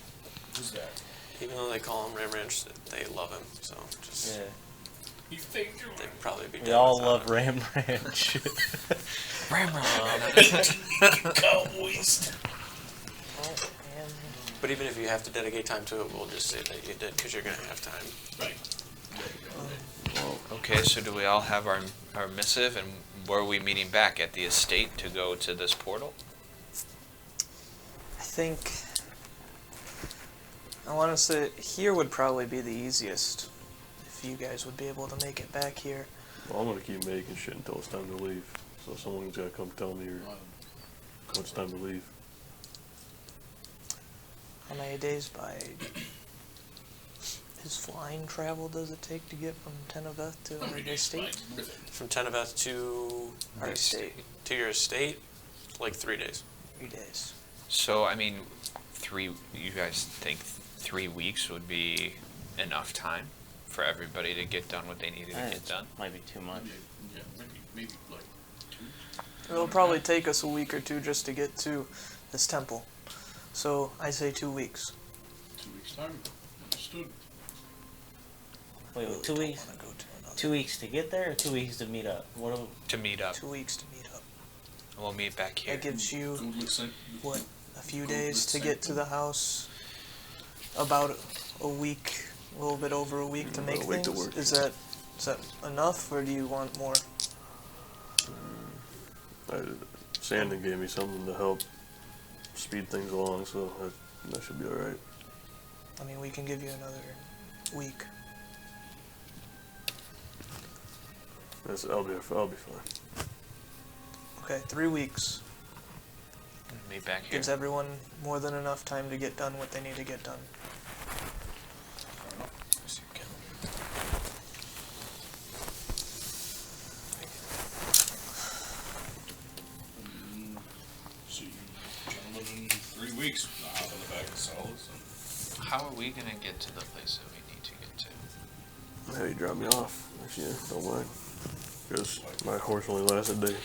Who's that? Even though they call him Ram Ranch, they love him. So just Yeah. He faked your they'd probably be. We done all without love him. Ram Ranch. Cowboys. Oh, and But even if you have to dedicate time to it, we'll just say that you did because you're gonna have time. Right. Okay, so do we all have our missive, and where are we meeting back at the estate to go to this portal? I think I want to say here would probably be the easiest, if you guys would be able to make it back here. Well, I'm gonna keep making shit until it's time to leave. So someone's gotta come tell me when it's time to leave. How many days by his flying travel does it take to get from Teneveth to our state? From Teneveth to Our state. to your estate, like 3 days. 3 days. So I mean, you guys think 3 weeks would be enough time for everybody to get done what they needed to get done? Might be too much. Yeah, maybe like 2. It'll probably take us a week or two just to get to this temple. So I say 2 weeks. 2 weeks time. Understood. Wait, 2 weeks? Wanna go to another- 2 weeks to get there, or 2 weeks to meet up? What? To meet up. 2 weeks to meet up. We'll meet back here. That gives you Good listen. what, a few Good days to get to listen. the house. About a week, a little bit over a week to About make a week to things. work. Is that enough, or do you want more? Sandon gave me something to help speed things along, so that should be alright. I mean, we can give you another week. I'll be fine. Okay, 3 weeks. Meet back here. Gives everyone more than enough time to get done what they need to get done. See you gentlemen in 3 weeks. I'll hop in the back of the solids. How are we gonna get to the place that we need to get to? Hey, drop me off if you don't mind. Because my horse only lasts a day.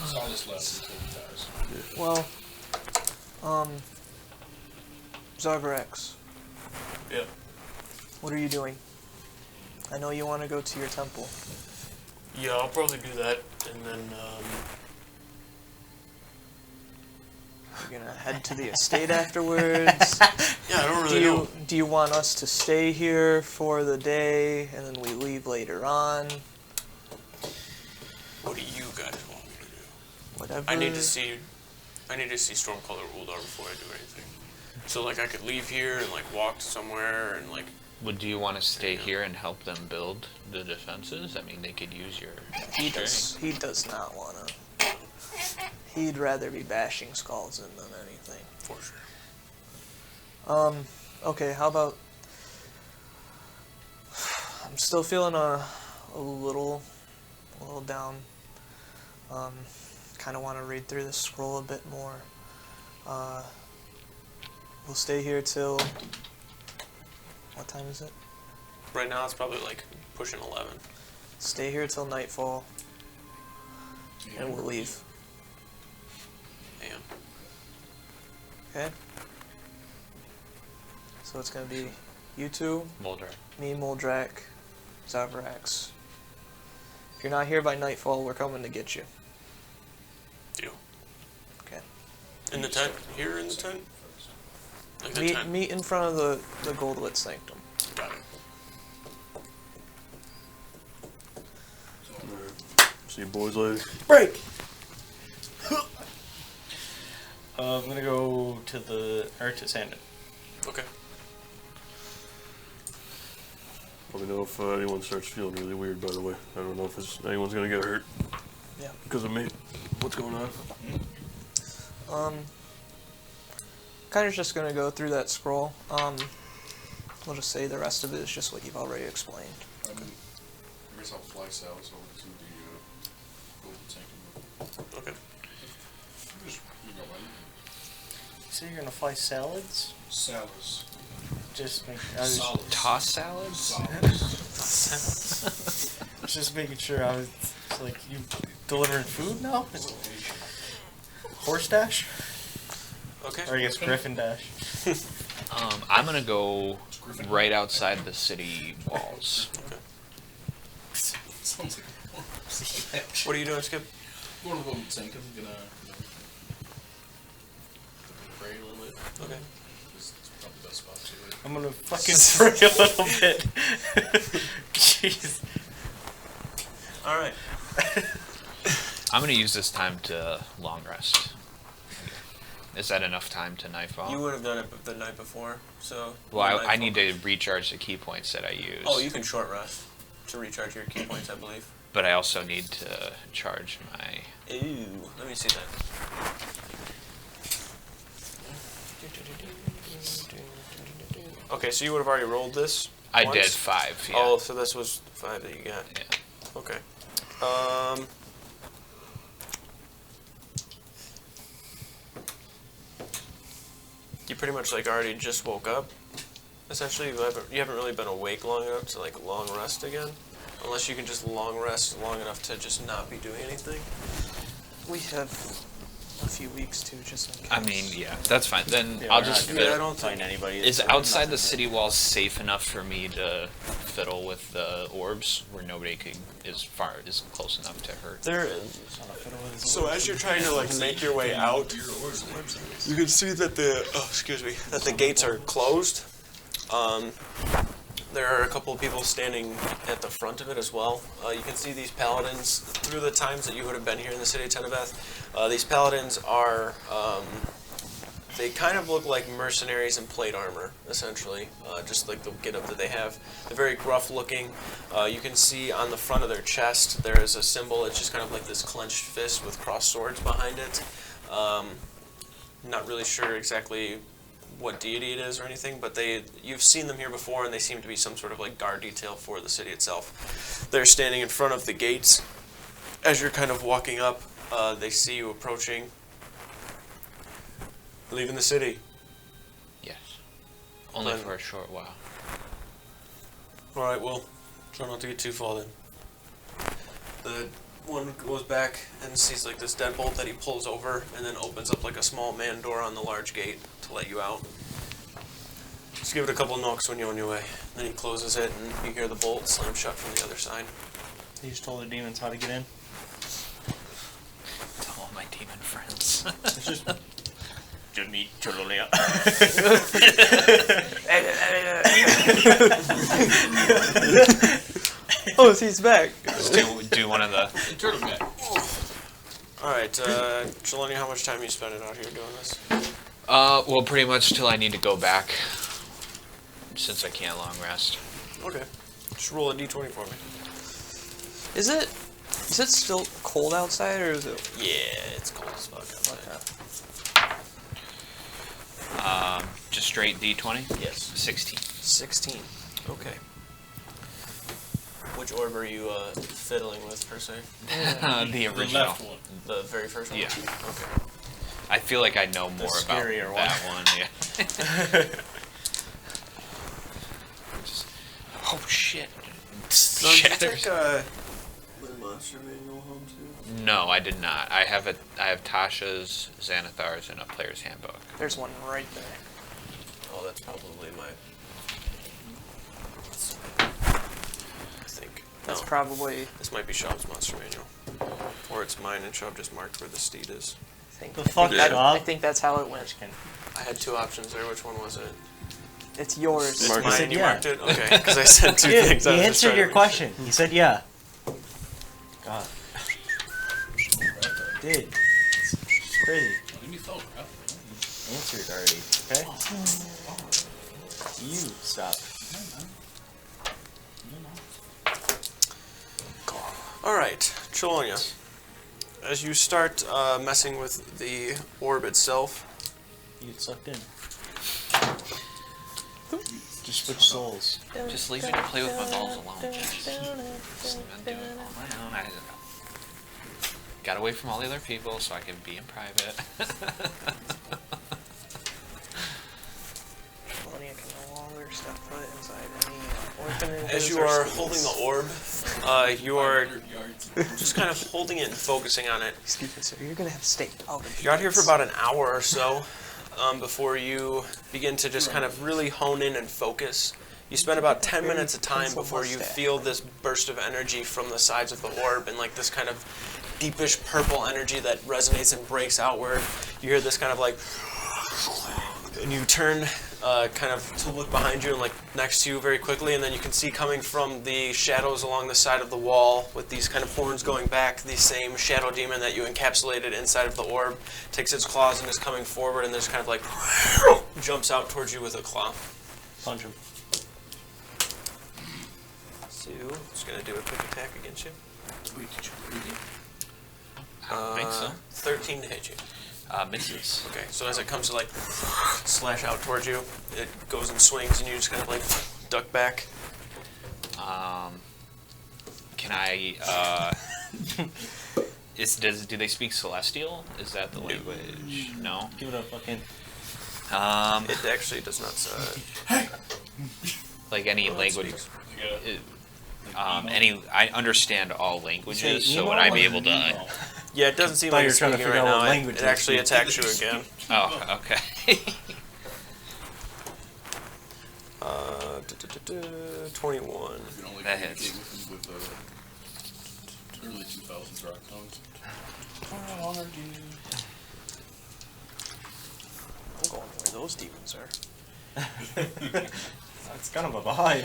Solids last until he dies. Well, Zaxria, Yeah. what are you doing? I know you want to go to your temple. Yeah, I'll probably do that, and then You're gonna head to the estate afterwards. yeah, I don't really know. Do you want us to stay here for the day and then we leave later on? What do you guys want me to do? Whatever. I need to see Stormcaller Uldar before I do anything. So like I could leave here and like walk somewhere and like. Do you want to stay here and help them build the defenses? I mean, they could use your He strength. does not wanna. He'd rather be bashing skulls in than anything. For sure. Okay, how about... I'm still feeling a little down. Kind of want to read through this scroll a bit more. We'll stay here till... What time is it? Right now it's probably like pushing 11. Stay here till nightfall, and we'll leave. Damn. Okay? So it's gonna be you two, Mulder. me, Moldrak, Zaxria. If you're not here by nightfall, we're coming to get you. Deal. Okay. In the tent? Here in the tent? Like the tent? Meet in front of the Goldlit Sanctum. Got it. See you boys later. Break! I'm gonna go to to Sandon. Okay. Let me know if anyone starts feeling really weird, by the way. I don't know if anyone's gonna get hurt. Yeah. Because of me. What's going on? Kind of just gonna go through that scroll. We'll just say the rest of it is just what you've already explained. I guess I'll fly south over to the Golden Sanctum. Okay. Just, you know, So you're gonna fly salads? salads. Just make. Solids. Toss salads? Solids. Just making sure I was like you delivering food now. Horse dash, Okay. or I guess Griffin dash. I'm gonna go right outside the city walls. Sounds like What are you doing, Skip? Going to the Golden Sanctum, gonna pray a little bit. Okay. It's probably the best spot to do it. I'm gonna fucking pray a little bit. Jeez. Alright. I'm gonna use this time to long rest. Is that enough time to nightfall? You would have done it the night before, so. Well, I nightfall- need to recharge the key points that I use. Oh, you can short rest to recharge your key points, I believe. But I also need to charge my... Ooh, let me see that. Okay, so you would have already rolled this? I once? did 5, yeah. Oh, so this was 5 that you got. Yeah. Okay. You pretty much like already just woke up. Essentially, you haven't really been awake long enough to like long rest again, unless you can just long rest long enough to just not be doing anything. We have a few weeks too, just in case. I mean, yeah, that's fine. Then Yeah, I'll we're just not Yeah, I gonna don't find think- anybody. Is There's outside nothing the to- city walls safe enough for me to fiddle with the orbs, where nobody is close enough to hurt? There is. So as you're trying to like make your way out, you can see that the gates are closed. There are a couple of people standing at the front of it as well. You can see these paladins through the times that you would have been here in the city of Tenebeth. These paladins are, they kind of look like mercenaries in plate armor, essentially, just like the getup that they have. They're very gruff looking. You can see on the front of their chest there is a symbol. It's just kind of like this clenched fist with crossed swords behind it. Not really sure exactly what deity it is or anything, but you've seen them here before, and they seem to be some sort of like guard detail for the city itself. They're standing in front of the gates. As you're kind of walking up, they see you approaching. Leaving the city. Yes. Only Fine. for a short while. All right, well, try not to get too far then. The one goes back and sees like this deadbolt that he pulls over, and then opens up like a small man door on the large gate to let you out. Just give it a couple knocks when you're on your way. Then he closes it, and you hear the bolt slam shut from the other side. You just told the demons how to get in. To all my demon friends. It's just good meet Chololia. Oh, he's back. Just do one of the... Turtle guy. All right, Shalani, how much time are you spending out here doing this? Well, pretty much till I need to go back, since I can't long rest. Okay, just roll a d20 for me. Is it still cold outside, or is it? Yeah, it's cold as fuck outside. Just straight D20? Yes. 16. 16. Okay. Which orb are you fiddling with, per se? The The original. left one. The very first one? Yeah. Okay. I feel like I know more about scarier that one. Yeah. Just, oh shit! So did you Shatters. take, The monster manual home too? No, I did not. I have Tasha's, Xanathar's, and a player's handbook. There's one right there. oh, that's probably my... I think. That's No, probably. this might be Shab's monster manual. Or it's mine, and Shab just marked where the steed is. I think, The I fuck, think that- Shab? I think that's how it went. I had two options there. Which one was it? It's yours. It's Mark- mine. said You yeah. marked it? Okay, because I said two Dude, things. I he was just answered trying your to- question. He said yeah. God. Did. It's crazy. Let me feel crap. Answered already. Okay? You stop. All right, Cholonia. As you start messing with the orb itself, You get sucked in. Just switch souls. Just leave me to play with my balls alone. Just I'm doing it on my own. I got away from all the other people so I can be in private. Melania can no longer step foot inside any orphanages. as you or are schools. holding the orb, you are 500 yards. just kind of holding it and focusing on it. Excuse me, sir. You're gonna have to stay out of You're out here for about an hour or so before you begin to just kind of really hone in and focus. You spend about 10 minutes of time Pencil before you mustache. feel this burst of energy from the sides of the orb, and like this kind of deepish purple energy that resonates and breaks outward. You hear this kind of like, and you turn kind of to look behind you and like next to you very quickly, and then you can see coming from the shadows along the side of the wall with these kind of horns going back, the same shadow demon that you encapsulated inside of the orb takes its claws and is coming forward, and there's kind of like jumps out towards you with a claw. Punch him. So, it's going to do a quick attack against you. Wait, did you read it? I don't think so. 13 to hit you. Misses. Okay, so as it comes to like slash out towards you, it goes and swings, and you just kind of like duck back. Can I? Do they speak Celestial? Is that the language? No. Give it a fucking. It actually does not. Like any Well, it language. speaks. I understand all languages, Say so emo would I be or able to? emo? Yeah, it doesn't seem Thought like you it's were trying to speaking figure right out what now. language It it actually speaks. attacks you again. Oh, okay. Uh, 21. You can only That communicate hits. with him with early 2000s rock songs. I'm going where those demons are. That's kind of a vibe.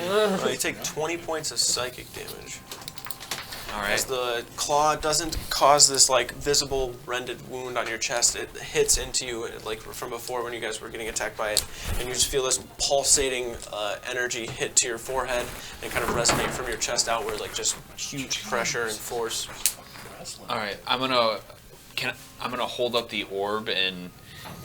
You take 20 points of psychic damage. All As right. the claw doesn't cause this like visible rended wound on your chest, it hits into you like from before when you guys were getting attacked by it, and you just feel this pulsating energy hit to your forehead and kind of resonate from your chest outward, like just huge pressure and force. All right. I'm gonna hold up the orb and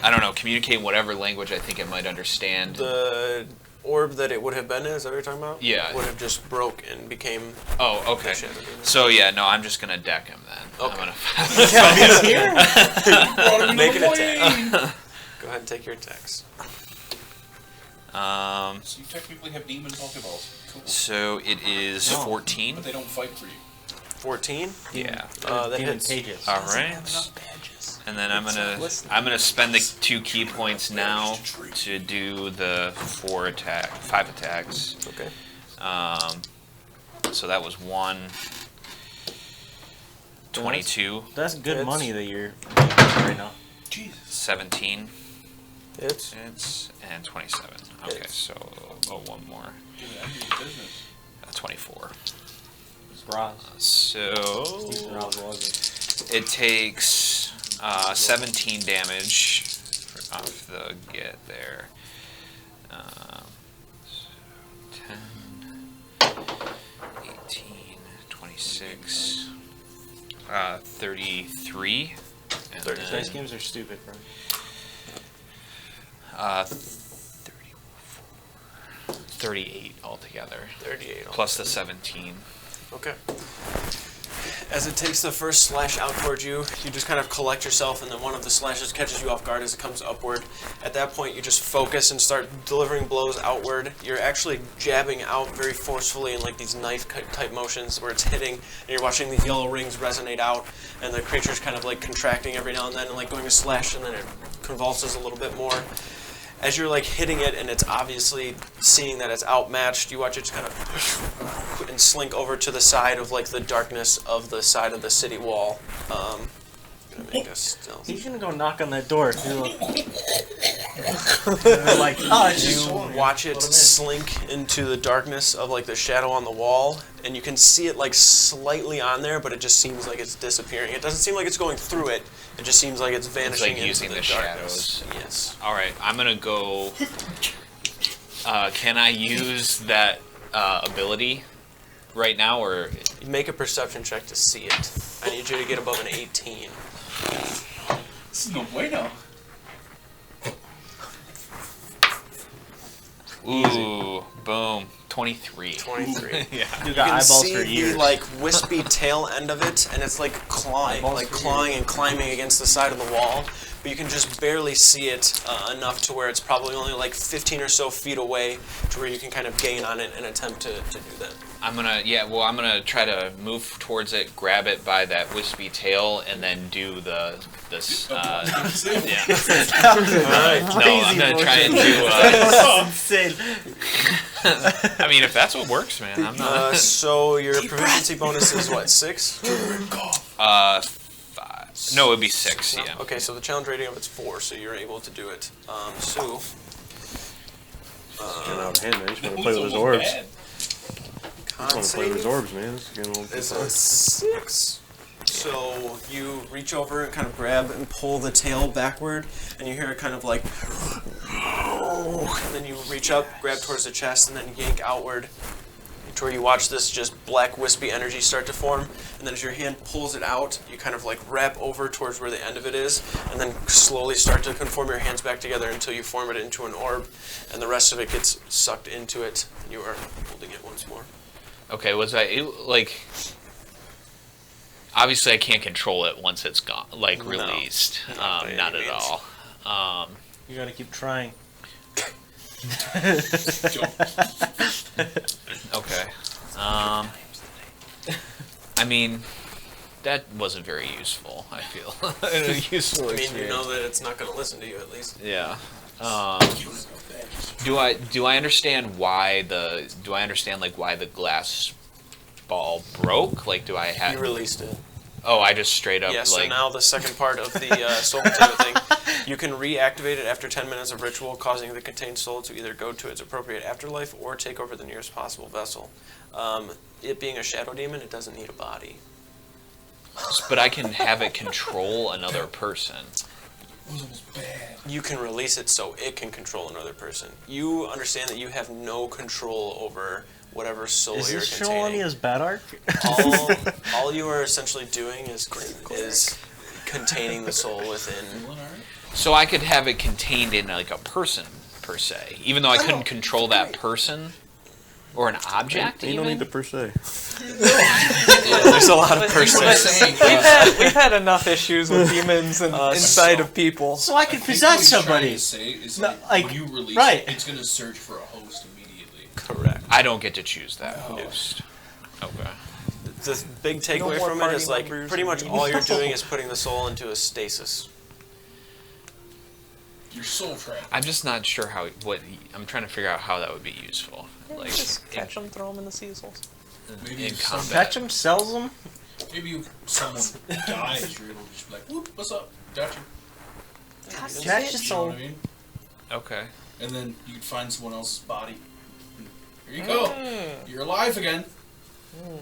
I don't know, communicate whatever language I think it might understand. The orb that it would have been in, is that what you're talking about? Yeah. Would have just broke and became. Oh, okay. the shadow demon. So yeah, no, I'm just gonna deck him then. Okay. I'm gonna Make an attack. Go ahead and take your attacks. So you technically have demon Pokeballs. Cool. So it is No. 14. But they don't fight for you. 14. Yeah. That Demon hits. pages. All right. And then I'm gonna spend the 2 key points now to do the 5 attacks. Okay. So that was 1. 22, That's good Hits. money that you're making right now. Jesus. 17 Hits. hits, and 27. Okay, Hits. so one more. Get it out of your business. 24. Bras. So it takes 17 damage off the get there. 10, 18, 26, 33. And 33. Dice games are stupid, bro. 38 altogether, 38. plus the 17. Okay. As it takes the first slash out towards you, you just kind of collect yourself, and then one of the slashes catches you off guard as it comes upward. At that point, you just focus and start delivering blows outward. You're actually jabbing out very forcefully in like these knife-type motions where it's hitting, and you're watching these yellow rings resonate out, and the creature's kind of like contracting every now and then and like going to slash, and then it convulses a little bit more. As you're like hitting it and it's obviously seeing that it's outmatched, you watch it just kind of and slink over to the side of like the darkness of the side of the city wall. I'm gonna make a stealth. He's gonna go knock on that door. They're like, oh, it's just You swung. watch it Let him in. slink into the darkness of like the shadow on the wall, and you can see it like slightly on there, but it just seems like it's disappearing. It doesn't seem like it's going through it. It just seems like it's vanishing like into using the the darkness. shadows. Yes. All right, I'm gonna go. Can I use that ability right now, or You make a perception check to see it. I need you to get above an 18. This is no bueno. ooh, boom, 23. 23. Yeah. You You got can eyeballs see for the ears. like wispy tail end of it, and it's like Eyeballs for clawing and climbing against the side of the wall. But you can just barely see it enough to where it's probably only like 15 or so feet away, to where you can kind of gain on it and attempt to do that. I'm gonna try to move towards it, grab it by that wispy tail, and then do this. Yeah. Alright. No, I'm gonna try and do. Insane. I mean, if that's what works, man, I'm not. So your proficiency bonus is what, 6? 5. No, it'd be 6. No? Yeah. Okay, so the challenge rating of it's 4, so you're able to do it. Sue, getting out of hand, man. He's trying to Who's play with his almost orbs. bad? He's trying to play with his orbs, man. This is getting a little It's bit a 6. So you reach over and kind of grab and pull the tail backward, and you hear it kind of like, and then you reach up, grab towards the chest, and then yank outward to where you watch this just black wispy energy start to form. And then as your hand pulls it out, you kind of like wrap over towards where the end of it is, and then slowly start to conform your hands back together until you form it into an orb, and the rest of it gets sucked into it, and you are holding it once more. Okay, was like? Obviously, I can't control it once it's gone, like released. Not by Not any at means. all. You gotta keep trying. Okay. I mean, that wasn't very useful. I feel useful. I mean, you experience. know that it's not going to listen to you at least. Yeah. Do I understand why why the glass ball broke? Like, do I have? You released it. Oh, I just straight up Yeah, so like. now the second part of the soul potato thing, you can reactivate it after 10 minutes of ritual, causing the contained soul to either go to its appropriate afterlife or take over the nearest possible vessel. It being a shadow demon, it doesn't need a body. But I can have it control another person. It was almost bad. You can release it so it can control another person. You understand that you have no control over whatever soul Is you're this containing. showing me as bad arc? All you are essentially doing is containing the soul within. So I could have it contained in like a person per se, even though I couldn't control that person or an object. You don't Even? need the per se. There's a lot of persons. We've had enough issues with demons and inside of people. So I can I think possess what he's trying somebody. to say is No, like, like, when you release right. it, it's going to search for a host immediately. Correct. I don't get to choose that host. Okay. The big takeaway more from it party is like members pretty much and- all you're doing is putting the soul into a stasis. Your soul trap. I'm just not sure I'm trying to figure out how that would be useful. Like Just catch them, throw them in the seasons. Maybe in if combat. Catch them, sells them. Maybe if someone dies, you're able to just be like, whoop, what's up? Got you. Catch your You know what soul. I mean? Okay. And then you'd find someone else's body. Here you go. You're alive again.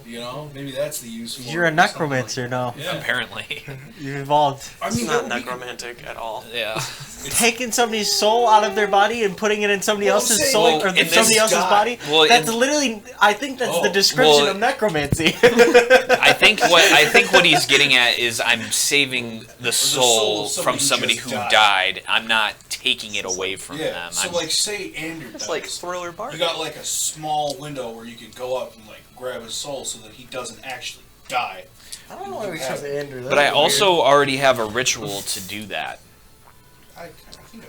You know, maybe that's the use for You're a it, something necromancer like- now. Yeah. Apparently. You've evolved. I It's mean, not that would be- necromantic at all. Yeah. Taking somebody's soul out of their body and putting it in somebody Well, I'm else's saying, soul well, or in this somebody else's guy- body. Well, That's in- literally. I think that's the Oh. description Well, of necromancy. I think what he's getting at is I'm saving the soul soul of from somebody somebody who who just died. I'm not taking it away from Yeah. them. So, I'm, like, say Andrew It's dies. like Thriller Bark. You got like a small window where you can go up and like grab his soul so that he doesn't actually die. I don't know why we chose Andrew. but I also already have a ritual to do that. I think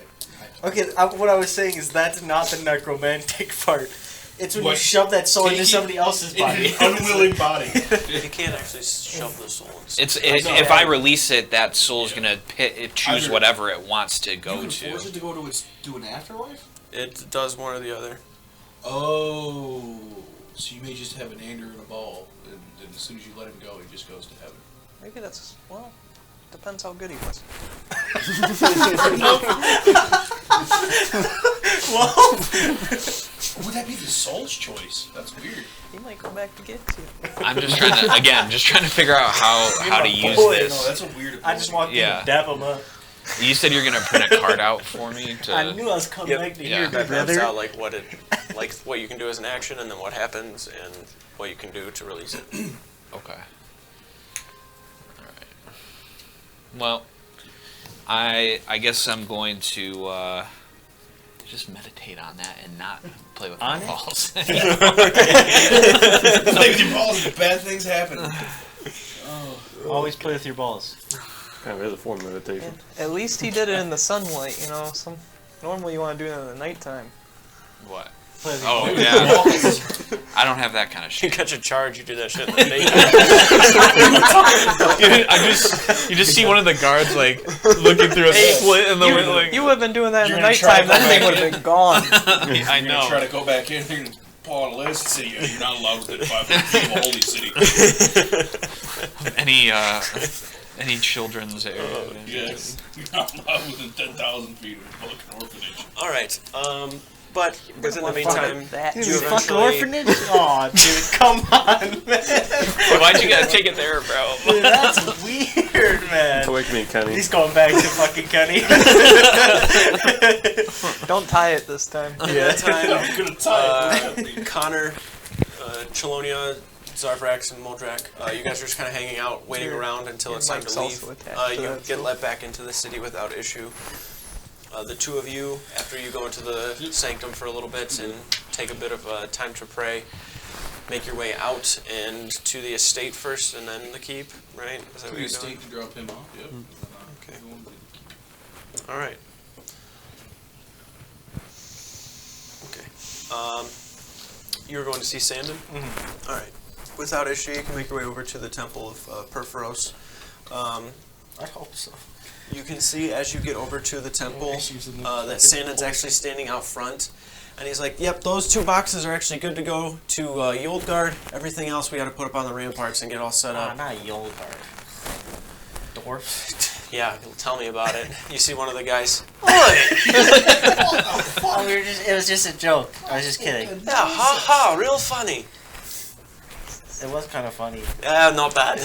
Okay, what I was saying is that's not the necromantic part. It's when you What? shove that soul into Taking somebody else's body. an unwilling body. You can't actually shove the soul. If I release it, that soul's gonna choose Either- whatever it wants to You go can force to. it to go to an afterlife. It does one or the other. Oh, so you may just have an Andrew in a ball, and as soon as you let him go, he just goes to heaven. Maybe that's depends how good he was. Well, Would that be the soul's choice? That's weird. He might go back to get you. I'm just trying to figure out how to use No, this. that's a weird. I just walked in Yeah. to dap him up. You said you're gonna print a card out for me to. I knew I was coming back to Yeah. here, That maps brother. out like what you can do as an action, and then what happens, and what you can do to release it. Okay. Alright. Well, I guess I'm going to just meditate on that and not play with my On it? balls. Play with your balls and bad things happen. Always play with your balls. Kind of is a form of meditation. At least he did it in the sunlight, you know. Normally you want to do it in the nighttime. What? Play with your Oh balls. yeah. I don't have that kind of You shit. catch a charge, you do that shit in the daytime. You just see one of the guards like looking through a split in the window. Like, You would have been doing that in You're the gonna try nighttime. to That go thing back would have in? been gone. I You're gonna know. try to go back in here and pull out a list and say you're not allowed within 500 feet of a holy city. Any children's area. Yes, you're not allowed within 10,000 feet of a fucking orphanage. All right. But within the meantime, that. you Fucking eventually... orphanage? Aw, dude, come on, man. Why'd you gotta take it there, bro? Dude, that's weird, man. Wake me and Kenny. He's going back to fucking Kenny. Don't tie it this time. At that time, I'm gonna tie it. Connor, Chelonia, Zarvrax, and Moldrak, you guys are just kind of hanging out, waiting Your- around until your it's time mic's to also leave. attached to You that, get so- let back into the city without issue. The two of you, after you go into the sanctum for a little bit and take a bit of time to pray, make your way out and to the estate first and then the keep, right? Is that To what the you're doing? estate to drop him off, yep. Okay. Going to- All right. Okay. You were going to see Sandon? All right. Without issue, you can make your way over to the Temple of Perforos. I hope so. You can see as you get over to the temple that Sandon's actually standing out front. And he's like, yep, those 2 boxes are actually good to go to Yoldgard. Everything else we got to put up on the ramparts and get all set up. Not Yoldgard. Dwarf. Yeah, tell me about it. You see one of the guys. Oh, it was just a joke. I was just kidding. Yeah, ha ha, real funny. It was kind of funny. Not bad.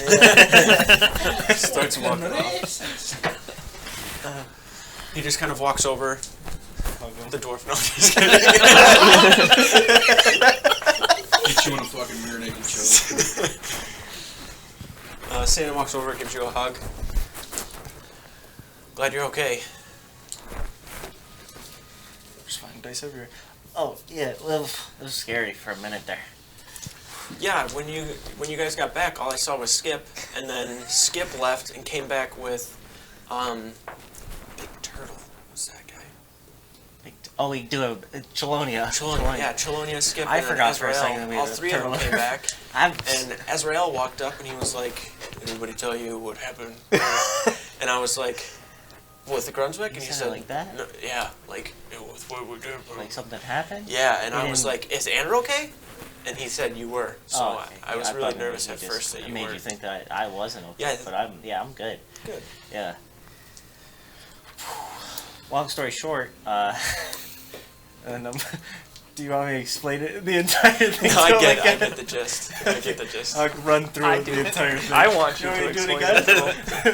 Starts walking off. He just kind of walks over. The dwarf. No, just kidding. Get you in a fucking rear naked choke. Sandon walks over and gives you a hug. Glad you're okay. Just finding dice everywhere. Oh, yeah, well, it was scary for a minute there. Yeah, when you guys got back, all I saw was Skip, and then Skip left and came back with, Big Turtle. What's that guy? Oh, we do have Chelonia. Yeah, Chelonia, Skip, I and then forgot for a Azrael. second that we had All a 3 of them turtle. came back, I'm and Azrael walked up and he was like, "Anybody tell you what happened?" And I was like, "With the Grunswick?" And he said, like that? No, yeah, like, with what we did, bro." like something happened. Yeah, and I He was didn't- like, "Is Andrew okay?" And he said you were. So Oh, okay. I was Yeah, really thought nervous maybe at you first that it you made were. you think that I wasn't okay, Yeah, but I'm good. Good. Yeah. Long story short, and do you want me to explain it the entire thing? No, I till get the gist. I get the gist. I'll run through I it do. the entire thing. I want you want to me do it explain again?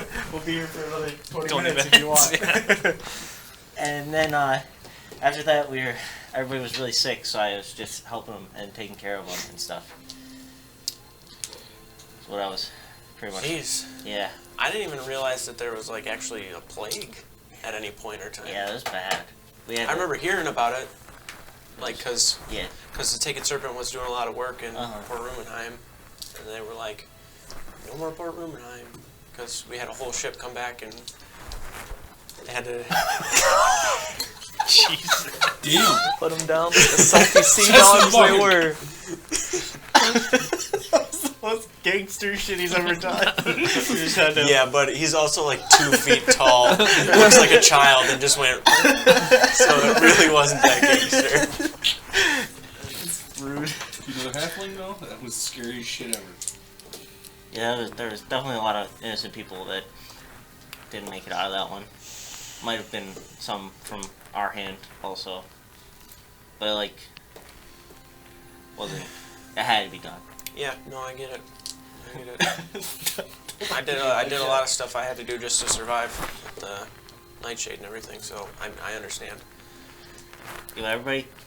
it. We'll be here for another 20 20 minutes if you want. minutes, And then after that, everybody was really sick, so I was just helping them and taking care of them and stuff. That's what I was pretty much. Jeez, Yeah, I didn't even realize that there was like actually a plague at any point or time. yeah, it was bad. We had I remember hearing about it, like, because Yeah. the Taken Serpent was doing a lot of work in Uh-huh. Port Rumenheim, and they were like, no more Port Rumenheim, because we had a whole ship come back and they had to. Damn. Put them down like the salty sea dogs they were. Most gangster shit he's ever done. You just had to- Yeah, but he's also like 2 feet tall, looks like a child, and just went. So it really wasn't that gangster. Rude. You know the halfling though? That was the scariest shit ever. Yeah, there was definitely a lot of innocent people that didn't make it out of that one. Might have been some from our hand also, but like, wasn't. It had to be done. Yeah, no, I get it. I did a lot of stuff I had to do just to survive with the Nightshade and everything, so I understand. You know,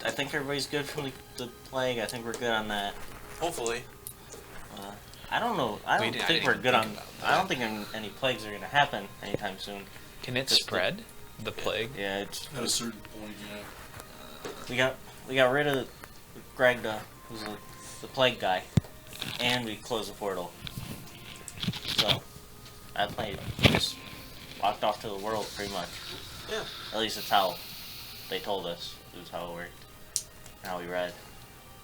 I think everybody's good from the plague. I think we're good on that. Hopefully. I don't know. I don't didn't think even we're good think on. about I don't think any plagues are gonna happen anytime soon. Can it Just spread? The plague? Yeah, it's At a certain point, yeah. we got rid of Greg, who's the plague guy, and we closed the portal. So that plague just walked off to the world pretty much. Yeah. At least that's how they told us. It was how it worked. How we read.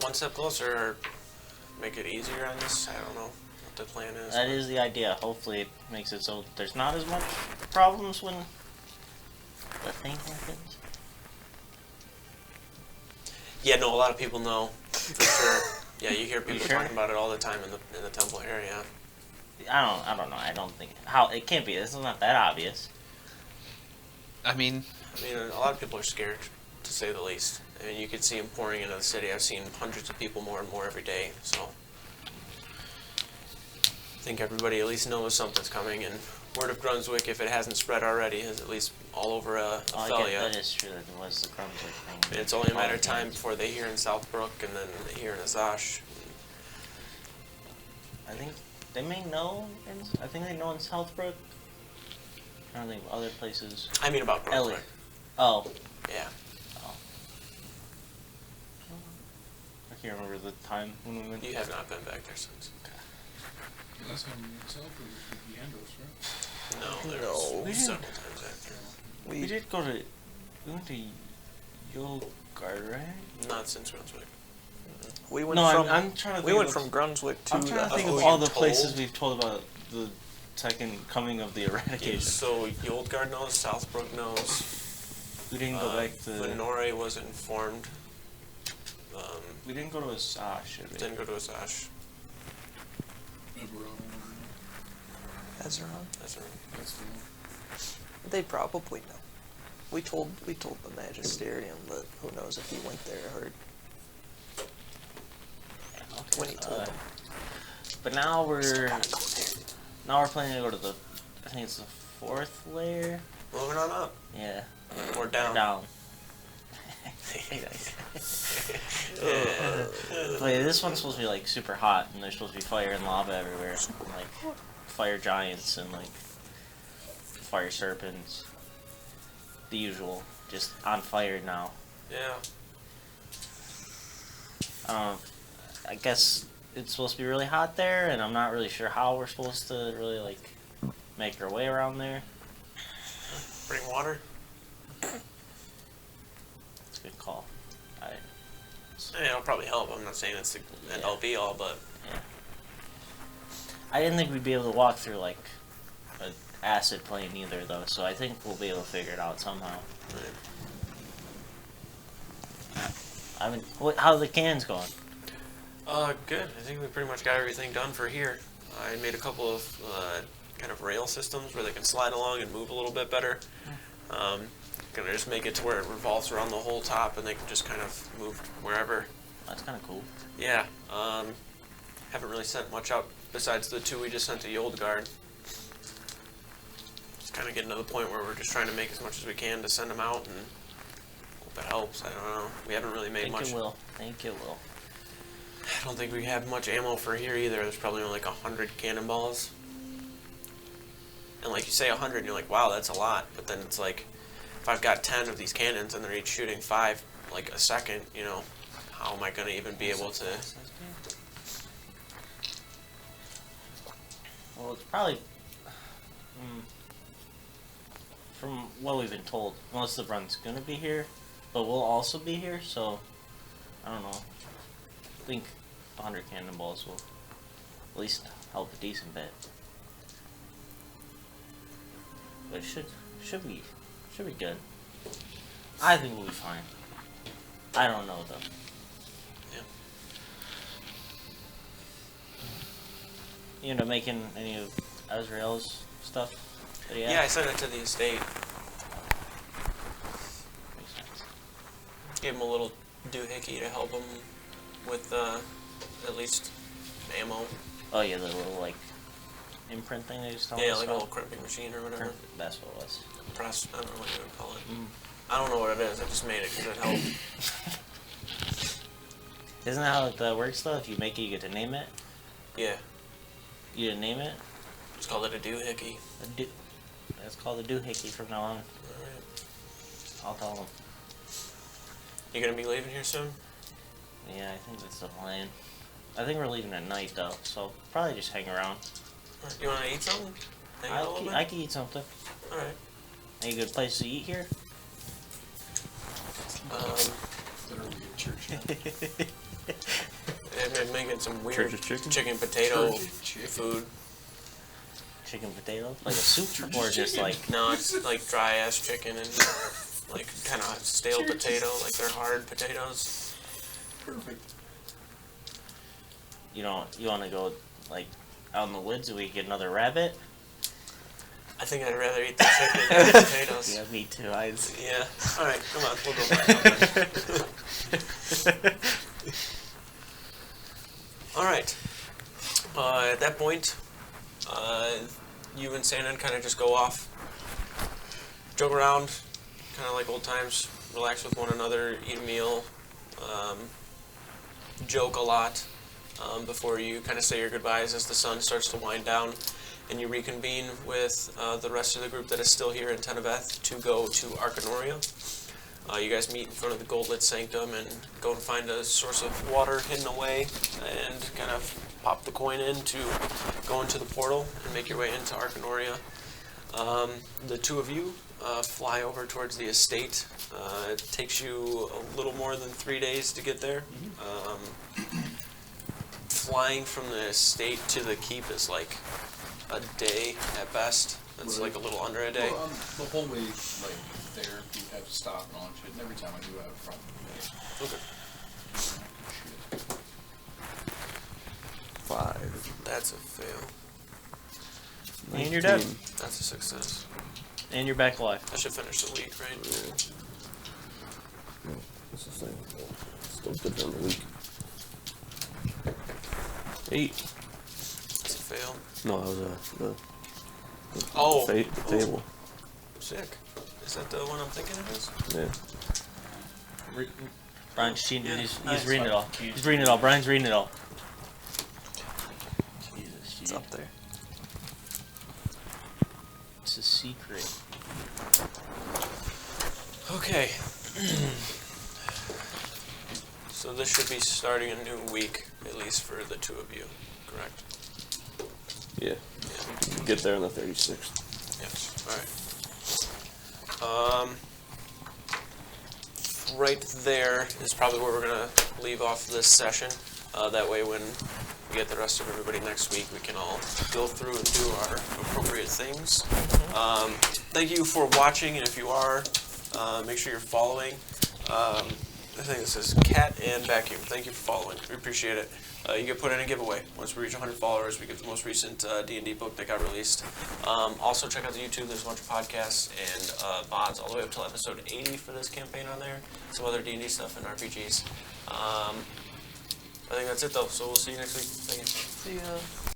One step closer, or make it easier on this. I don't know what the plan is. That is the idea. Hopefully it makes it so there's not as much problems when the thing happens. Yeah, no, a lot of people know for sure. Yeah, you hear people sure? talking about it all the time in the temple area. I don't know. I don't think it can't be. This is not that obvious. I mean, I mean, a lot of people are scared to to say the least. I mean, you could see them pouring into the city. I've seen hundreds of people more and more every day, so I think everybody at least knows something's coming, and word of Brunswick, if it hasn't spread already, is at least all over Ophelia. That is true. That it was the Brunswick thing. It's only a matter of time before they hear in Southbrook, and then they hear in Azash. I think they may know. I think they know in Southbrook. I don't think other places. I mean about Brunswick. Ellie. Oh. Yeah. Oh. I can't remember the time when we went. You have not been back there since. Last time we went south was with the Andos, right? No, there No. was several times after. We did go to. We went to Yogard, right? Not since Brunswick. We went No, from I'm trying to. we think went of, from Brunswick to I'm trying to think Oh, of you all the told? places we've told about the second coming of the eradication. So Yoldgard knows, Southbrook knows. We didn't go back to. Lenore was informed. We didn't go to Asash, did we? Didn't go to Azash. Everon. Ezeron. That's right. That's the one. They probably know. We told the Magisterium, but who knows if he went there or heard when he told them. But now we're Gotta go there. now we're planning to go to the. I think it's the 4th layer. Moving on up. Yeah. Or down. Down. But this one's supposed to be like super hot, and there's supposed to be fire and lava everywhere, and, like fire giants and like fire serpents. The usual, just on fire now. Yeah. I guess it's supposed to be really hot there, and I'm not really sure how we're supposed to really like make our way around there. Bring water. It's a good call. Yeah, it'll probably help. I'm not saying it's the end all be all, but I didn't think we'd be able to walk through like an acid plane either, though. So I think we'll be able to figure it out somehow. I mean, how are the cans going? Good. I think we pretty much got everything done for here. I made a couple of kind of rail systems where they can slide along and move a little bit better. Gonna just make it to where it revolves around the whole top, and they can just kind of move wherever. That's kind of cool. Yeah. Haven't really sent much out besides the 2 we just sent to Yoldgard. It's kind of getting to the point where we're just trying to make as much as we can to send them out, and hope it helps. I don't know. We haven't really made much. Think it will. Think it will. I don't think we have much ammo for here either. There's probably only like 100 cannonballs. And like you say 100, and you're like, wow, that's a lot. But then it's like, if I've got 10 of these cannons and they're each shooting 5 like a second, you know, how am I going to even be able to? Well, it's probably from what we've been told, most of the run's gonna be here, but we'll also be here. So I don't know. I think 100 cannonballs will at least help a decent bit. But it should be good. I think we'll be fine. I don't know though. Yeah. You end up making any of Azrael's stuff? That he had? Yeah, I sent it to the estate. Makes sense. Gave him a little doohickey to help him with at least ammo. Oh yeah, the little like imprint thing they just told Yeah, us like a about? little crimping machine or whatever. That's what it was. Press, I don't know what you would call it. Mm. I don't know what it is. I just made it because it helped. Isn't that how it works though? If you make it, you get to name it. Yeah, You didn't name it. just called it a doohickey. That's called a doohickey from now on. Alright. I'll tell them. You gonna be leaving here soon? Yeah, I think that's the plan. I think we're leaving at night though, so probably just hang around. Alright, you wanna eat something? Hang out a little bit? I can eat something. Alright. Any good place to eat here? Literally a church now. I've been making some weird Church's chicken? potato Church's chicken. food. Chicken potato? Like a soup? Or just like... No, it's like dry ass chicken and like kind of stale potato, like they're hard potatoes. Perfect. You want to go like out in the woods and we get another rabbit? I think I'd rather eat the chicken than the potatoes. Yeah, me too. Yeah. All right, come on, we'll go back up. All right. At that point, you and Sandon kind of just go off, joke around, kind of like old times, relax with one another, eat a meal, joke a lot before you kind of say your goodbyes as the sun starts to wind down. And you reconvene with the rest of the group that is still here in Tenebeth to go to Arkanoria. You guys meet in front of the Gold-Lit Sanctum and go and find a source of water hidden away and kind of pop the coin in to go into the portal and make your way into Arkanoria. The two of you fly over towards the estate. It takes you a little more than 3 days to get there. Flying from the estate to the keep is like a day at best. That's like a little under a day. Well, the whole way, like, there, you have to stop and all that shit, and every time I do, I have a problem. Okay. 5. That's a fail. And you're dead. 19. That's a success. And you're back alive. That should finish the week, right? No, that's the same. Still good for the week. 8. That's a fail. No, that was the Oh. the table. Sick. Is that the one I'm thinking it is? Yeah. Brian's cheating. Yeah. He's reading it all. He's reading it all. Brian's reading it all. Jesus, It's up there. It's a secret. Okay. So this should be starting a new week, at least for the two of you, correct? Yeah. Get there on the 36th. Yeah. All right. Right there is probably where we're gonna leave off this session. That way, when we get the rest of everybody next week, we can all go through and do our appropriate things. Thank you for watching, and if you are, make sure you're following. I think this is Cat and Vacuum. Thank you for following. We appreciate it. You get put in a giveaway. Once we reach 100 followers, we get the most recent D&D book that got released. Also, check out the YouTube. There's a bunch of podcasts and VODs all the way up till episode 80 for this campaign on there. Some other D&D stuff and RPGs. I think that's it, though. So we'll see you next week. Thank you. See ya.